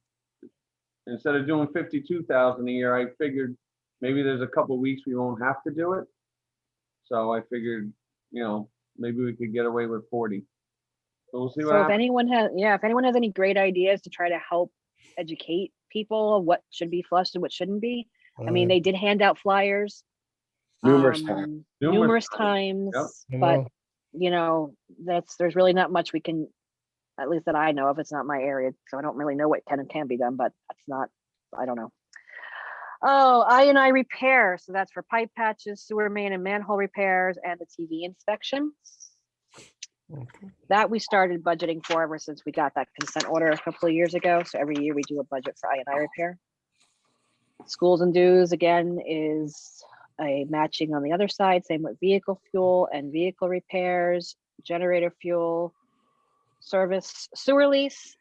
instead of doing 52,000 a year, I figured maybe there's a couple weeks we won't have to do it. So I figured, maybe we could get away with 40. So we'll see what So if happens. anyone has, yeah, if anyone has any great ideas to try to help educate people of what should be flushed and what shouldn't be. I mean, they did hand out flyers. Numerous times. Numerous times, Yep. but there's really not much we can, at least that I know of. It's not my area, so I don't really know what can and can't be done, but that's not, I don't know. Oh, I repair. So that's for pipe patches, sewer main and manhole repairs, and the TV inspection. Okay. That we started budgeting for ever since we got that consent order a couple of years ago. So every year we do a budget for I&I repair. Schools and dues, again, is a matching on the other side. Same with vehicle fuel and vehicle repairs, generator fuel, service, sewer lease.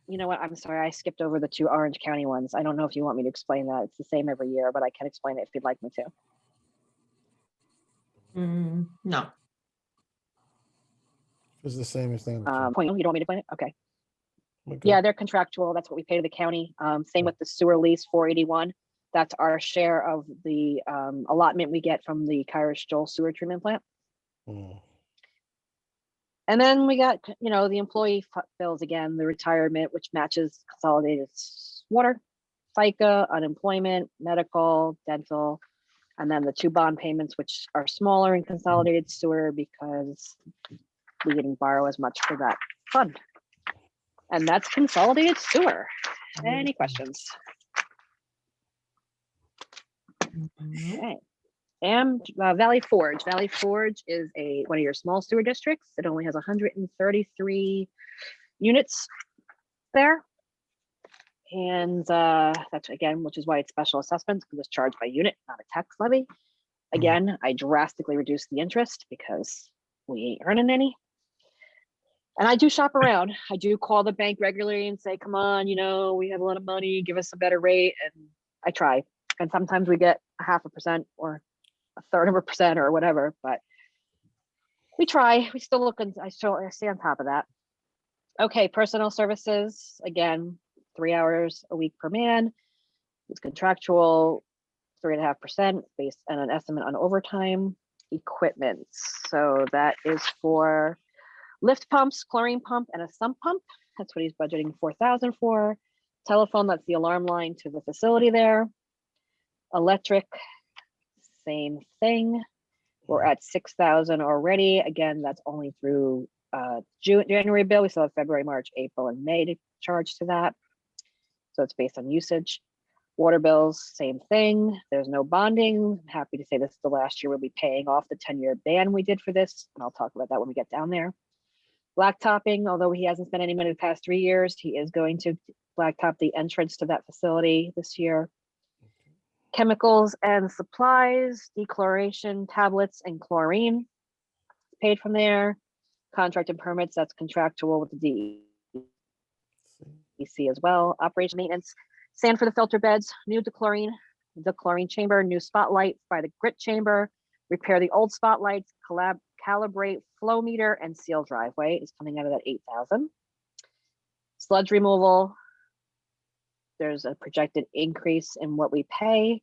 You know what? I'm sorry, I skipped over the 2 Orange County ones. I don't know if you want me to explain that. It's the same every year, but I can explain it if you'd like me to. No. It's the same as thing. Point, you don't want me to explain it? Okay. Okay. Yeah, they're contractual. That's what we pay to the county. Same with the sewer lease, 481. That's our share of the allotment we get from the Kyrish Joel sewer treatment plant. Mm. And then we got, the employee bills again, the retirement, which matches consolidated water, FICA, unemployment, medical, dental, and then the 2 bond payments, which are smaller in consolidated sewer because we didn't borrow as much for that fund. And that's consolidated sewer. Any questions? Okay. And Valley Forge. Valley Forge is one of your small sewer districts. It only has 133 units there. And that's again, which is why it's special assessments, because it's charged by unit, not a tax levy. Again, I drastically reduced the interest because we ain't earning any. And I do shop around. I do call the bank regularly and say, come on, we have a lot of money, give us a better rate. And I try. And sometimes we get 0.5% or 1/3% or whatever, but we try. We still look, I stay on top of that. Okay, personnel services, again, 3 hours a week per man. It's contractual, 3.5% based on an estimate on overtime. Equipment, so that is for lift pumps, chlorine pump, and a sump pump. That's what he's budgeting 4,000 for. Telephone, that's the alarm line to the facility there. Electric, same thing. We're at 6,000 already. Again, that's only through January bill. We still have February, March, April, and May to charge to that. So it's based on usage. Water bills, same thing. There's no bonding. I'm happy to say this is the last year we'll be paying off the 10-year ban we did for this. And I'll talk about that when we get down there. Blacktopping, although he hasn't spent any money the past 3 years, he is going to blacktop the entrance to that facility this year. Chemicals and supplies, dechloration tablets and chlorine, paid from there. Contract and permits, that's contractual with the DEC as well. Operation maintenance, sand for the filter beds, new dechlorine chamber, new spotlight by the grit chamber, repair the old spotlights, calibrate flow meter, and seal driveway is coming out of that 8,000. Sludge removal, there's a projected increase in what we pay.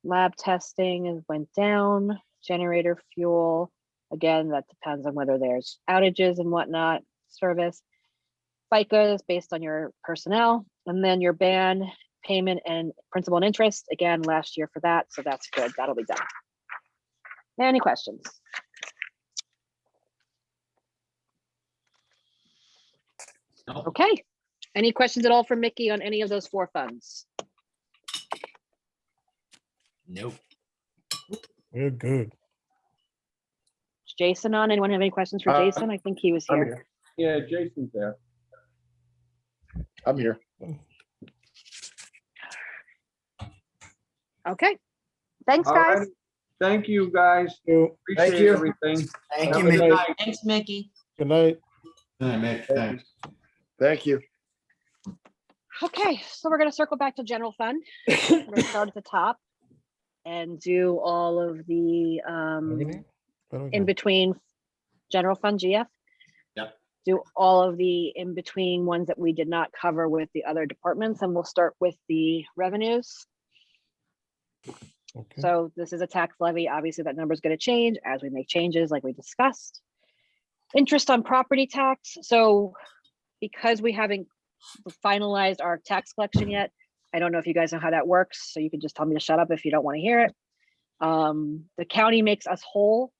Lab testing went down. Generator fuel, again, that depends on whether there's outages and whatnot. Service. FICA is based on your personnel, and then your ban payment and principal and interest, again, last year for that, so that's good. That'll be done. Any questions? Okay, Any questions at all for Mickey on any of those 4 funds? Nope. We're good. Is Jason on? Anyone have any questions for Jason? I think he was I'm here. Yeah, Jason's there. I'm here. Okay. Thanks, All guys. right. Thank you, guys. You. Appreciate you. everything. Thank Have you, a good Mickey. night. Thanks, Mickey. Good night. All right, Mick, thanks. Thank you. Okay, so we're gonna circle back to general fund. We're gonna start at the top and do all of the Revenue? Where do we in go? between general fund GF. Yep. Do all of the in between ones that we did not cover with the other departments, and we'll start with the revenues. Okay. So this is a tax levy. Obviously, that number is going to change as we make changes, like we discussed. Interest on property tax. So because we haven't finalized our tax collection yet, I don't know if you guys know how that works. So you can just tell me to shut up if you don't want to hear it. The county makes us whole.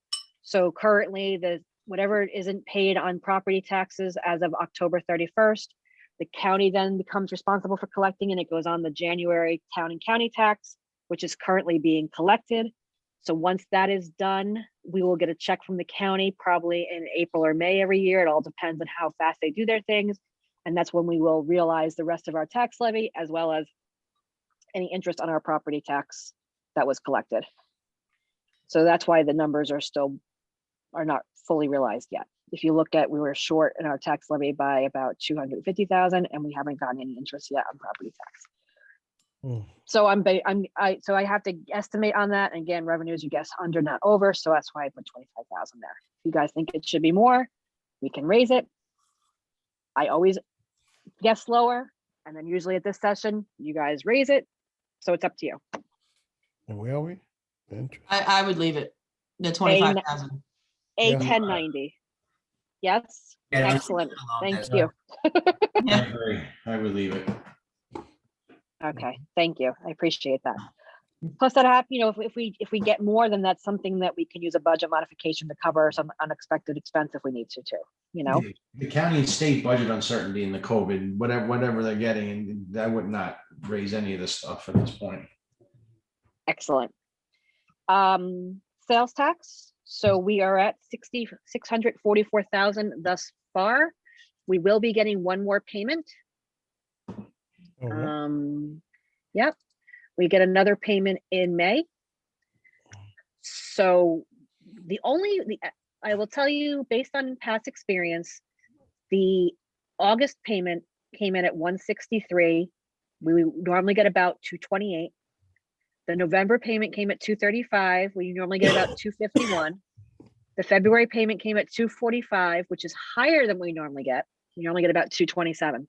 So currently, whatever isn't paid on property taxes as of October 31st, the county then becomes responsible for collecting, and it goes on the January town and county tax, which is currently being collected. So once that is done, we will get a check from the county probably in April or May every year. It all depends on how fast they do their things. And that's when we will realize the rest of our tax levy, as well as any interest on our property tax that was collected. So that's why the numbers are not fully realized yet. If you look at, we were short in our tax levy by about 250,000, and we haven't gotten any interest yet on property tax. Hmm. So so I have to estimate on that. And again, revenues, you guess under, not over. So that's why I put 25,000 there. If you guys think it should be more, we can raise it. I always guess lower, and then usually at this session, you guys raise it. So it's up to you. And where are we? The interest. I would leave it, the 25,000. A Yeah. 1090. Yes, Yeah, just excellent. leave it Thank alone, you. I agree. I would leave it. Okay, thank you. I appreciate that. Plus that if we get more, then that's something that we can use a budget modification to cover some unexpected expense if we need to too, The county and state budget uncertainty in the COVID, whatever they're getting, and I would not raise any of this stuff at this point. Excellent. Sales tax. So we are at 644,000 thus far. We will be getting one more payment. Yep. We get another payment in May. So I will tell you, based on past experience, the August payment came in at 163. We normally get about 228. The November payment came at 235. We normally get about 251. The February payment came at 245, which is higher than we normally get. We normally get about 227.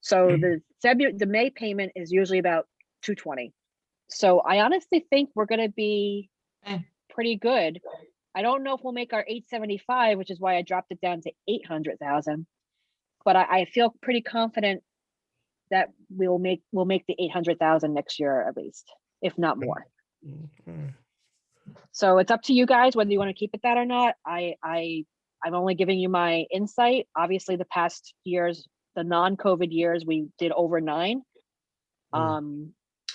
So the May payment is usually about 220. So I honestly think we're going to be pretty good. I don't know if we'll make our 875, which is why I dropped it down to 800,000. But I feel pretty confident that we'll make the 800,000 next year at least, if not more. Okay. So it's up to you guys whether you want to keep it that or not. I'm only giving you my insight. Obviously, the past years, the non-COVID years, we did over 9.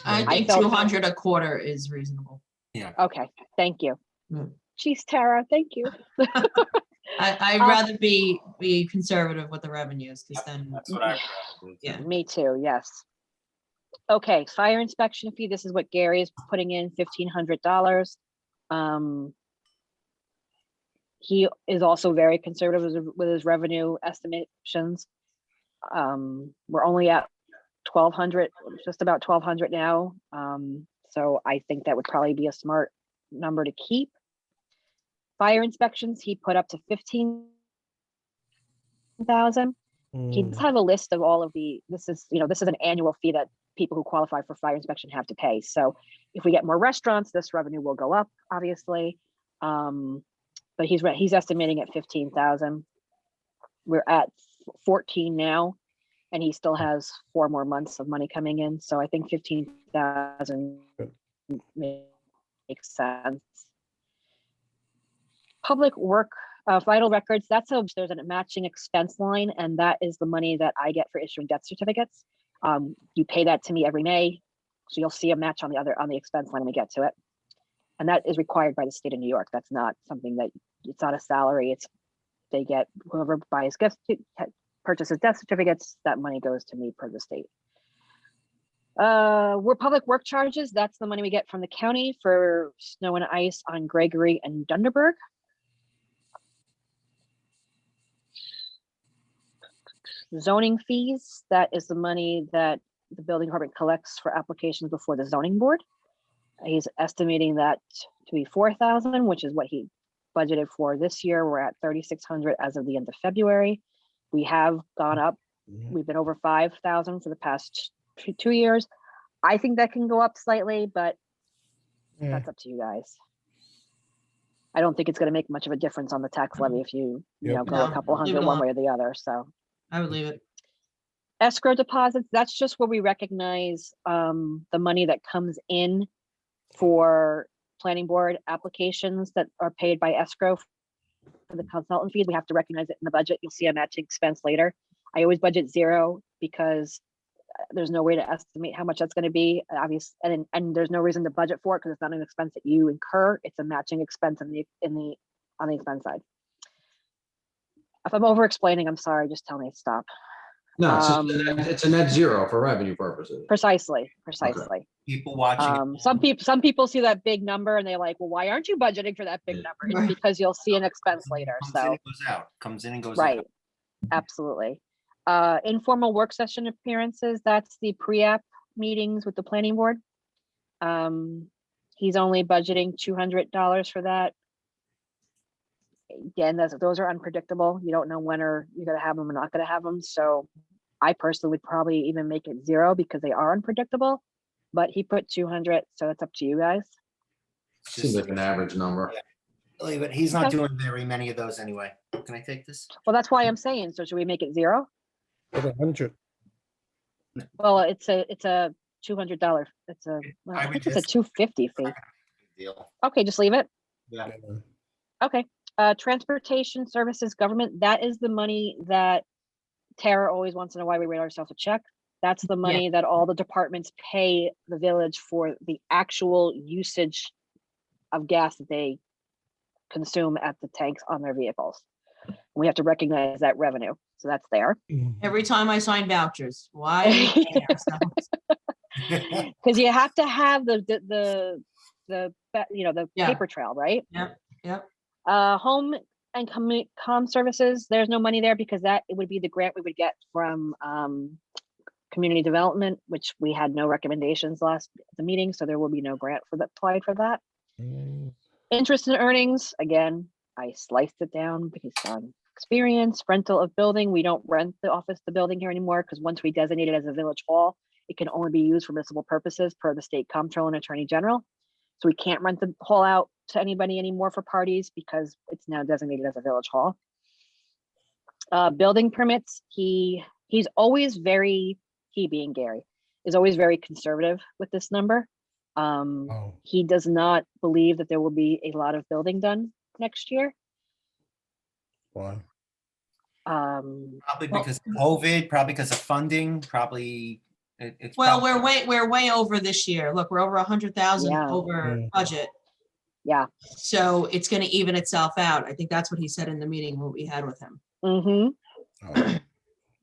I think felt- 200 a quarter is reasonable. Okay, thank you. Mm. Jeez, Tara, thank you. I'd rather be conservative with the revenues, because then, That's what I. yeah. Me too, yes. Okay, fire inspection fee. This is what Gary is putting in, $1,500. He is also very conservative with his revenue estimations. We're only at 1,200, just about 1,200 now. So I think that would probably be a smart number to keep. Fire inspections, he put up to 15,000. He does have a list of all of this is an annual fee that people who qualify for fire inspection have to pay. So if we get more restaurants, this revenue will go up, obviously. But he's estimating at 15,000. We're at 14 now, and he still has 4 more months of money coming in. So I think 15,000 makes sense. Public work Vital records, there's a matching expense line, and that is the money that I get for issuing death certificates. You pay that to me every May, so you'll see a match on the expense line when we get to it. And that is required by the state of New York. That's not something that, it's not a salary, they get, whoever buys gifts, purchases death certificates, that money goes to me per the state. We're public work charges, that's the money we get from the county for snow and ice on Gregory and Dunderberg. Zoning fees, that is the money that the building department collects for applications before the zoning board. He's estimating that to be 4,000, which is what he budgeted for this year. We're at 3,600 as of the end of February. We have gone up. We've been over 5,000 for the past 2 years. I think that can go up slightly, but that's up to you guys. I don't think it's going to make much of a difference on the tax levy if you go a couple hundred one way or the other. So I would leave it. escrow deposits, that's just where we recognize the money that comes in for planning board applications that are paid by escrow for the consultant fees. We have to recognize it in the budget. You'll see a matching expense later. I always budget 0 because there's no way to estimate how much that's going to be, obvious, and there's no reason to budget for it because it's not an expense that you incur. It's a matching expense on the expense side. If I'm over explaining, I'm sorry, just tell me to stop. No, it's a net zero for revenue purposes. Precisely. People watching. Some people see that big number and they're like, well, why aren't you budgeting for that big number? It's because you'll see an expense later. Comes in and goes Right. out. Absolutely. Informal work session appearances, that's the pre-app meetings with the planning board. He's only budgeting $200 for that. Again, those are unpredictable. You don't know when you're going to have them or not going to have them. So I personally would probably even make it 0 because they are unpredictable, but he put 200. So it's up to you guys. Seems like an average number. Really, but he's not doing very many of those anyway. Can I take this? Well, that's why I'm saying, so should we make it 0? It's 100. Well, it's a $200. I think it's a $250 fee. Deal. Okay, just leave it. Yeah. Okay. Transportation services government, that is the money that Tara always wants to know why we write ourselves a check. That's the money that all the departments pay the village for the actual usage of gas that they consume at the tanks on their vehicles. We have to recognize that revenue. So that's there. Every time I sign vouchers, why? Because you have to have the paper trail, right? Yep. Home and comm services, there's no money there because it would be the grant we would get from community development, which we had no recommendations the meeting, so there will be no grant applied for that. Interest and earnings, again, I sliced it down based on experience. Rental of building, we don't rent the building here anymore because once we designate it as a village hall, it can only be used for municipal purposes per the state comptroller and attorney general. So we can't rent the hall out to anybody anymore for parties because it's now designated as a village hall. Building permits, he's always he being Gary, is always very conservative with this number. He does not believe that there will be a lot of building done next year. Why? Probably because of COVID, probably because of funding, probably. We're way over this year. Look, we're over 100,000 over budget. Yeah. So it's going to even itself out. I think that's what he said in the meeting what we had with him.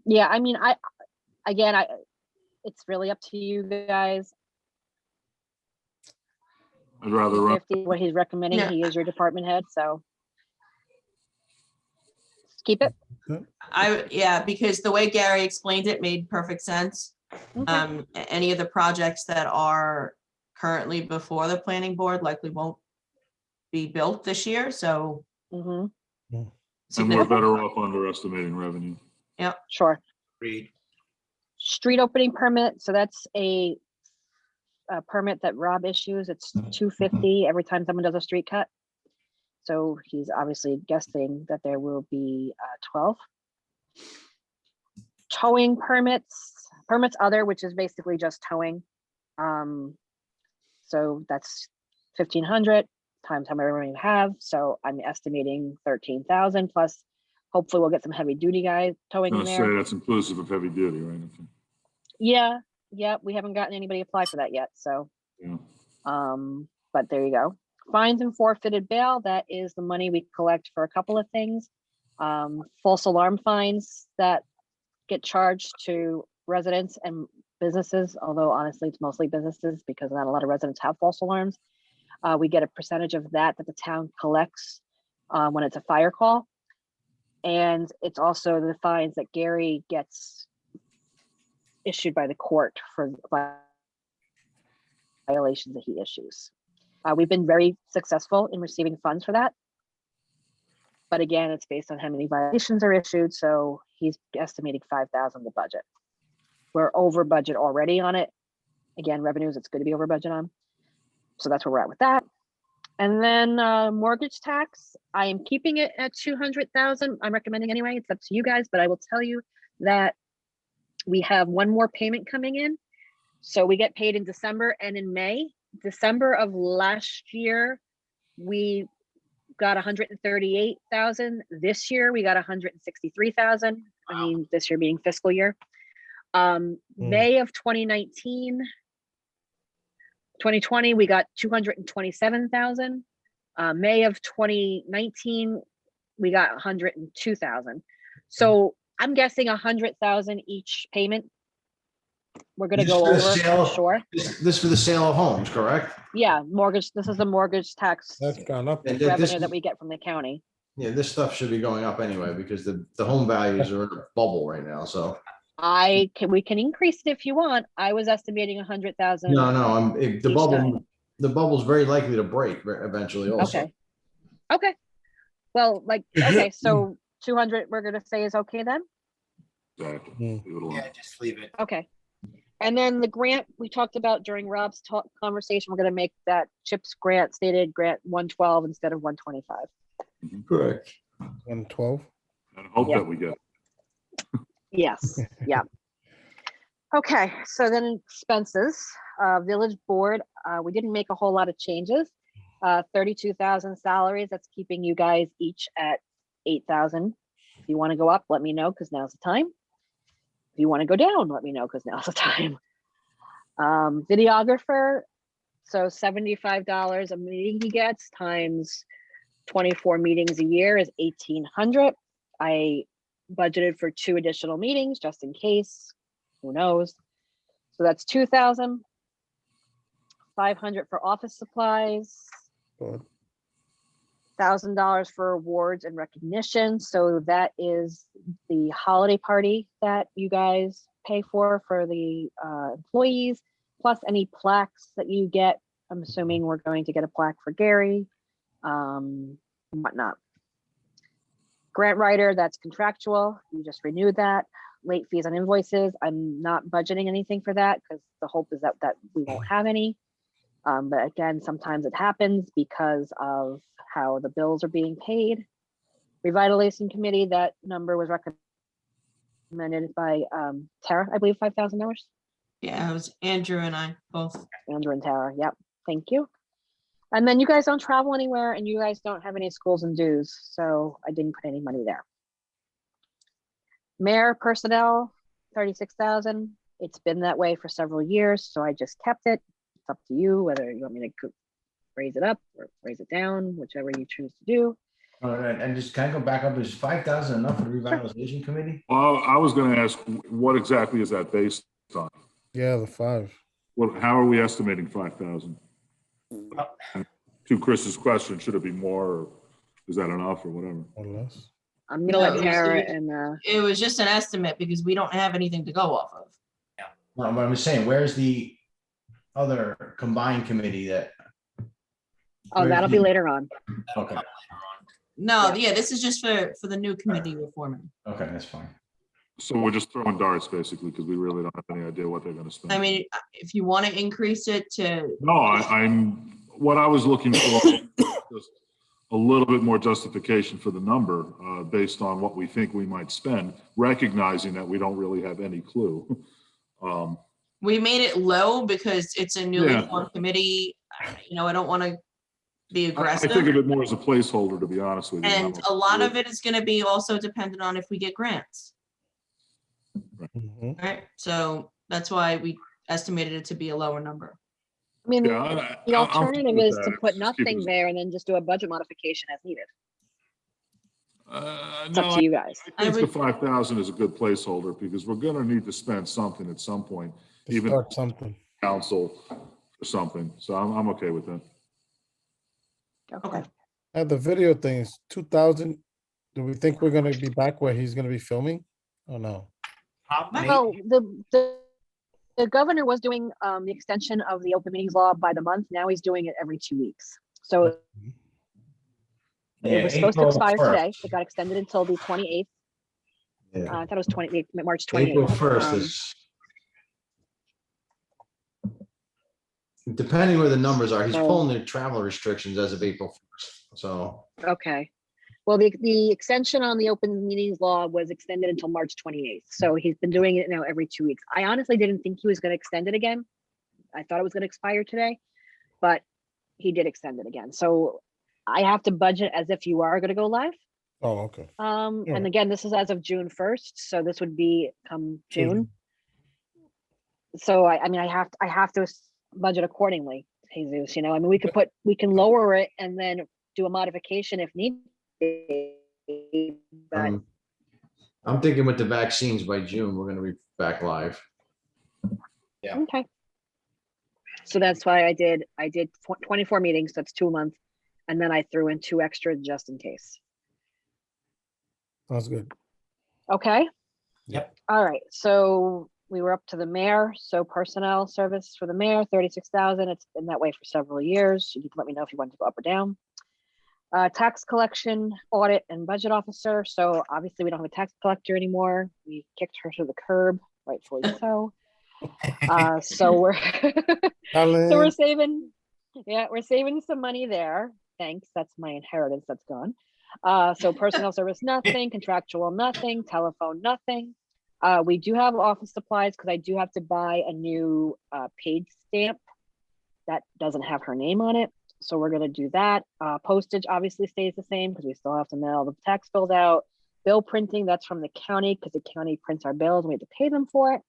Yeah, I mean, it's really up to you guys. I'd rather 50, what he's recommending. He is your department head, so just keep it. Because the way Gary explained it made perfect sense. Any of the projects that are currently before the planning board likely won't be built this year, so. And we're better off underestimating revenue. Yep. Sure. Agreed. Street opening permit, so that's a permit that Rob issues. It's $250 every time someone does a street cut. So he's obviously guessing that there will be 12. Towing permits other, which is basically just towing. So that's 1,500. times how many we have. So I'm estimating 13,000 plus. Hopefully we'll get some heavy duty guys towing in Gonna say there. that's inclusive of heavy duty, right? Yeah, we haven't gotten anybody apply for that yet, so. Yeah. But there you go. Fines and forfeited bail, that is the money we collect for a couple of things. False alarm fines that get charged to residents and businesses, although honestly, it's mostly businesses because not a lot of residents have false alarms. We get a percentage of that the town collects when it's a fire call. And it's also the fines that Gary gets issued by the court for violations that he issues. We've been very successful in receiving funds for that. But again, it's based on how many violations are issued. So he's estimating 5,000 the budget. We're over budget already on it. Again, revenues, it's good to be over budget on. So that's where we're at with that. And then mortgage tax, I am keeping it at 200,000. I'm recommending anyway, it's up to you guys, but I will tell you that we have one more payment coming in. So we get paid in December and in May. December of last year, we got 138,000. This year we got 163,000. I mean, this year being fiscal year. May of 2020, we got 227,000. May of 2019, we got 102,000. So I'm guessing 100,000 each payment. We're gonna go over for sure. This for the sale of homes, correct? Yeah, mortgage, this is the mortgage tax That's gone up. And revenue that we get from the county. Yeah, this stuff should be going up anyway because the home values are in a bubble right now, so. We can increase it if you want. I was estimating 100,000. No, the each time. bubble's very likely to break eventually also. Okay. Well, okay, so 200 we're gonna say is okay then? Exactly. Yeah, just leave it. Okay. And then the grant we talked about during Rob's conversation, we're gonna make that CHIPS grant stated grant 112 instead of 125. Correct. 112. And hope Yeah. that we get. Yes, yeah. Okay, so then expenses, village board, we didn't make a whole lot of changes. 32,000 salaries, that's keeping you guys each at 8,000. If you want to go up, let me know because now's the time. If you want to go down, let me know because now's the time. Videographer, so $75 a meeting he gets times 24 meetings a year is 1,800. I budgeted for 2 additional meetings just in case, who knows. So that's 2,000. 500 for office supplies. Good. $1,000 for awards and recognition. So that is the holiday party that you guys pay for the employees, plus any plaques that you get. I'm assuming we're going to get a plaque for Gary, whatnot. Grant writer, that's contractual. You just renewed that. Late fees on invoices. I'm not budgeting anything for that because the hope is that we won't have any. But again, sometimes it happens because of how the bills are being paid. Revitalization committee, that number was recommended by Tara, I believe, $5,000. Yeah, it was Andrew and I both. Andrew and Tara, yep, thank you. And then you guys don't travel anywhere and you guys don't have any schools and dues, so I didn't put any money there. Mayor personnel, 36,000. It's been that way for several years, so I just kept it. It's up to you whether you want me to raise it up or raise it down, whichever you choose to do. All right, and just can I go back up? Is 5,000 enough for the revitalization committee? Well, I was going to ask, what exactly is that based on? Yeah, the 5. How are we estimating 5,000? To Chris's question, should it be more, or is that enough, or whatever? Or less. I'm gonna let Tara and It was just an estimate because we don't have anything to go off of. No, but I'm saying, where's the other combined committee that? that'll be later on. Okay, No, yeah, this is just for the new committee we're forming. okay, that's fine. So we're just throwing darts, basically, because we really don't have any idea what they're going to spend. I mean, if you want to increase it to, No, what I was looking for, just a little bit more justification for the number based on what we think we might spend, recognizing that we don't really have any clue. we made it low because it's a newly Yeah. formed committee. I don't want to be I aggressive. think of it more as a placeholder, to be honest with you. And a lot of it is gonna be also dependent on if we get grants, Mhm. right? So that's why we estimated it to be a lower number. I mean, Yeah, the I'm fine alternative with is to that. put Just keep it nothing as- there and then just do a budget modification as needed. It's up No, to you guys. I think the would- 5,000 is a good placeholder because we're gonna need to spend something at some point, To even start something. council or something. So I'm okay with that. Okay. The video thing is 2,000. Do we think we're gonna be back where he's gonna be filming? Oh, no. Well, the governor was doing the extension of the open meetings law by the month. Now he's doing it every 2 weeks. So it was supposed to expire today. It got extended until the 28th. Yeah. I thought it was March April 28th. 1st is. Depending where the numbers are, he's So- pulling the travel restrictions as of April 1st. So Okay. Well, the extension on the open meetings law was extended until March 28th. So he's been doing it now every 2 weeks. I honestly didn't think he was going to extend it again. I thought it was going to expire today, but he did extend it again. So I have to budget as if you are going to go live. Oh, okay. And Alright. again, this is as of June 1st. So this would be come June. So I mean, I have to budget accordingly, Jesus, you know, I mean, we can lower it and then do a modification if need be. But I'm thinking with the vaccines by June, we're gonna be back live. Yeah. okay. So that's why I did 24 meetings, that's 2 a month. And then I threw in 2 extra just in case. Sounds good. Okay. Yep. All right. So we were up to the mayor. So personnel service for the mayor, 36,000. It's been that way for several years. You can let me know if you want to go up or down. Tax collection, audit, and budget officer. So obviously we don't have a tax collector anymore. We kicked her to the curb, rightfully so. So we're so we're saving. Yeah, we're saving some money there. Thanks. That's my inheritance that's gone. So personnel service, nothing. Contractual, nothing. Telephone, nothing. We do have office supplies because I do have to buy a new paid stamp that doesn't have her name on it. So we're going to do that. Postage obviously stays the same because we still have to mail the tax bills out. Bill printing, that's from the county because the county prints our bills and we have to pay them for it.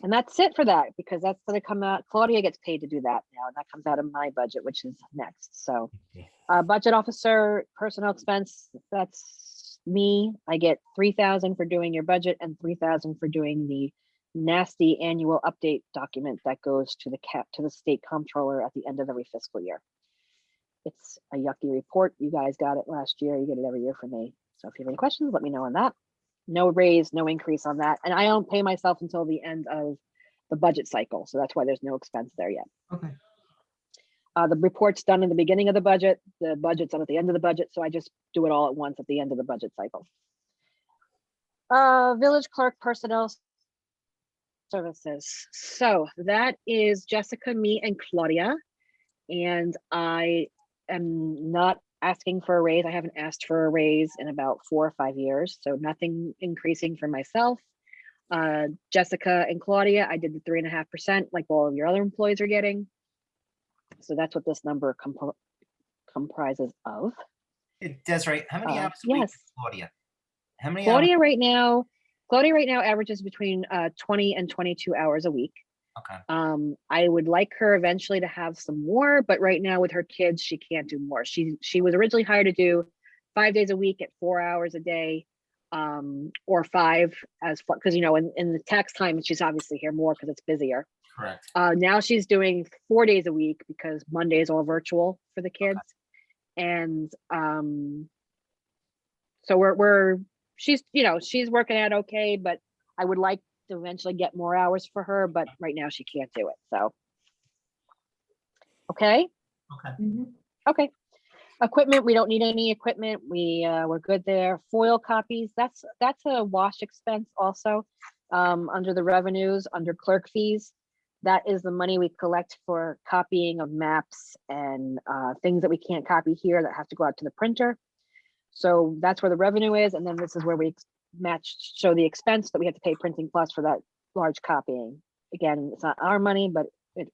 And that's it for that because that's going to come out. Claudia gets paid to do that now, and that comes out of my budget, which is next. So budget officer, personnel expense, that's me. I get 3,000 for doing your budget and 3,000 for doing the nasty annual update document that goes to the state comptroller at the end of every fiscal year. It's a yucky report. You guys got it last year. You get it every year from me. So if you have any questions, let me know on that. No raise, no increase on that. And I don't pay myself until the end of the budget cycle. So that's why there's no expense there yet. Okay. The report's done in the beginning of the budget. The budget's done at the end of the budget. So I just do it all at once at the end of the budget cycle. Village clerk personnel services. So that is Jessica, me, and Claudia. And I am not asking for a raise. I haven't asked for a raise in about 4 or 5 years. So nothing increasing for myself. Jessica and Claudia, I did the 3.5% like all of your other employees are getting. So that's what this number comprises of. Desiree, how many hours a week Yes. is Claudia? How many hours? Claudia right now averages between 20 and 22 hours a week. Okay. I would like her eventually to have some more, but right now with her kids, she can't do more. She was originally hired to do 5 days a week at 4 hours a day, or 5 because you know in the tax time she's obviously here more because it's busier. Correct. Now she's doing 4 days a week because Monday is all virtual for the kids, and so she's working out okay, but I would like to eventually get more hours for her, but right now she can't do it. So, okay. Okay. Equipment, we don't need any equipment. We're good there. Foil copies, that's a wash expense also, under the revenues, under clerk fees. That is the money we collect for copying of maps and things that we can't copy here that have to go out to the printer. So that's where the revenue is. And then this is where we show the expense that we have to pay Printing Plus for that large copying. Again, it's not our money, but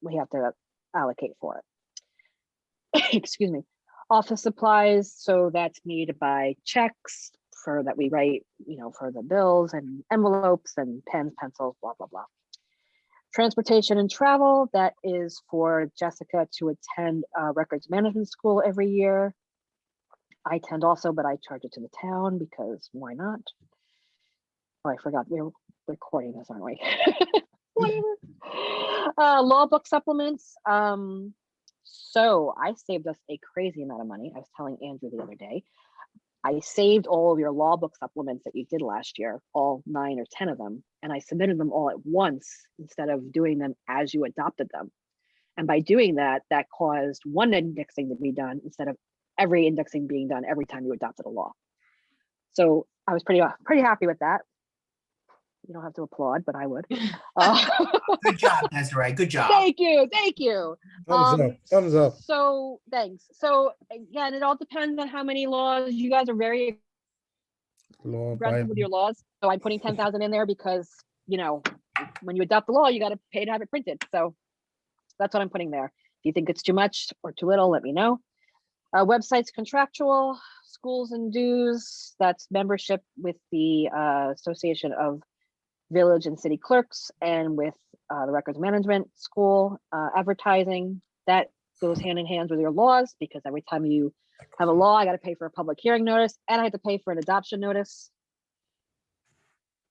we have to allocate for it. excuse me, office supplies. So that's needed by checks for that we write, for the bills and envelopes and pens, pencils, blah, blah, blah. Transportation and travel, that is for Jessica to attend records management school every year. I attend also, but I charge it to the town because why not? Oh, I forgot, we're recording this, aren't we? Whatever. Law book supplements. So I saved us a crazy amount of money. I was telling Andrew the other day, I saved all of your law book supplements that you did last year, all 9 or 10 of them, and I submitted them all at once instead of doing them as you adopted them. And by doing that, that caused one indexing to be done instead of every indexing being done every time you adopted a law. So I was pretty happy with that. You don't have to applaud, but I would. Good job, Desiree. Good job. Thank you. Thumbs up. So thanks. So again, it all depends on how many laws. You guys are very Law aggressive by- with your laws. So I'm putting 10,000 in there because, when you adopt the law, you got to pay to have it printed. So that's what I'm putting there. If you think it's too much or too little, let me know. Websites contractual, schools and dues, that's membership with the Association of Village and City Clerks and with the Records Management School. Advertising, that goes hand in hand with your laws because every time you have a law, I got to pay for a public hearing notice and I have to pay for an adoption notice.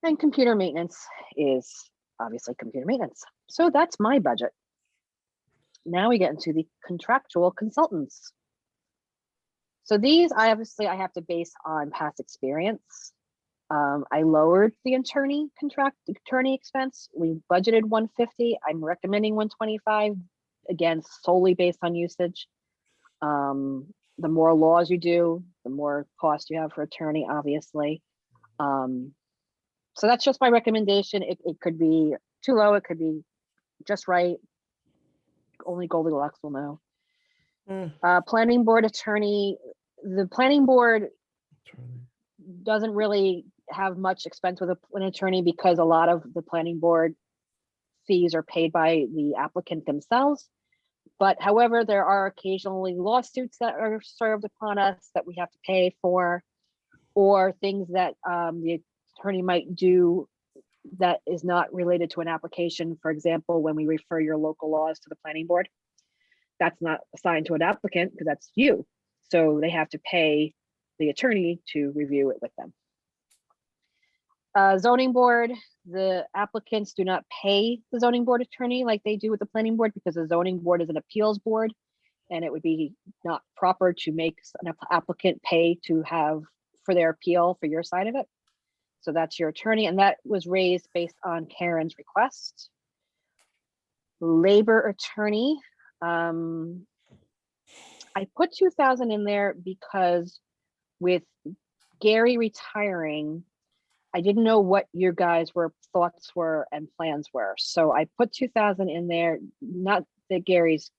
And computer maintenance is obviously computer maintenance. So that's my budget. Now we get into the contractual consultants. So these I have to base on past experience. I lowered the attorney expense. We budgeted 150. I'm recommending 125, again, solely based on usage. The more laws you do, the more cost you have for attorney, obviously. So that's just my recommendation. It could be too low. It could be just right. Only Goldilocks will know. Planning board attorney. The planning board doesn't really have much expense with an attorney because a lot of the planning board fees are paid by the applicant themselves. But however, there are occasionally lawsuits that are served upon us that we have to pay for, or things that the attorney might do that is not related to an application. For example, when we refer your local laws to the planning board, that's not assigned to an applicant because that's you. So they have to pay the attorney to review it with them. Zoning board, the applicants do not pay the zoning board attorney like they do with the planning board because the zoning board is an appeals board and it would be not proper to make an applicant pay to have for their appeal for your side of it. So that's your attorney, and that was raised based on Karen's request. Labor attorney, I put 2,000 in there because with Gary retiring, I didn't know what your guys' thoughts were and plans were. So I put 2,000 in there, not that Gary's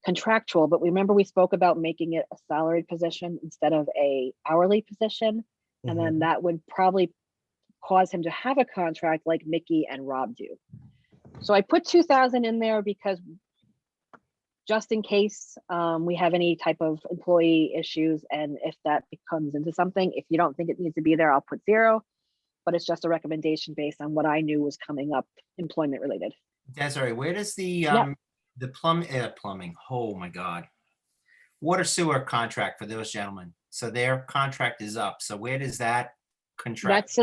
contractual, but remember we spoke about making it a salaried position instead of a hourly position. And then that would probably cause him to have a contract like Mickey and Rob do. So I put 2,000 in there because just in case we have any type of employee issues, and if that becomes into something, if you don't think it needs to be there, I'll put 0, but it's just a recommendation based on what I knew was coming up employment related. Desiree, where does the plumbing, oh my God, water sewer contract for those gentlemen? So their contract is up. So where does that contract?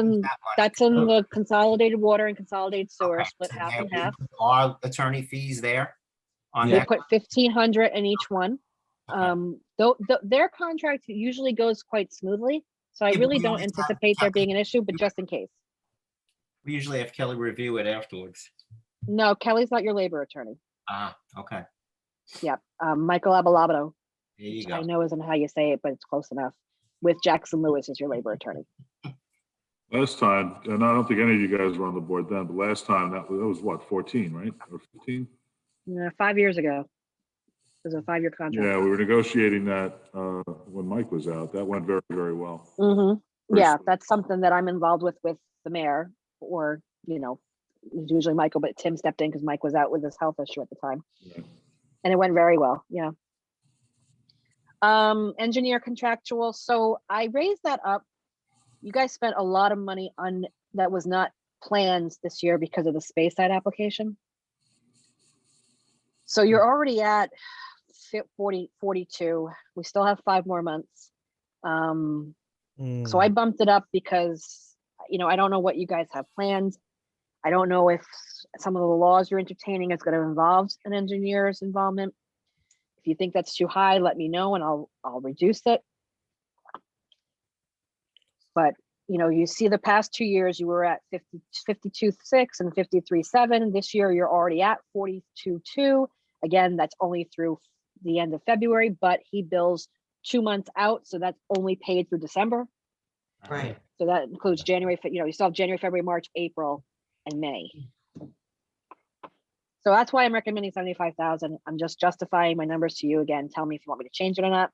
That's in the consolidated water and consolidated sewer, split So half there and half. are attorney fees there on They that? put 1,500 in each one. Though their contract usually goes quite smoothly, so I Yeah, but really we don't always have anticipate there being an issue, but just in case. We usually have Kelly review it afterwards. No, Kelly's not your labor attorney. Ah, okay. Yep, Michael Abalabado, There you which go. I know isn't how you say it, but it's close enough, with Jackson Lewis as your labor attorney. Last time, and I don't think any of you guys were on the board then, but last time that was what, 14, right? Or 15? 5 years ago. It was a 5-year contract. Yeah, we were negotiating that when Mike was out. That went very, very well. Yeah, that's something that I'm involved with the mayor, or, usually Michael, but Tim stepped in because Mike was out with his health issue at the time. Yeah. And it went very well, yeah. Engineer contractual, so I raised that up. You guys spent a lot of money on, that was not planned this year because of the space side application. So you're already at 42. We still have 5 more months. So I bumped it up because, you know, I don't know what you guys have planned. I don't know if some of the laws you're entertaining is going to involve an engineer's involvement. If you think that's too high, let me know and I'll reduce it. But, you know, you see the past 2 years, you were at 52.6 and 53.7. This year, you're already at 42.2. Again, that's only through the end of February, but he bills 2 months out. So that's only paid through December. Right. So that includes January, you know, you still have January, February, March, April, and May. So that's why I'm recommending 75,000. I'm just justifying my numbers to you again. Tell me if you want me to change it or not.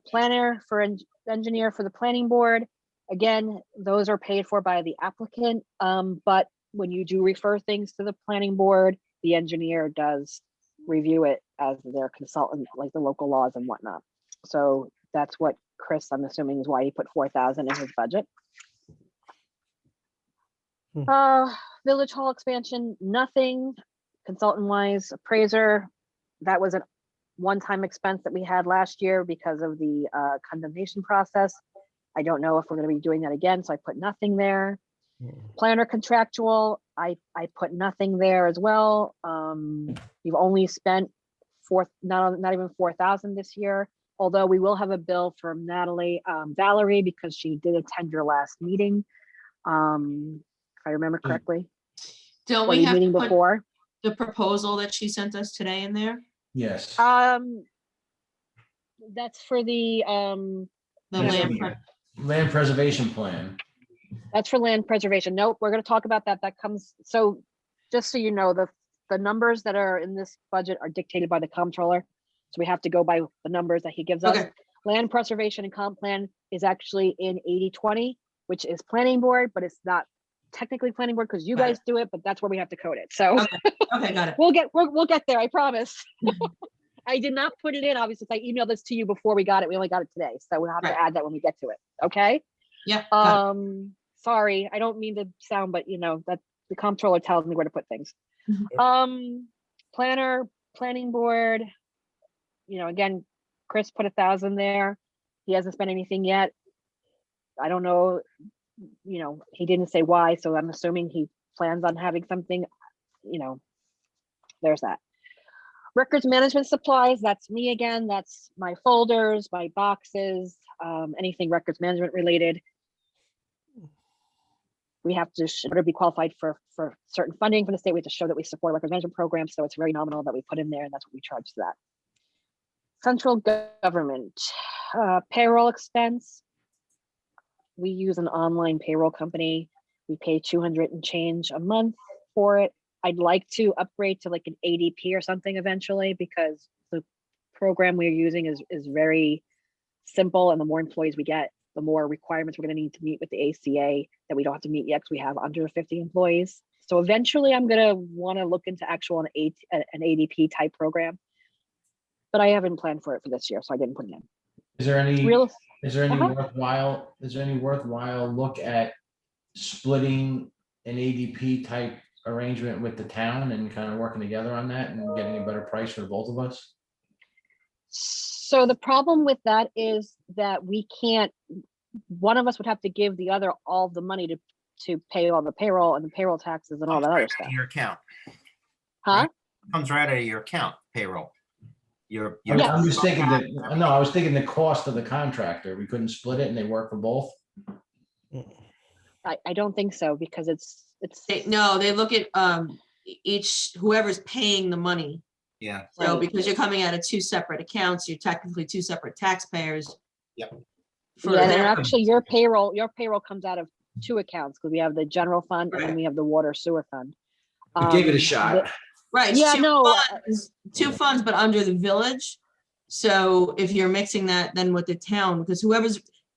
Planner for engineer for the planning board. Again, those are paid for by the applicant. But when you do refer things to the planning board, the engineer does review it as their consultant, like the local laws and whatnot. So that's what Chris, I'm assuming, is why he put 4,000 in his budget. Village hall expansion, nothing. Consultant wise, appraiser, that was a one-time expense that we had last year because of the condemnation process. I don't know if we're going to be doing that again, so I put nothing there. Planner contractual, I put nothing there as well. You've only spent not even 4,000 this year, although we will have a bill from Valerie because she did attend your last meeting. If I remember correctly. Don't Or we the have meeting to put before? the proposal that she sent us today in there? Yes. That's for the Land preservation plan. that's for land preservation. Nope, we're going to talk about that. That comes, so just so you know, the numbers that are in this budget are dictated by the comptroller. So we have to go by the numbers that he gives us. Okay. Land preservation and comp plan is actually in 80-20, which is planning board, but it's not technically planning board because you Got guys do it, but that's where we have to code it. So Okay, got it. we'll get there, I promise. I did not put it in, obviously, I emailed this to you before we got it. We only got it today. So we'll have to add that when we get to it. Okay. Yeah. Sorry, I don't mean to sound, but you know, that the comptroller tells me where to put things. Planner, planning board, you know, again, Chris put 1,000 there. He hasn't spent anything yet. I don't know, you know, he didn't say why, so I'm assuming he plans on having something, you know, there's that. Records management supplies, that's me again. That's my folders, my boxes, anything records management related. We have to be qualified for certain funding from the state. We have to show that we support records management programs. So it's very nominal that we put in there, and that's what we charge for that. Central government, payroll expense. We use an online payroll company. We pay 200 and change a month for it. I'd like to upgrade to like an ADP or something eventually because the program we're using is very simple, and the more employees we get, the more requirements we're going to need to meet with the ACA that we don't have to meet yet because we have under 50 employees. So eventually I'm going to want to look into an ADP type program, but I haven't planned for it for this year, so I didn't put it in. Is there any Uh-huh. worthwhile look at splitting an ADP type arrangement with the town and kind of working together on that and getting a better price for both of us? So the problem with that is that we can't, one of us would have to give the other all the money to pay all the payroll and the payroll taxes and all that other stuff. Your account. Huh? Comes right out of your account, payroll. I'm just thinking that, no, I was thinking the cost of the contractor. We couldn't split it and they work for both. I don't think so because it's No, they look at whoever's paying the money. Yeah. So Right. because you're coming out of 2 separate accounts, you're technically 2 separate taxpayers. Yep. Yeah, and actually your payroll comes out of 2 accounts because we have the general fund and then we have the water sewer fund. We gave it a shot. Right. Yeah, no. Two funds, but under the village. So if you're mixing that then with the town, because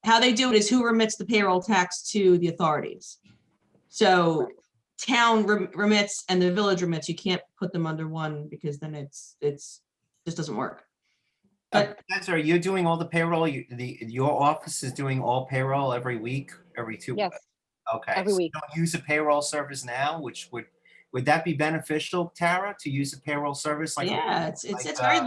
how they do it is who remits the payroll tax to the authorities. So town remits and the village remits, you can't put them under one because then it's just doesn't work. But Are you doing all the payroll? Your office is doing all payroll every week, every 2 weeks? Yes, Okay. every so week. You don't use a payroll service now, which would that be beneficial, Tara, to use a payroll service like? yeah, it's like, very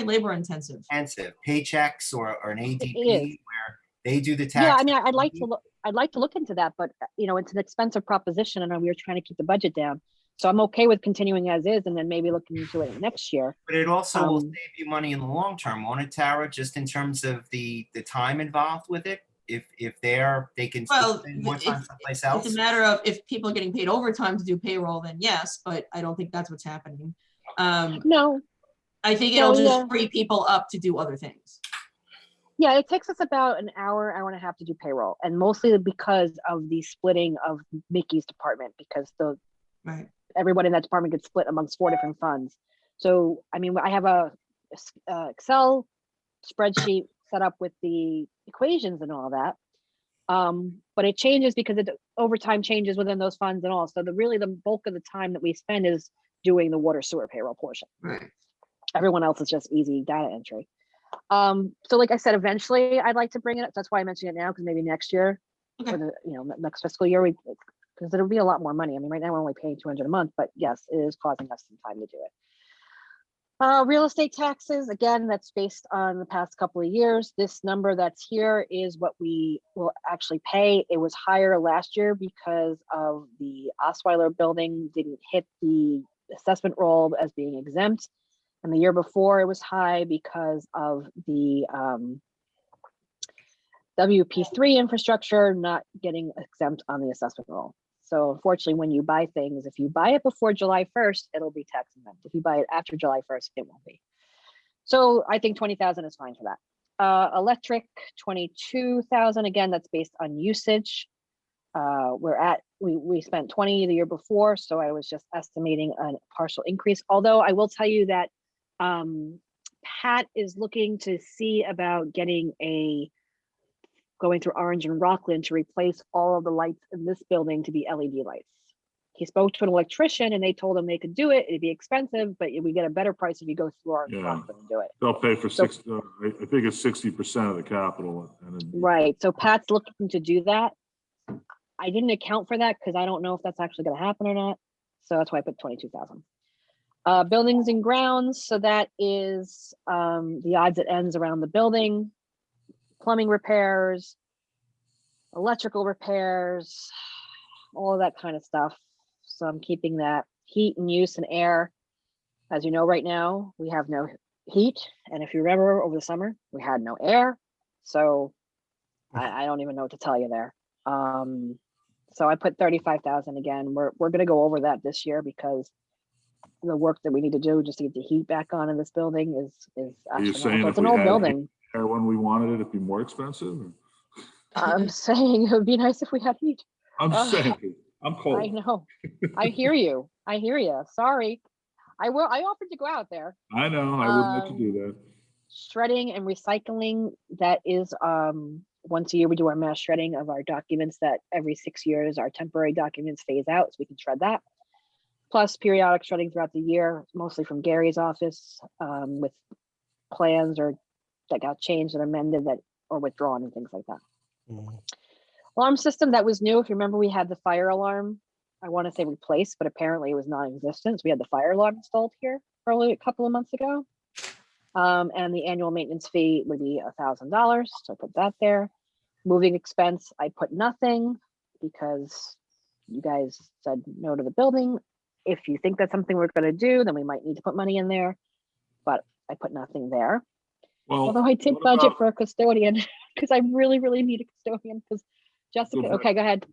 labor intensive. Intensive paychecks or an It ADP is. where they do the tax? Yeah, I mean, I'd like to look into that, but it's an expensive proposition and we were trying to keep the budget down. So I'm okay with continuing as is and then maybe looking into it next year. But it also will save you money in the long term, won't it, Tara? Just in terms of the time involved with it? If they can spend more time someplace else? It's a matter of if people are getting paid overtime to do payroll, then yes, but I don't think that's what's happening. No. I think No, it'll just yeah. free people up to do other things. Yeah, it takes us about an hour and a half to do payroll, and mostly because of the splitting of Mickey's department, because everyone in that department gets split amongst 4 different funds. So, I mean, I have a Excel spreadsheet set up with the equations and all that. But it changes because overtime changes within those funds and all. So the bulk of the time that we spend is doing the water sewer payroll portion. Right. Everyone else is just easy data entry. So like I said, eventually I'd like to bring it up. That's why I mentioned it now, because maybe next year, or the next fiscal year, because it'll be a lot more money. I mean, right now we're only paying $200 a month, but yes, it is causing us some time to do it. Real estate taxes, again, that's based on the past couple of years. This number that's here is what we will actually pay. It was higher last year because of the Osweiler building didn't hit the assessment roll as being exempt. And the year before it was high because of the WP3 infrastructure not getting exempt on the assessment roll. So unfortunately, when you buy things, if you buy it before July 1st, it'll be tax exempt. If you buy it after July 1st, it won't be. So I think 20,000 is fine for that. Electric, 22,000. Again, that's based on usage. We spent 20 the year before, so I was just estimating a partial increase. Although I will tell you that Pat is looking to see about going through Orange and Rockland to replace all of the lights in this building to be LED lights. He spoke to an electrician and they told him they could do it. It'd be expensive, but we get a better price if you go through Orange and Rockland and do it. They'll pay for I think it's 60% of the capital. Right. So Pat's looking to do that. I didn't account for that because I don't know if that's actually going to happen or not. So that's why I put 22,000. Buildings and grounds. So that is the odds and ends around the building. Plumbing repairs, electrical repairs, all of that kind of stuff. So I'm keeping that. Heat and use and air. As you know, right now, we have no heat. And if you remember over the summer, we had no air. So I don't even know what to tell you there. So I put 35,000 again. We're going to go over that this year because the work that we need to do just to get the heat back on in this building is Are you saying it's an old building. When we wanted it, it'd be more expensive? Or? I'm saying it would be nice if we had heat. I'm saying, I'm cold. I know. I hear you. I hear you. Sorry. I offered to go out there. I know. I wouldn't let you do that. Shredding and recycling. That is once a year we do our mass shredding of our documents that every 6 years our temporary documents phase out, so we can shred that. Plus periodic shredding throughout the year, mostly from Gary's office, with plans or that got changed and amended or withdrawn and things like that. Alarm system, that was new. If you remember, we had the fire alarm, I want to say replaced, but apparently it was non-existent. So we had the fire alarm installed here probably a couple of months ago. And the annual maintenance fee would be $1,000. So I put that there. Moving expense, I put nothing because you guys said no to the building. If you think that's something we're going to do, then we might need to put money in there, but I put nothing there. Well, although I did budget for a custodian because I really, really need a custodian because Jessica, okay, go ahead.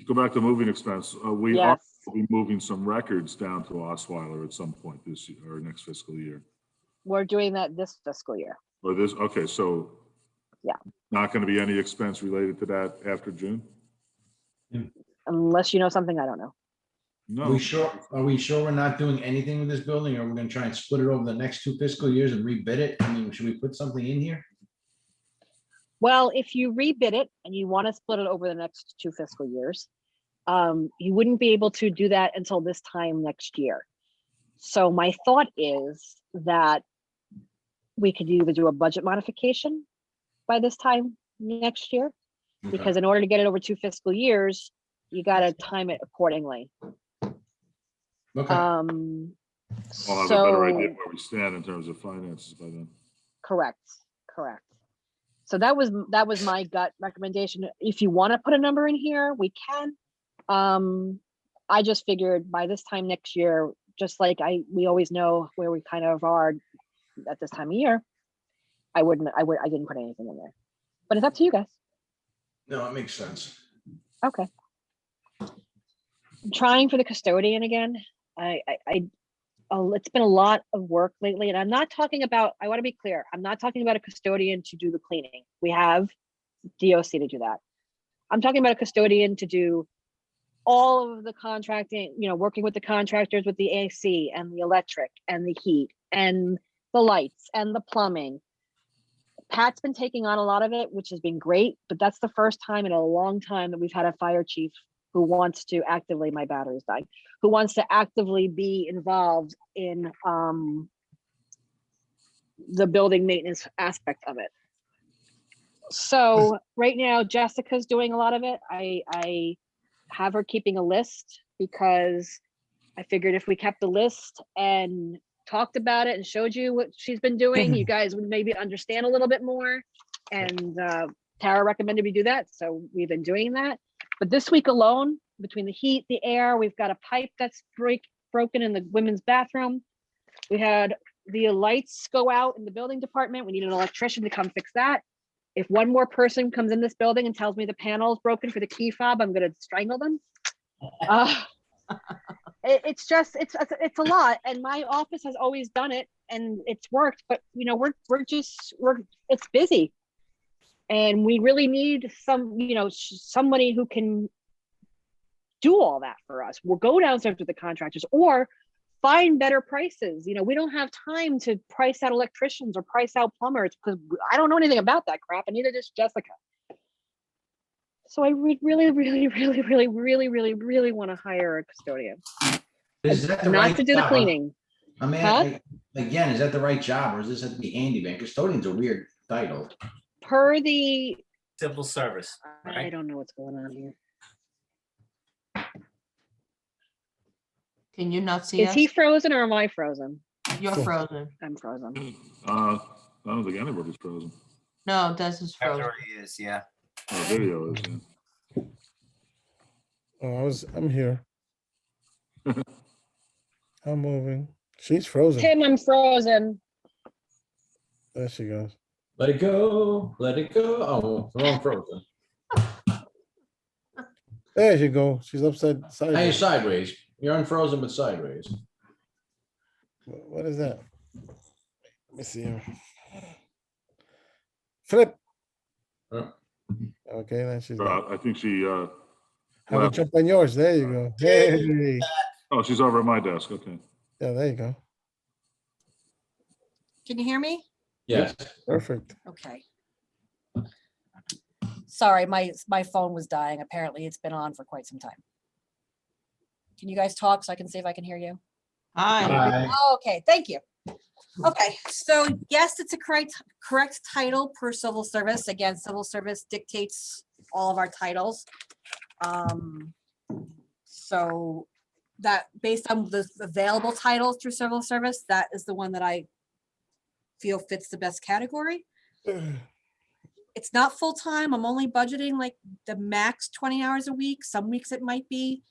Go back to moving expense. We Yes. are be moving some records down to Osweiler at some point this year or next fiscal year. We're doing that this fiscal year. Or this, okay, so yeah, not going to be any expense related to that after June? Unless you know something I don't know. No. Are we sure we're not doing anything with this building, or we're going to try and split it over the next 2 fiscal years and rebid it? I mean, should we put something in here? Well, if you rebid it and you want to split it over the next 2 fiscal years, you wouldn't be able to do that until this time next year. So my thought is that we could either do a budget modification by this time next year, because in order to get it over 2 fiscal years, you gotta time it accordingly. Okay. I'll have a better idea where we stand in terms of finances by then. Correct. So that was my gut recommendation. If you want to put a number in here, we can. I just figured by this time next year, just like we always know where we kind of are at this time of year, I didn't put anything in there. But it's up to you guys. No, it makes sense. Okay. I'm trying for the custodian again. It's been a lot of work lately, and I'm not talking about, I want to be clear, I'm not talking about a custodian to do the cleaning. We have DOC to do that. I'm talking about a custodian to do all of the contracting, working with the contractors with the AC and the electric and the heat and the lights and the plumbing. Pat's been taking on a lot of it, which has been great, but that's the first time in a long time that we've had a fire chief who wants to actively, my battery's dying, who wants to actively be involved in the building maintenance aspect of it. So right now, Jessica's doing a lot of it. I have her keeping a list because I figured if we kept the list and talked about it and showed you what she's been doing, you guys would maybe understand a little bit more. And Tara recommended we do that, so we've been doing that. But this week alone, between the heat, the air, we've got a pipe that's broken in the women's bathroom. We had the lights go out in the building department. We need an electrician to come fix that. If one more person comes in this building and tells me the panel is broken for the key fob, I'm going to strangle them. It's a lot, and my office has always done it, and it's worked. But it's busy, and we really need somebody who can do all that for us. We'll go downstairs with the contractors or find better prices. We don't have time to price out electricians or price out plumbers because I don't know anything about that crap, and neither does Jessica. So I would really, really, really, really, really, really, really want to hire a custodian. Is that the Not right to do the job? cleaning. I mean, again, is that the right job, or is this have to be handyman? Custodian's a weird title. Per the Civil service, I right? don't know what's going on here. Can you not see Is us? he frozen or am I frozen? You're frozen. I'm frozen. I don't think anybody's frozen. No, Des is frozen. After he is, yeah. Oh, video is. Yeah. Oh, I'm here. I'm moving. She's frozen. Tim, I'm frozen. There she goes. Let it go. Let it go. Oh, wrong frozen. There you go. She's upside Now you're sideways. sideways. You're unfrozen, but sideways. What is that? Let me see here. Flip. Oh. Okay, then she's back. I think she. Have a left. jump on yours. There you go. Hey. Oh, she's over at my desk. Okay. Yeah, there you go. Can you hear me? Yes. Perfect. Okay. Sorry, my phone was dying. Apparently it's been on for quite some time. Can you guys talk so I can see if I can hear you? Hi. Bye. Oh, okay, thank you. Okay, so yes, it's a correct title per civil service. Again, civil service dictates all of our titles. So that based on the available titles through civil service, that is the one that I feel fits the best category. It's not full-time. I'm only budgeting like the max 20 hours a week. Some weeks it might be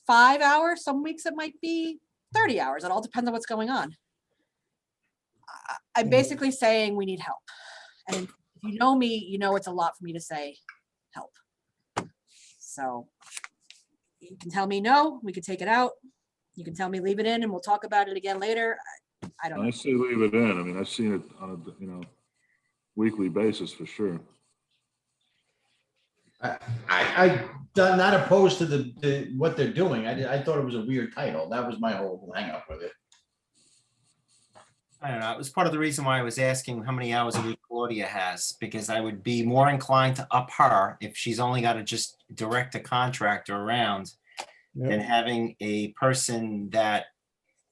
5 hours. Some weeks it might be 30 hours. It all depends on what's going on. I'm basically saying we need help. And if you know me, you know it's a lot for me to say help. So you can tell me no, we could take it out. You can tell me leave it in and we'll talk about it again later. I don't know. I say leave it in. I mean, I've seen it on a weekly basis for sure. I'm not opposed to the what they're doing. I thought it was a weird title. That was my whole hang up with it. I don't know. It was part of the reason why I was asking how many hours a week Claudia has, because I would be more inclined to up her if she's only got to just direct a contractor around than having a person that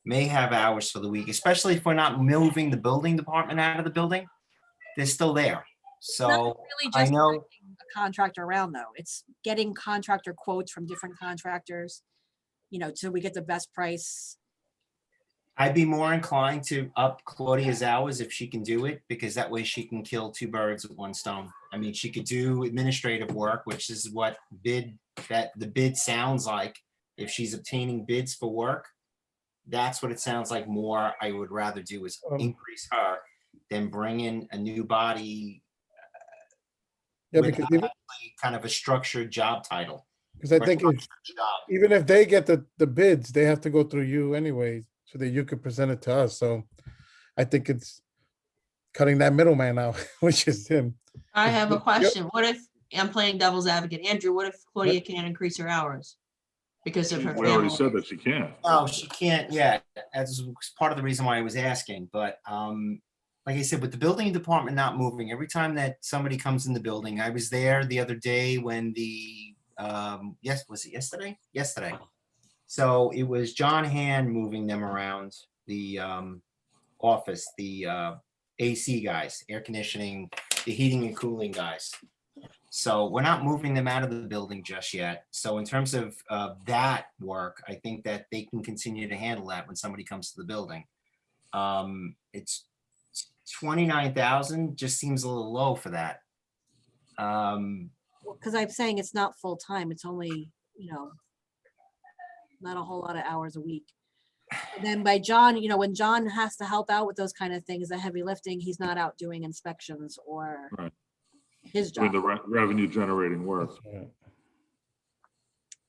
may have hours for the week, especially if we're not moving the building department out of the building. They're still there. So Really I just know, finding a contractor around though. It's getting contractor quotes from different contractors, so we get the best price. I'd be more inclined to up Claudia's hours if she can do it, because that way she can kill two birds with one stone. I mean, she could do administrative work, which is what the bid sounds like. If she's obtaining bids for work, that's what it sounds like more. I would rather do is increase her than bring in a new body Yeah, with because kind of a structured job title. because I think even if they get the bids, they have to go through you anyway, so that you could present it to us. So I think it's cutting that middleman out, which is him. I have a question. What if, I'm playing devil's advocate, Andrew, what if Claudia can't increase her hours? Because of her We already family? said that she can't. Oh, she can't yet. That's part of the reason why I was asking, but like I said, with the building department not moving, every time that somebody comes in the building, I was there the other day when was it yesterday? Yesterday. So it was John Hand moving them around the office, the AC guys, air conditioning, the heating and cooling guys. So we're not moving them out of the building just yet. So in terms of that work, I think that they can continue to handle that when somebody comes to the building. It's 29,000 just seems a little low for that. Because I'm saying it's not full time. It's only, not a whole lot of hours a week. And then by John, when John has to help out with those kind of things, the heavy lifting, he's not out doing inspections or Right. his Doing job. the revenue generating work.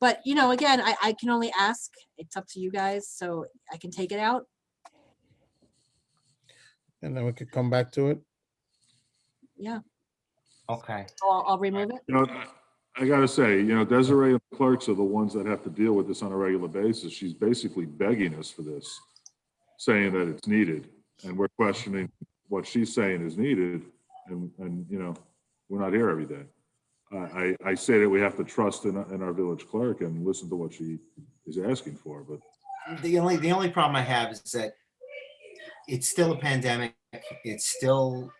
But, again, I can only ask. It's up to you guys. So I can take it out. And then we could come back to it. Yeah. Okay. So I'll remove it. I gotta say, Desiree and the clerks are the ones that have to deal with this on a regular basis. She's basically begging us for this, saying that it's needed. And we're questioning what she's saying is needed. And we're not here every day. I say that we have to trust in our village clerk and listen to what she is asking for, but. The only problem I have is that it's still a pandemic. It's still,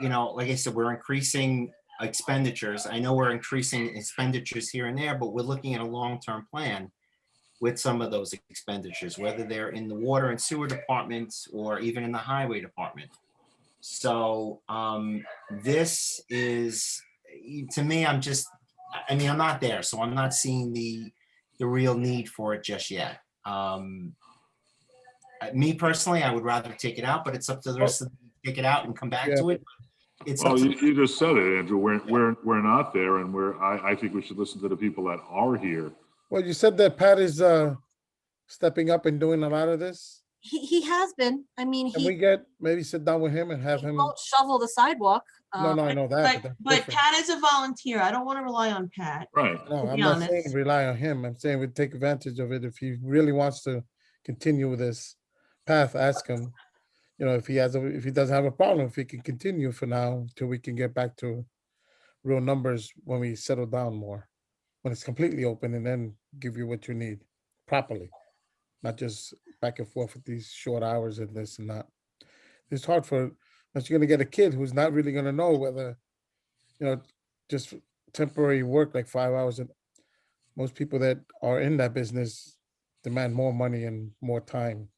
like I said, we're increasing expenditures. I know we're increasing expenditures here and there, but we're looking at a long-term plan with some of those expenditures, whether they're in the water and sewer departments or even in the highway department. So this is, to me, I'm not there, so I'm not seeing the real need for it just yet. Me personally, I would rather take it out, but it's up to the rest of them to take it out and come back to it. Well, you just said it, Andrew. We're not there, and I think we should listen to the people that are here. Well, you said that Pat is stepping up and doing a lot of this. He has been. I mean, Can we maybe sit down with him and have him? won't shovel the sidewalk. No, I know that. But Pat is a volunteer. I don't want to rely on Pat. Right. No, to I'm be not saying honest. rely on him. I'm saying we take advantage of it. If he really wants to continue with this path, ask him. If he doesn't have a problem, if he can continue for now until we can get back to real numbers when we settle down more, when it's completely open, and then give you what you need properly, not just back and forth with these short hours and this and that. It's hard but you're gonna get a kid who's not really gonna know whether, just temporary work like 5 hours. And most people that are in that business demand more money and more time,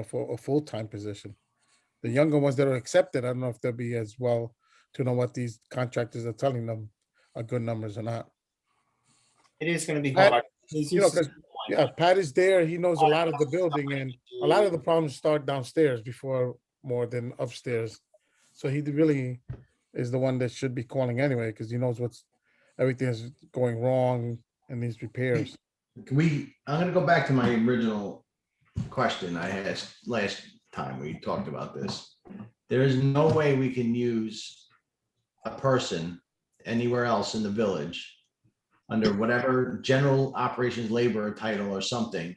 for a full-time position. The younger ones that are accepted, I don't know if they'll be as well to know what these contractors are telling them are good numbers or not. It is going to be Pat, hard. because Pat is there. He knows a lot of the building, and a lot of the problems start downstairs before more than upstairs. So he really is the one that should be calling anyway, because he knows everything is going wrong in these repairs. I'm gonna go back to my original question I asked last time we talked about this. There is no way we can use a person anywhere else in the village under whatever general operations labor title or something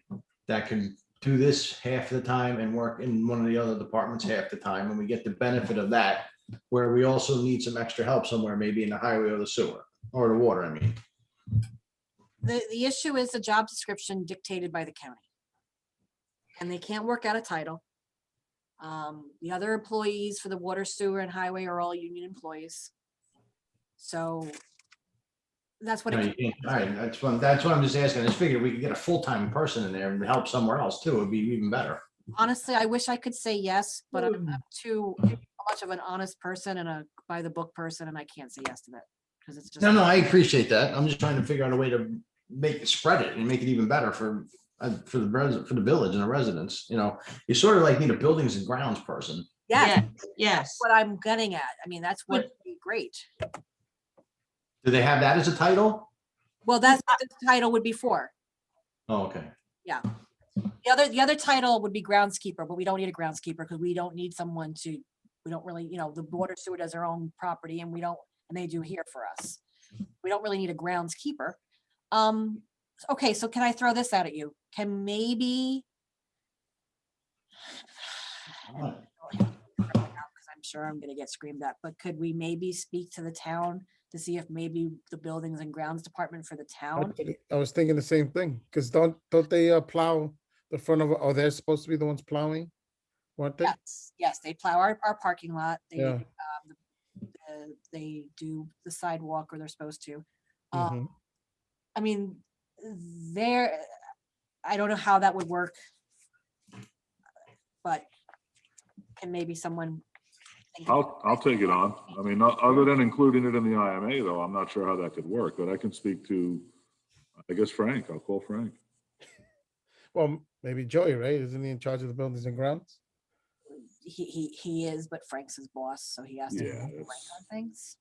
that can do this half the time and work in one of the other departments half the time, and we get the benefit of that, where we also need some extra help somewhere, maybe in the highway or the sewer or the water, I mean. the issue is the job description dictated by the county. And they can't work out a title. The other employees for the water, sewer, and highway are all union employees. So that's what No, it, you can't. All right, that's what I'm just asking. I just figured we could get a full-time person in there and help somewhere else too. It'd be even better. honestly, I wish I could say yes, but I'm too much of an honest person and a by the book person, and I can't say yes to that because it's just. No, I appreciate that. I'm just trying to figure out a way to spread it and make it even better for the village and the residents. You know, you sort of like need a buildings and grounds person. Yes, Yes. what I'm getting at. I mean, that's what would be great. Do they have that as a title? Well, that's what the title would be for. Oh, okay. Yeah. The other title would be groundskeeper, but we don't need a groundskeeper because we don't need someone to, we don't really, the water sewer does their own property and they do here for us. We don't really need a groundskeeper. Okay, so can I throw this out at you? Can maybe, because I'm sure I'm gonna get screamed at, but could we maybe speak to the town to see if maybe the buildings and grounds department for the town? I was thinking the same thing, because don't they plow the front of, oh, they're supposed to be the ones plowing? Weren't they? Yes, they plow our parking lot. Yeah. They do the sidewalk, or they're supposed to. Mhm. I mean, I don't know how that would work. But can maybe someone? think about I'll take it on. I mean, other than including it in the IMA though, I'm not sure how that could work, but I can speak to, I guess, Frank. I'll call Frank. Well, maybe Joey, right? Isn't he in charge of the buildings and grounds? He is, but Frank's his boss, so he has to Yeah, rank that's- on things.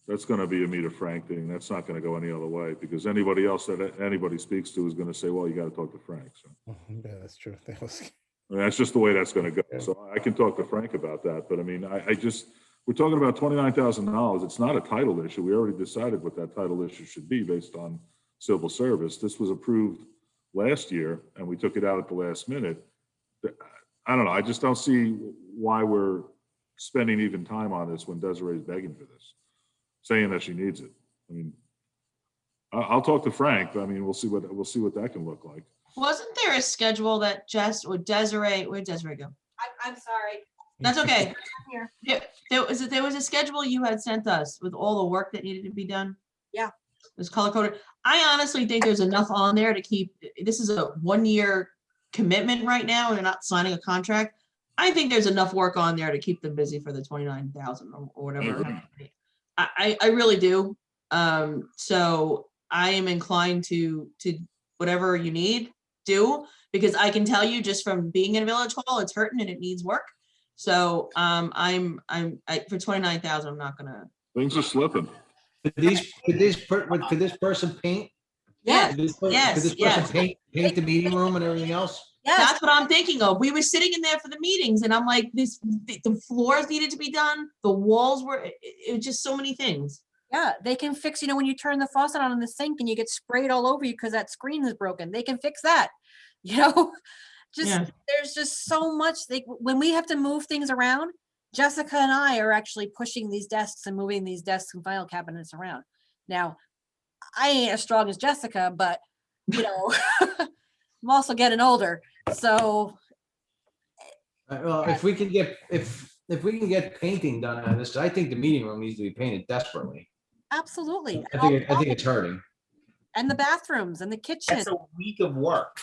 That's gonna be a meet a Frank thing. That's not gonna go any other way, because anybody else that anybody speaks to is gonna say, well, you gotta talk to Frank. So, Yeah, that's true. That was, I mean, that's just the way that's gonna go. Yeah. So I can talk to Frank about that, but I mean, I just, we're talking about $29,000. It's not a title issue. We already decided what that title issue should be based on civil service. This was approved last year and we took it out at the last minute. I don't know. I just don't see why we're spending even time on this when Desiree's begging for this, saying that she needs it. I mean, I'll talk to Frank, but I mean, we'll see what that can look like. Wasn't there a schedule that where'd Desiree go? I'm sorry. That's okay. Here. There was a schedule you had sent us with all the work that needed to be done. Yeah. It was color coded. I honestly think there's enough on there to keep, this is a 1-year commitment right now and they're not signing a contract. I think there's enough work on there to keep them busy for the 29,000 or whatever. I really do. So I am inclined to whatever you need, do, because I can tell you just from being in Village Hall, it's hurting and it needs work. So for 29,000, I'm not gonna. Things are slipping. Could this person paint? Yeah, Could this yes. person paint the meeting room and everything else? Yes, That's what I'm thinking of. We were sitting in there for the meetings and I'm like, the floors needed to be done. The walls were, it was just so many things. yeah, they can fix, when you turn the faucet on in the sink and you get sprayed all over you because that screen is broken, they can fix that. Yeah. There's just so much, when we have to move things around, Jessica and I are actually pushing these desks and moving these desks and file cabinets around. Now, I ain't as strong as Jessica, but I'm also getting older, so. Well, if we can get painting done on this, I think the meeting room needs to be painted desperately. Absolutely. I think it's hurting. And the bathrooms and the kitchen. That's a week of work.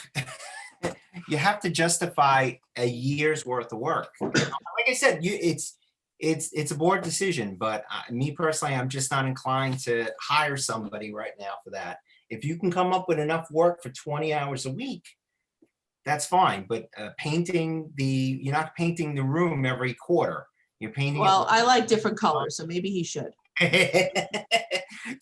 You have to justify a year's worth of work. Like I said, it's a board decision, but me personally, I'm just not inclined to hire somebody right now for that. If you can come up with enough work for 20 hours a week, that's fine. But you're not painting the room every quarter. You're painting. Well, I like different colors, so maybe he should.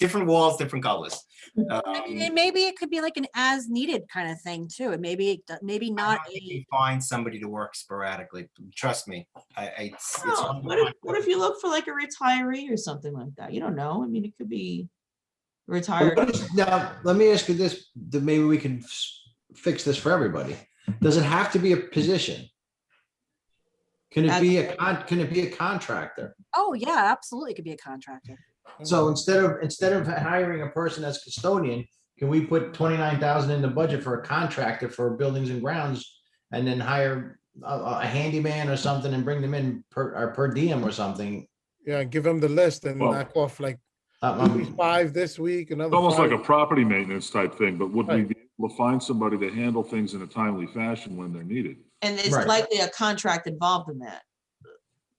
Different walls, different colors. And maybe it could be like an as needed kind of thing too. And maybe not You find somebody to work sporadically. Trust me. Oh, what if you look for like a retiree or something like that? You don't know. I mean, it could be retired. Now, let me ask you this, maybe we can fix this for everybody. Does it have to be a position? Can it be a contractor? Oh yeah, absolutely. It could be a contractor. So instead of hiring a person as custodian, can we put 29,000 in the budget for a contractor for buildings and grounds and then hire a handyman or something and bring them in per diem or something? Yeah, give them the list and Well- knock off like Um, 5 this week, It's another almost like 5. a property maintenance type thing, but would we Right. be able to find somebody to handle things in a timely fashion when they're needed? And there's Right. likely a contract involved in that,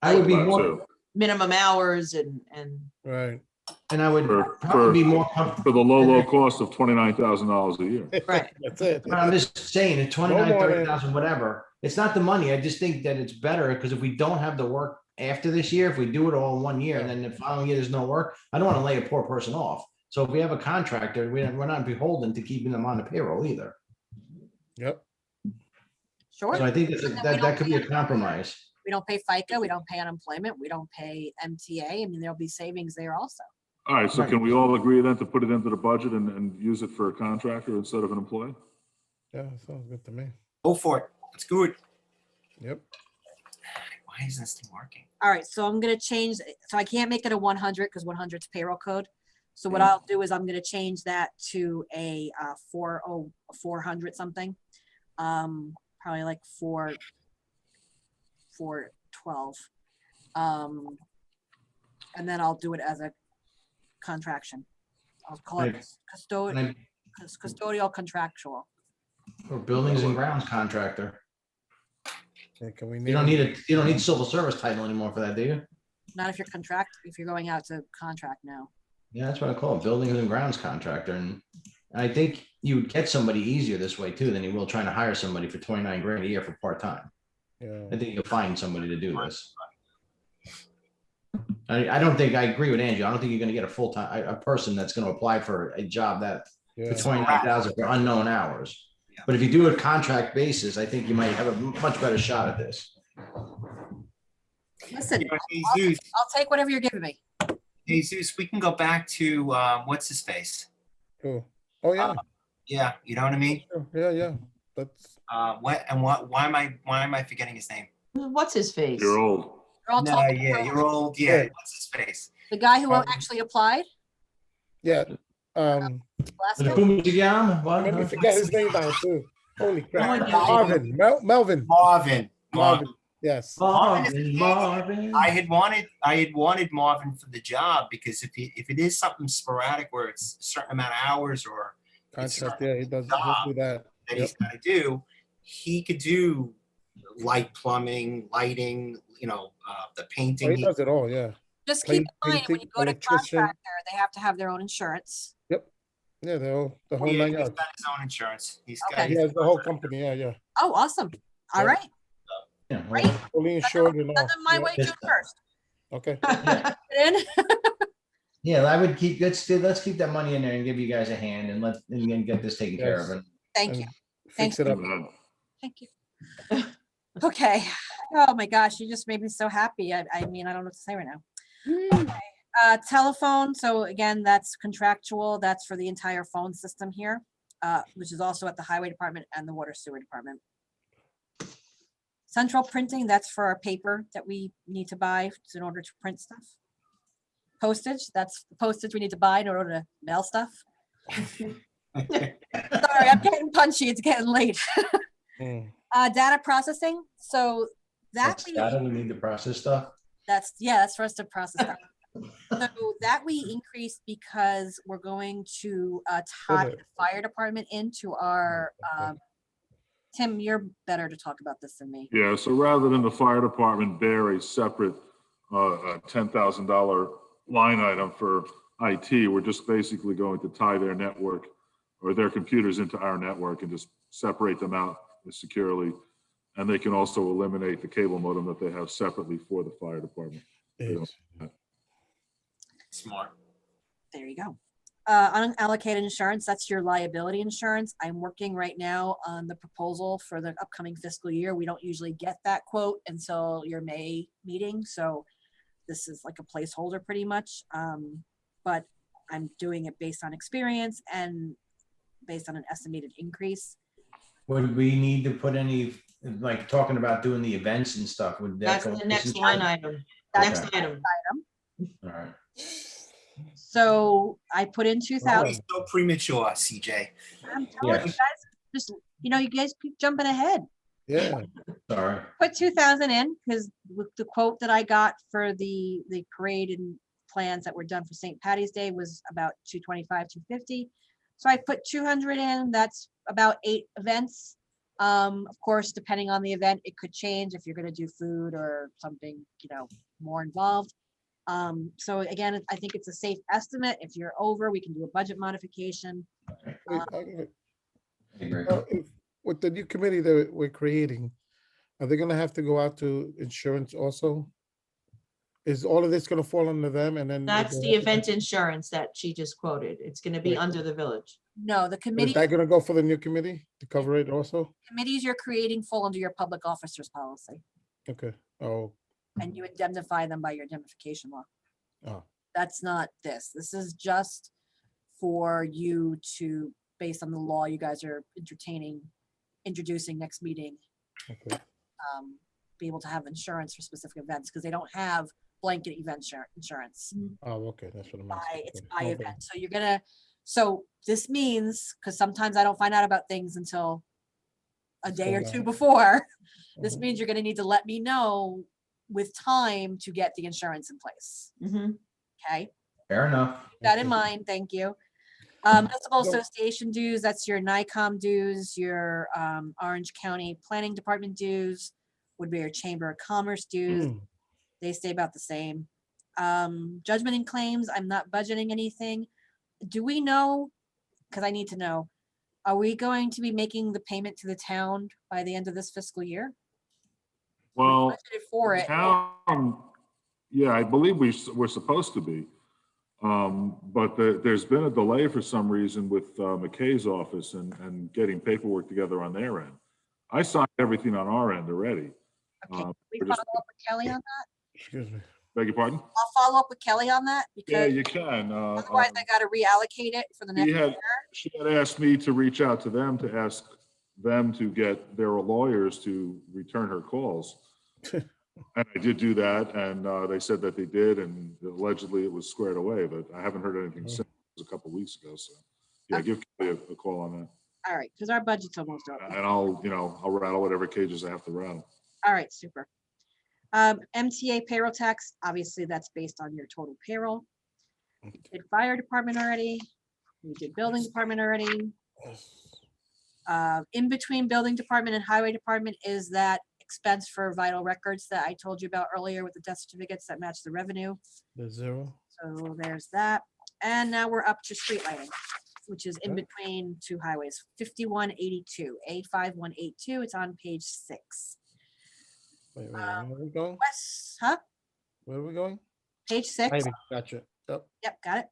I would be That more, too. minimum hours and Right. and I would For- probably be for- more For comfortable. the low cost of $29,000 a year. Right. That's it. But I'm just saying, at 29, more than- 30,000, whatever, it's not the money. I just think that it's better because if we don't have the work after this year, if we do it all in 1 year and then the following year there's no work, I don't want to lay a poor person off. So if we have a contractor, we're not beholden to keeping them on the payroll either. Yep. Sure. So I think And then we that don't could be pay a compromise. We don't pay FICA, we don't pay unemployment, we don't pay MTA. I mean, there'll be savings there also. All right, so Right. can we all agree then to put it into the budget and use it for a contractor instead of an employee? Yeah, sounds good to me. Go for it. It's good. Yep. Why isn't this thing working? All right, so I'm gonna change, so I can't make it a 100 because 100 is payroll code. So what I'll do is I'm gonna change that to a 400 something. Probably like 412. And then I'll do it as a contraction. I'll call it custodial contractual. Or buildings and grounds contractor. Yeah, can we You don't need civil service title anymore for that, do you? Not if you're if you're going out to contract now. Yeah, that's what I call it, buildings and grounds contractor. And I think you would get somebody easier this way too than you will trying to hire somebody for 29 grand a year for part-time. Yeah. I think you'll find somebody to do this. I don't think, I agree with Angie. I don't think you're gonna get a full-time, a person that's gonna apply for a job that Yeah. for 29,000 for unknown hours. But if you do a contract basis, I think you might have a much better shot at this. Listen, Hey, I'll Zeus, take whatever you're giving me. hey, Zeus, we can go back to, what's his face? Cool. Oh, yeah. Yeah, you know what I mean? Sure. Yeah, yeah. That's Why am I forgetting his name? what's his face? You're old. You're all No, talking yeah, about you're old. Yeah, Yeah. what's his face? the guy who actually applied yeah. last The time. Kumajigam, what? Let me forget his name now too. Holy crap. No, Marvin. Melvin. Marvin. Marvin. Yes. Marvin. I had wanted Marvin for the job because if it is something sporadic where it's a certain amount of hours or Contract. Yeah, he does he'll do that. that Yep. he's got to do, he could do light plumbing, lighting, the Oh, painting. he does it all. Yeah. Just keep in mind, when you Painting, go to electrician. contractor, they have to have their own insurance. Yeah, the whole Yeah, 9 he's yards. got his own insurance. He's Okay. got He has the whole company. Yeah, yeah. Oh, awesome. All Yeah. right. Yeah, Great. Fully insured and all. Send them my Yeah. way June 1st. Okay. Put it in. Yeah, I would keep, let's keep that money in there and give you guys a hand and get this taken care of. And Thank And you. Fix it up. Thank you. Okay. Oh my gosh, you just made me so happy. I mean, I don't know what to say right now. Okay. Telephone. So again, that's contractual. That's for the entire phone system here, which is also at the highway department and the water sewer department. Central printing, that's for our paper that we need to buy in order to print stuff. Postage, that's the postage we need to buy in order to mail stuff. Sorry, I'm getting punchy. It's getting late. Mm. Data processing. So that that's data, we need to process stuff. that's for us to process that. So that we increased because we're going to tie the fire department into our, Tim, you're better to talk about this than me. Yeah, so rather than the fire department bear a separate $10,000 line item for IT, we're just basically going to tie their network or their computers into our network and just separate them out securely. And they can also eliminate the cable modem that they have separately for the fire department. Yes. Smart. There you go. Unallocated insurance, that's your liability insurance. I'm working right now on the proposal for the upcoming fiscal year. We don't usually get that quote until your May meeting. So this is like a placeholder pretty much. But I'm doing it based on experience and based on an estimated increase. Would we need to put any, like talking about doing the events and stuff? Would that That's go the in next this line insurance? item. Okay. Next item. All right. So I put in 2,000. Always so premature, CJ. I'm telling you Yes. guys, just, you guys keep jumping ahead. Yeah, Sorry. Put 2,000 in because with the quote that I got for the parade and plans that were done for St. Patty's Day was about 225, 250. So I put 200 in. That's about 8 events. Of course, depending on the event, it could change if you're going to do food or something, more involved. So again, I think it's a safe estimate. If you're over, we can do a budget modification. wait, I agree. with the new committee that we're creating, are they gonna have to go out to insurance also? Is all of this gonna fall under them and then? That's the event insurance that she just quoted. It's gonna be Right. under the village. No, the Is committee, that gonna go for the new committee to cover it also? committees you're creating fall under your public officers policy, Okay, oh, and you indemnify them by your indemnification law. oh, That's not this. This is just for you to, based on the law you guys are introducing next meeting, okay. be able to have insurance for specific events, because they don't have blanket event insurance. Oh, okay, that's what I'm asking. It's Okay, by no event. So this means, because sometimes I don't find out about things until a day or two before, this Mhm. means you're gonna need to let me know with time to get the insurance in place. Mhm. Okay, Fair enough. keep that in Okay. mind. Thank you. Municipal So- Association dues, that's your NICOM dues, your Orange County Planning Department dues, would be your Chamber of Commerce dues. Mm. They stay about the same. Judgment and claims, I'm not budgeting anything. Do we know, because I need to know, are we going to be making the payment to the town by the end of this fiscal year? Well, Budgeted for it. yeah, I believe we're supposed to be. But there's been a delay for some reason with McKay's office and getting paperwork together on their end. I signed everything on our end already. Okay, can we we're follow just- up with Kelly on that? Excuse me. Beg your pardon? I'll follow up with Kelly on that, Yeah, because you can. otherwise I gotta reallocate it for the next year. She had asked me to reach out to them to ask them to get their lawyers to return her calls. And I did do that, and they said that they did, and allegedly it was squared away, but I haven't heard anything since. It was a couple weeks ago, so yeah, give Kelly a call on that. All right, because our budget's almost over. And I'll rattle whatever cages I have to rattle. All right, super. MTA payroll tax, obviously that's based on your total payroll. We did fire department already. We did building department already. In between building department and highway department is that expense for vital records that I told you about earlier with the death certificates that match the revenue. The zero. So there's that. And now we're up to street lighting, which is in Okay. between two highways, 5182, A5182. It's on page 6. Wait, where are we going? West, huh? Where are we going? Page 6. Lighting, gotcha. Yep. Yep, got it.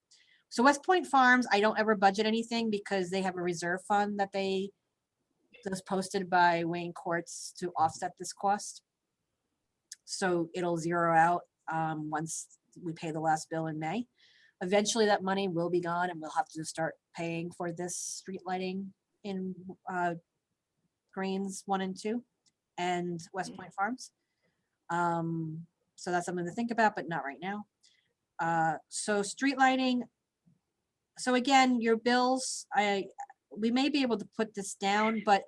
So West Point Farms, I don't ever budget anything because they have a reserve fund that was posted by Wayne Courts to offset this cost. So it'll zero out once we pay the last bill in May. Eventually that money will be gone and we'll have to start paying for this street lighting in Greens 1 and 2 and West Point Farms. So that's something to think about, but not right now. So street lighting. So again, your bills, we may be able to put this down, but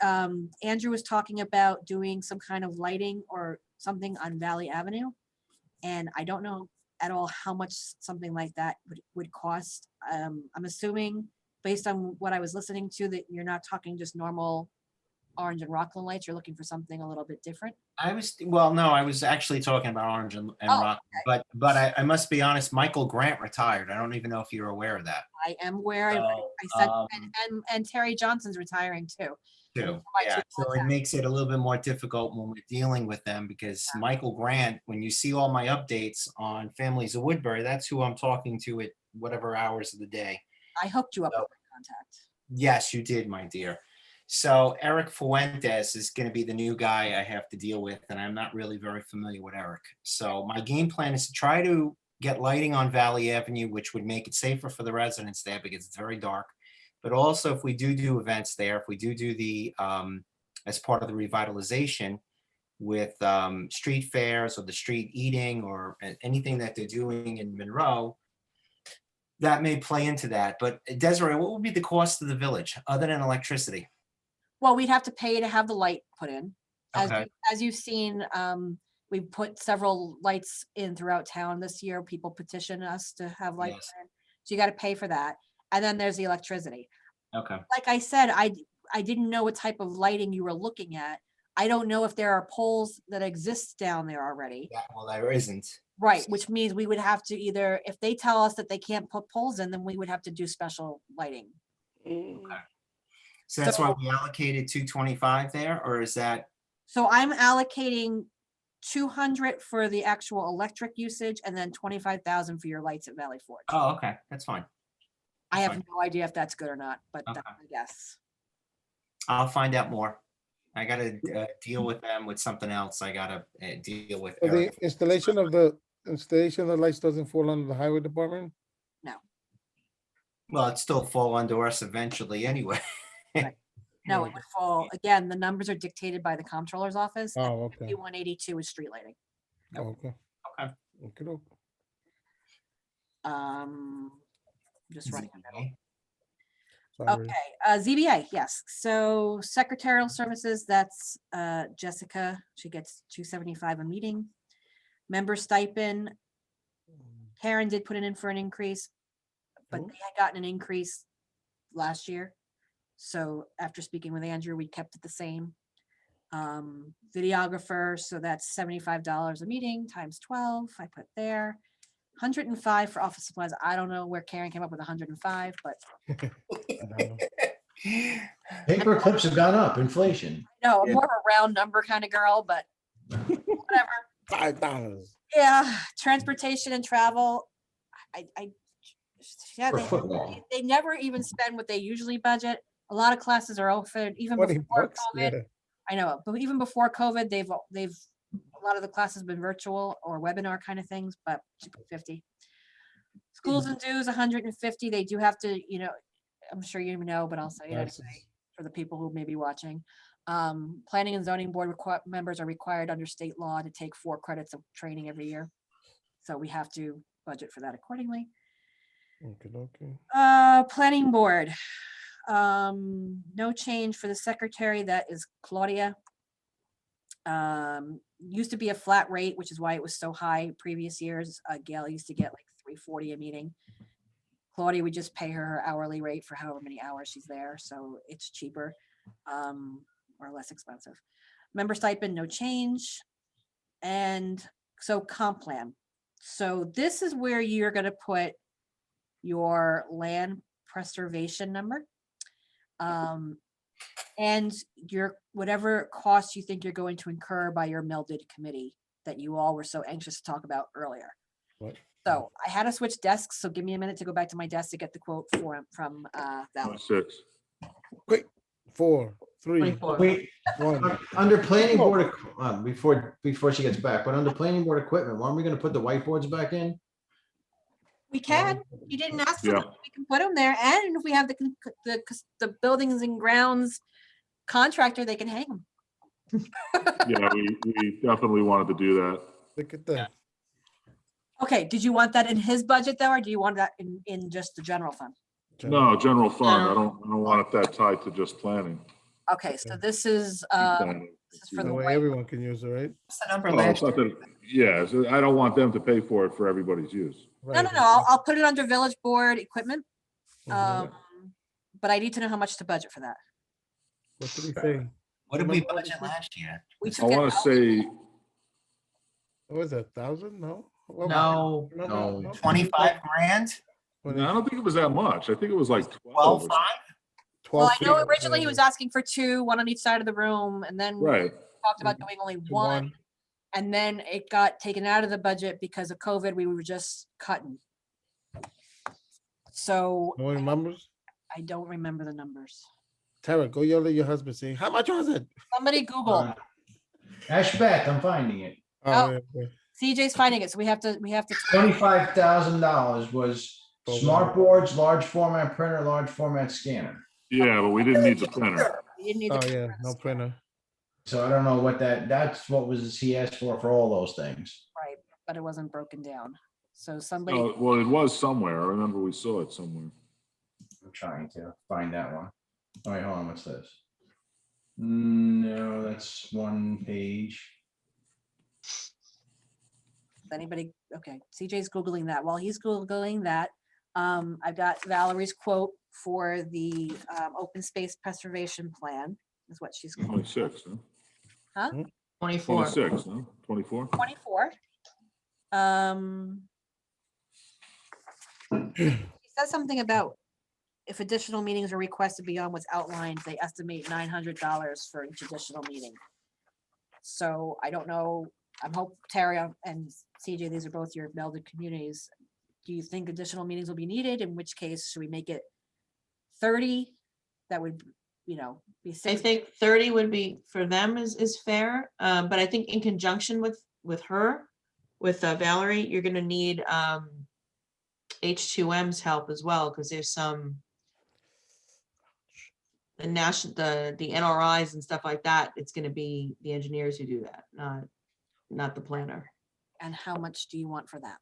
Andrew was talking about doing some kind of lighting or something on Valley Avenue. And I don't know at all how much something like that would cost. I'm assuming based on what I was listening to that you're not talking just normal orange and Rockland lights, you're looking for something a little bit different. I was actually talking about Orange and Oh, Rock, but I must be honest, Michael Grant retired. I don't even know if you're aware of that. I am aware, I So, said, and Terry Johnson's retiring too. Too. My Yeah, two so it contacts. makes it a little bit more difficult when we're dealing with them because Michael Grant, when you see all my updates on Families of Woodbury, that's who I'm talking to at whatever hours of the day. I hooked you up So- with my contact. Yes, you did, my dear. So Eric Fuentes is going to be the new guy I have to deal with, and I'm not really very familiar with Eric. So my game plan is to try to get lighting on Valley Avenue, which would make it safer for the residents there because it's very dark. But also, if we do events there, if we do the as part of the revitalization with street fairs or the street eating or anything that they're doing in Monroe, that may play into that. But Desiree, what would be the cost of the village other than electricity? Well, we'd have to pay to have the light put in. Okay. As you've seen, we put several lights in throughout town this year. People petition us to have lights Yes. put in. So you got to pay for that. And then there's the electricity. Okay. Like I said, I didn't know what type of lighting you were looking at. I don't know if there are poles that exist down there already. Yeah, well, there isn't. Right, which means we would have to either, if they tell us that they can't put poles in, then we would have to do special lighting. So that's why we allocated 225 there, or is that? So I'm allocating 200 for the actual electric usage and then 25,000 for your lights at Valley Forge. Oh, okay, that's fine. I have fine. no idea if that's good or not, but that's Okay. my guess. I'll find out more. I gotta deal with them with something else. I gotta deal with. So the Eric. installation of the lights doesn't fall under the highway department? Well, it still fall under us eventually anyway. No, it would fall, again, the numbers are dictated by the comptroller's office. and Oh, okay. 182 is street lighting. Oh, okay. Okay. Okay. Just running. Sorry. Okay, ZBA, yes. So secretarial services, that's Jessica. She gets 275 a meeting. Member stipend, Karen did put it in for an increase, but Cool. they had gotten an increase last year. So after speaking with Andrew, we kept it the same. Videographer, so that's $75 a meeting times 12, I put there. 105 for office supplies. I don't know where Karen came up with 105, but Paper clips have gone up, inflation. no, I'm more of a round number kind of girl, but whatever. $5. Yeah, transportation and travel. Yeah, For football. they never even spend what they usually budget. A lot of classes are offered even 20 before bucks, COVID. yeah. I know, but even before COVID, they've a lot of the classes been virtual or webinar kind of things, but she put 50. Schools and dues, 150. They do have to, I'm sure you know, but I'll say it That's- anyway for the people who may be watching. Planning and zoning board members are required under state law to take 4 credits of training every year. So we have to budget for that accordingly. Okay. Planning board. No change for the secretary. That is Claudia. Used to be a flat rate, which is why it was so high previous years. Gail used to get like $340 a meeting. Claudia, we just pay her hourly rate for however many hours she's there, so it's cheaper, or less expensive. Member stipend, no change. And so comp plan. So this is where you're gonna put your land preservation number. And your whatever costs you think you're going to incur by your melded committee that you all were so anxious to talk about earlier. What? So I had to switch desks, so give me a minute to go back to my desk to get the quote from Val. 6. Quick. 4, 3, 24. Wait, 1. under planning board, before she gets back, but under planning board equipment, weren't we gonna put the whiteboards back in? We can, you didn't ask for Yeah. them, we can put them there, and if we have the buildings and grounds contractor, they can hang them. Yeah, we definitely wanted to do that. Look at that. Okay, did you want that in his budget though, or do you want that in just the general fund? No, general fund. I don't want it that tied to just planning. Okay, so this is Planning. for That the way white, everyone can use it, right? What's the number Oh, last it's not year? that- Yeah, so I don't want them to pay for it for everybody's use. no, I'll put it under village board equipment. Mhm. But I need to know how much to budget for that. What did he say? What did we budget last year? We I took it want to out. say, What was that, 1,000? No? What was No. it? No. 25 grand? no, I don't think it was that much. I think it was like 12. 12 or something. 5? Well, 12 I know feet. originally he was asking for 2, 1 on each side of the room, and then we Right. talked about doing only To 1. And then it got taken out of the budget because of COVID. We were just cutting. So No one remembers? I don't remember the numbers. Tara, go yell at your husband, say, how much was it? Somebody Google. Ashbeth, I'm finding it. Oh. Yeah, yeah. CJ's finding it, so we have to. $25,000 was smart boards, large format printer, large format scanner. Yeah, but we didn't need the printer. We didn't need Oh, the yeah, printer. no printer. So I don't know what that's what was he asked for all those things. Right, but it wasn't broken down. So somebody, Oh, well, it was somewhere. I remember we saw it somewhere. I'm trying to find that one. All right, hold on, what's this? No, that's one page. anybody, okay, CJ's Googling that. While he's Googling that, I've got Valerie's quote for the open space preservation plan is what she's called. 26, huh? Huh? 24. 26, no? 24? 24. She says something about if additional meetings are requested beyond what's outlined, they estimate $900 for each additional meeting. So I don't know, I'm hope Terry and CJ, these are both your melded communities. Do you think additional meetings will be needed? In which case, should we make it 30? That would, be I 60. think 30 would be for them is fair, but I think in conjunction with her, with Valerie, you're gonna need H2M's help as well, because there's some the NRIs and stuff like that. It's gonna be the engineers who do that, not the planner. And how much do you want for that?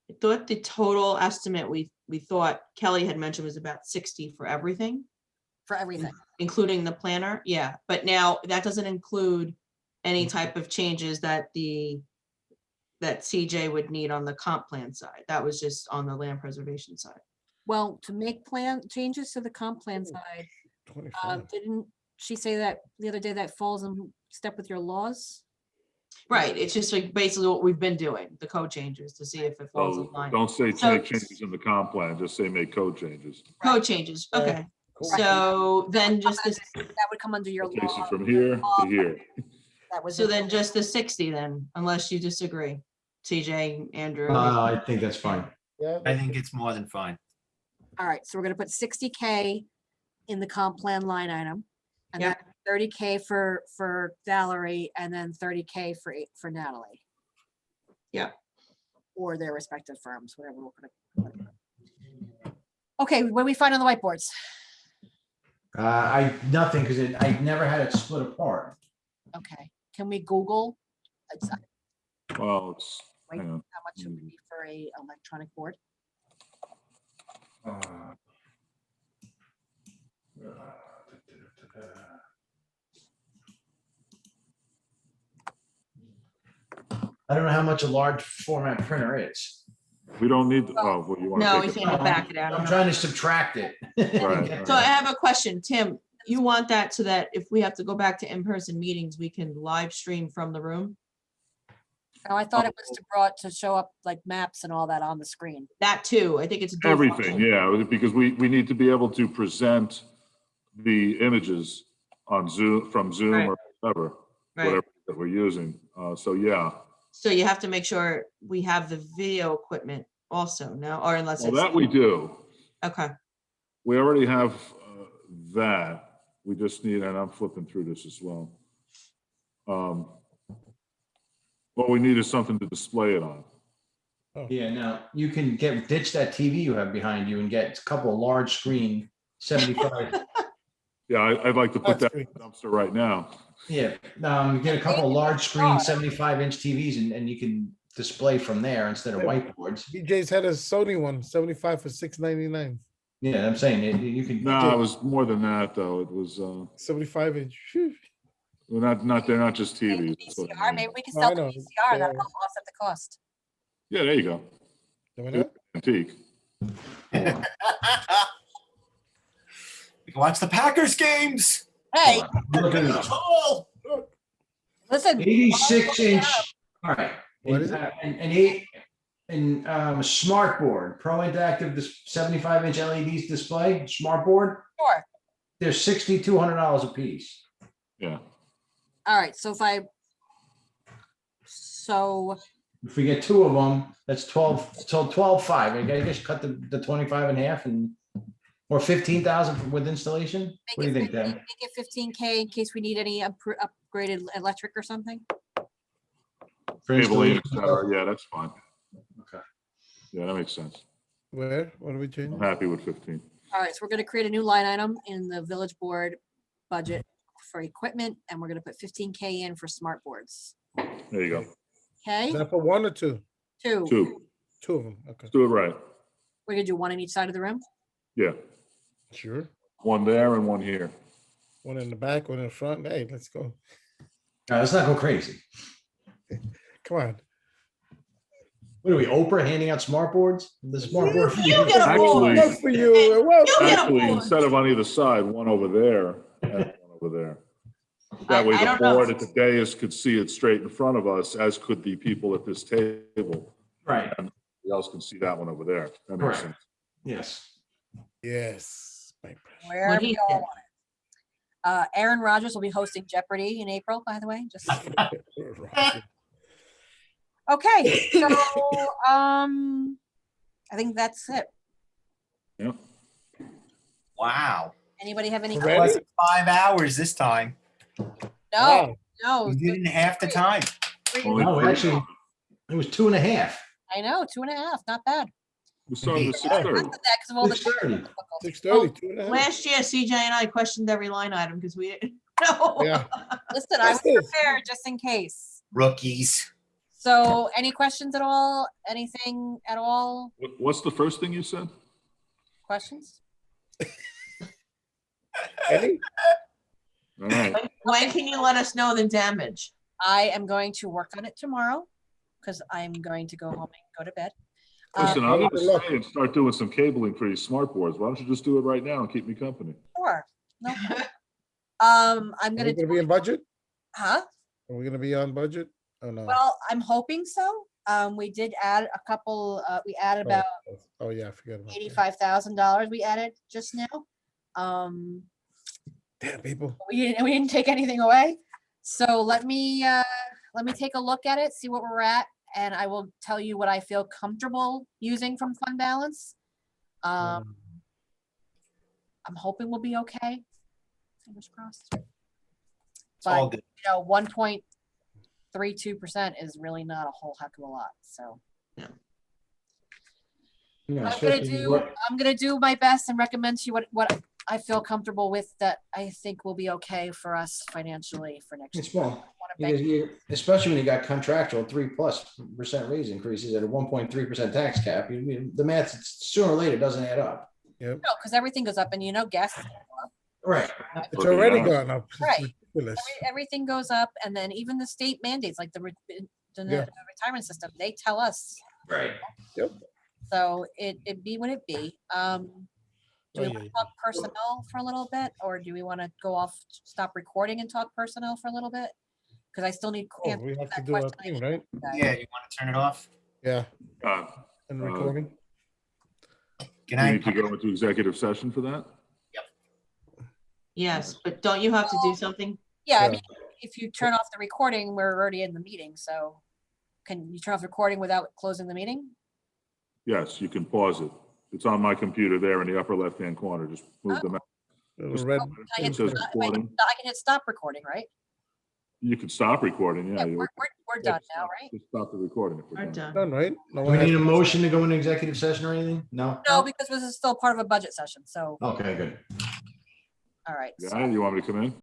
I thought the total estimate we thought Kelly had mentioned was about 60 for everything, For everything? including the planner. Yeah, but now that doesn't include any type of changes that CJ would need on the comp plan side. That was just on the land preservation side. Well, to make plan changes to the comp plan side, 25. didn't she say that the other day that falls in step with your laws? Right, it's just like basically what we've been doing, the code changes to see if it falls in So line. don't say So- make changes in the comp plan, just say make code changes. Code changes, Yeah. okay. Cool. So then just this, That would come under your It takes law. it from here to here. That was so it. then just the 60 then, unless you disagree, CJ, Andrew. I think that's fine. Yeah, I think it's more than fine. All right, so we're gonna put 60K in the comp plan line item. And Yep. then 30K for Valerie and then 30K for Natalie. Yep. Or their respective firms, whatever we're gonna. Okay, what do we find on the whiteboards? Nothing, because I never had it split apart. Okay, can we Google? Well, it's, Wait, hang on. how much it would be for a electronic board? I don't know how much a large format printer is. We don't need, oh, well, you want No, to we take it. can't back it out. I'm trying to subtract it. Right, So I have a question, Tim, you want that so that if we have to go back to in-person meetings, we can live stream from the room? Oh, I thought it was brought to show up like maps and all that on the screen. That too, I think it's. a dual Everything, function. yeah, because we need to be able to present the images on Zoom, from Zoom Right. or whatever, Right, whatever that we're using. So, yeah. so you have to make sure we have the video equipment also, no, or unless Well, it's, that we do. okay, We already have that. We just need, and I'm flipping through this as well. What we need is something to display it on. Yeah, now you can ditch that TV you have behind you and get a couple of large screen 75. Yeah, I'd like to put That's that in great. the dumpster right now. Yeah, get a couple of large screen 75-inch TVs and you can display from there instead of whiteboards. BJ's had a Sony one, 75 for $699. Yeah, I'm saying you can. No, it was more than that, though. It was, 75 inch. Phew. well, they're not just TVs. That's what I VCR, mean. maybe we can No, sell I the know. VCR, that'll Yeah. help offset the cost. Yeah, there you go. Remember that? Antique. We can watch the Packers games. Hey, Look at this. Oh, listen. 86-inch. All right. What is it? A smart board, Pro Interactive 75-inch LEDs display, smart board. Sure. They're $6,200 a piece. Yeah. All right, so so If we get two of them, that's 12, so 12.5. I guess cut the 25 in half or 15,000 with installation. What do you think, Dan? make it 15K in case we need any upgraded electric or something. For Cabling, installation? et cetera. Yeah, that's fine. Okay. Yeah, that makes sense. Where? What are we I'm changing? happy with 15. All right, so we're gonna create a new line item in the village board budget for equipment, and we're gonna put 15K in for smart boards. There you go. Okay, Is that for one or two? two. Two. Two of them, okay, Let's do it right. We're gonna do one on each side of the room? Yeah, sure. one there and one here. One in the back, one in the front. Hey, let's go. Let's not go crazy. Come on. What are we, Oprah handing out smart boards? The smart board. for You get a Actually- Good for you. Well, You get a Actually, board. instead of on either side, one over there and one over there. That way I the don't know. board at the dais could see it straight in front of us, as could the people at this table. Right, And everybody else can see that one over there. That makes Correct. sense. yes. yes. my precious. Wherever he you all said. want it. Aaron Rodgers will be hosting Jeopardy in April, by the way, just. Okay, so, I think that's it. Yeah. Wow. Anybody have any? It Ready? wasn't 5 hours this time. No, Wow. no. We did it in half the time. Only No, three. actually, it was 2.5. I know, 2.5, not bad. We started at I 6:30. did that because of all the. 6:30. 6:30, 2.5. Last year, CJ and I questioned every line item because we didn't know. Yeah. Listen, I was What's this? prepared just in case. Rookies. So any questions at all? Anything at all? What's the first thing you said? Questions? Eddie? All right. When can you let us know the damage? I am going to work on it tomorrow because I'm going to go home and go to bed. Listen, I'll I'm leave gonna it look. stay and start doing some cabling for these smart boards. Why don't you just do it right now and keep me company? Sure. No. Are I'm we gonna gonna be in budget? huh? Are we gonna be on budget? Oh, no. Well, I'm hoping so. We did add a couple, we added Oh, about Oh, yeah, I forgot about that. $85,000 we added just now. Damn, people. We didn't take anything away. So let me take a look at it, see what we're at, and I will tell you what I feel comfortable using from fund balance. I'm hoping we'll be okay. Fingers crossed. It's all But good. you know, 1.32% is really not a whole heck of a lot. So Yeah, I'm gonna do my best and recommend to you what I feel comfortable with that I think will be okay for us financially for next It's year. well, Wanna bank- especially when you got contractual 3+% raise increases at a 1.3% tax cap. The math sooner or later doesn't add up. Yep. No, because everything goes up and you know, gas, is gonna go up. Right. It's already gone up. It's Right. ridiculous. Everything goes up, and then even the state mandates, like the Yeah. retirement system, they tell us. Right. So it be what it be. Do we Oh, want yeah. to talk personnel for a little bit, or do we want to go off, stop recording and talk personnel for a little bit? Because I still need. Oh, answers we to have to that do our question I thing, need right? from you guys. Yeah, you want to turn it off? Yeah, Uh, and recording. Good We night. need to go into executive session for that? Yes, but don't you have to do something? Yeah, I Yeah. mean, if you turn off the recording, we're already in the meeting, so can you turn off the recording without closing the meeting? Yes, you can pause it. It's on my computer there in the upper left-hand corner. Just move the mouse. Little red. Can I hit, It says wait, recording. I can hit stop recording, right? You can stop recording, yeah. Yeah, we're done now, right? Just stop the recording if we're We're done. done. Done, right? No Do one we need has- a motion to go into executive session or anything? No? No, because this is still part of a budget session, so, Okay, good. all right. so- Yeah, you want me to come in?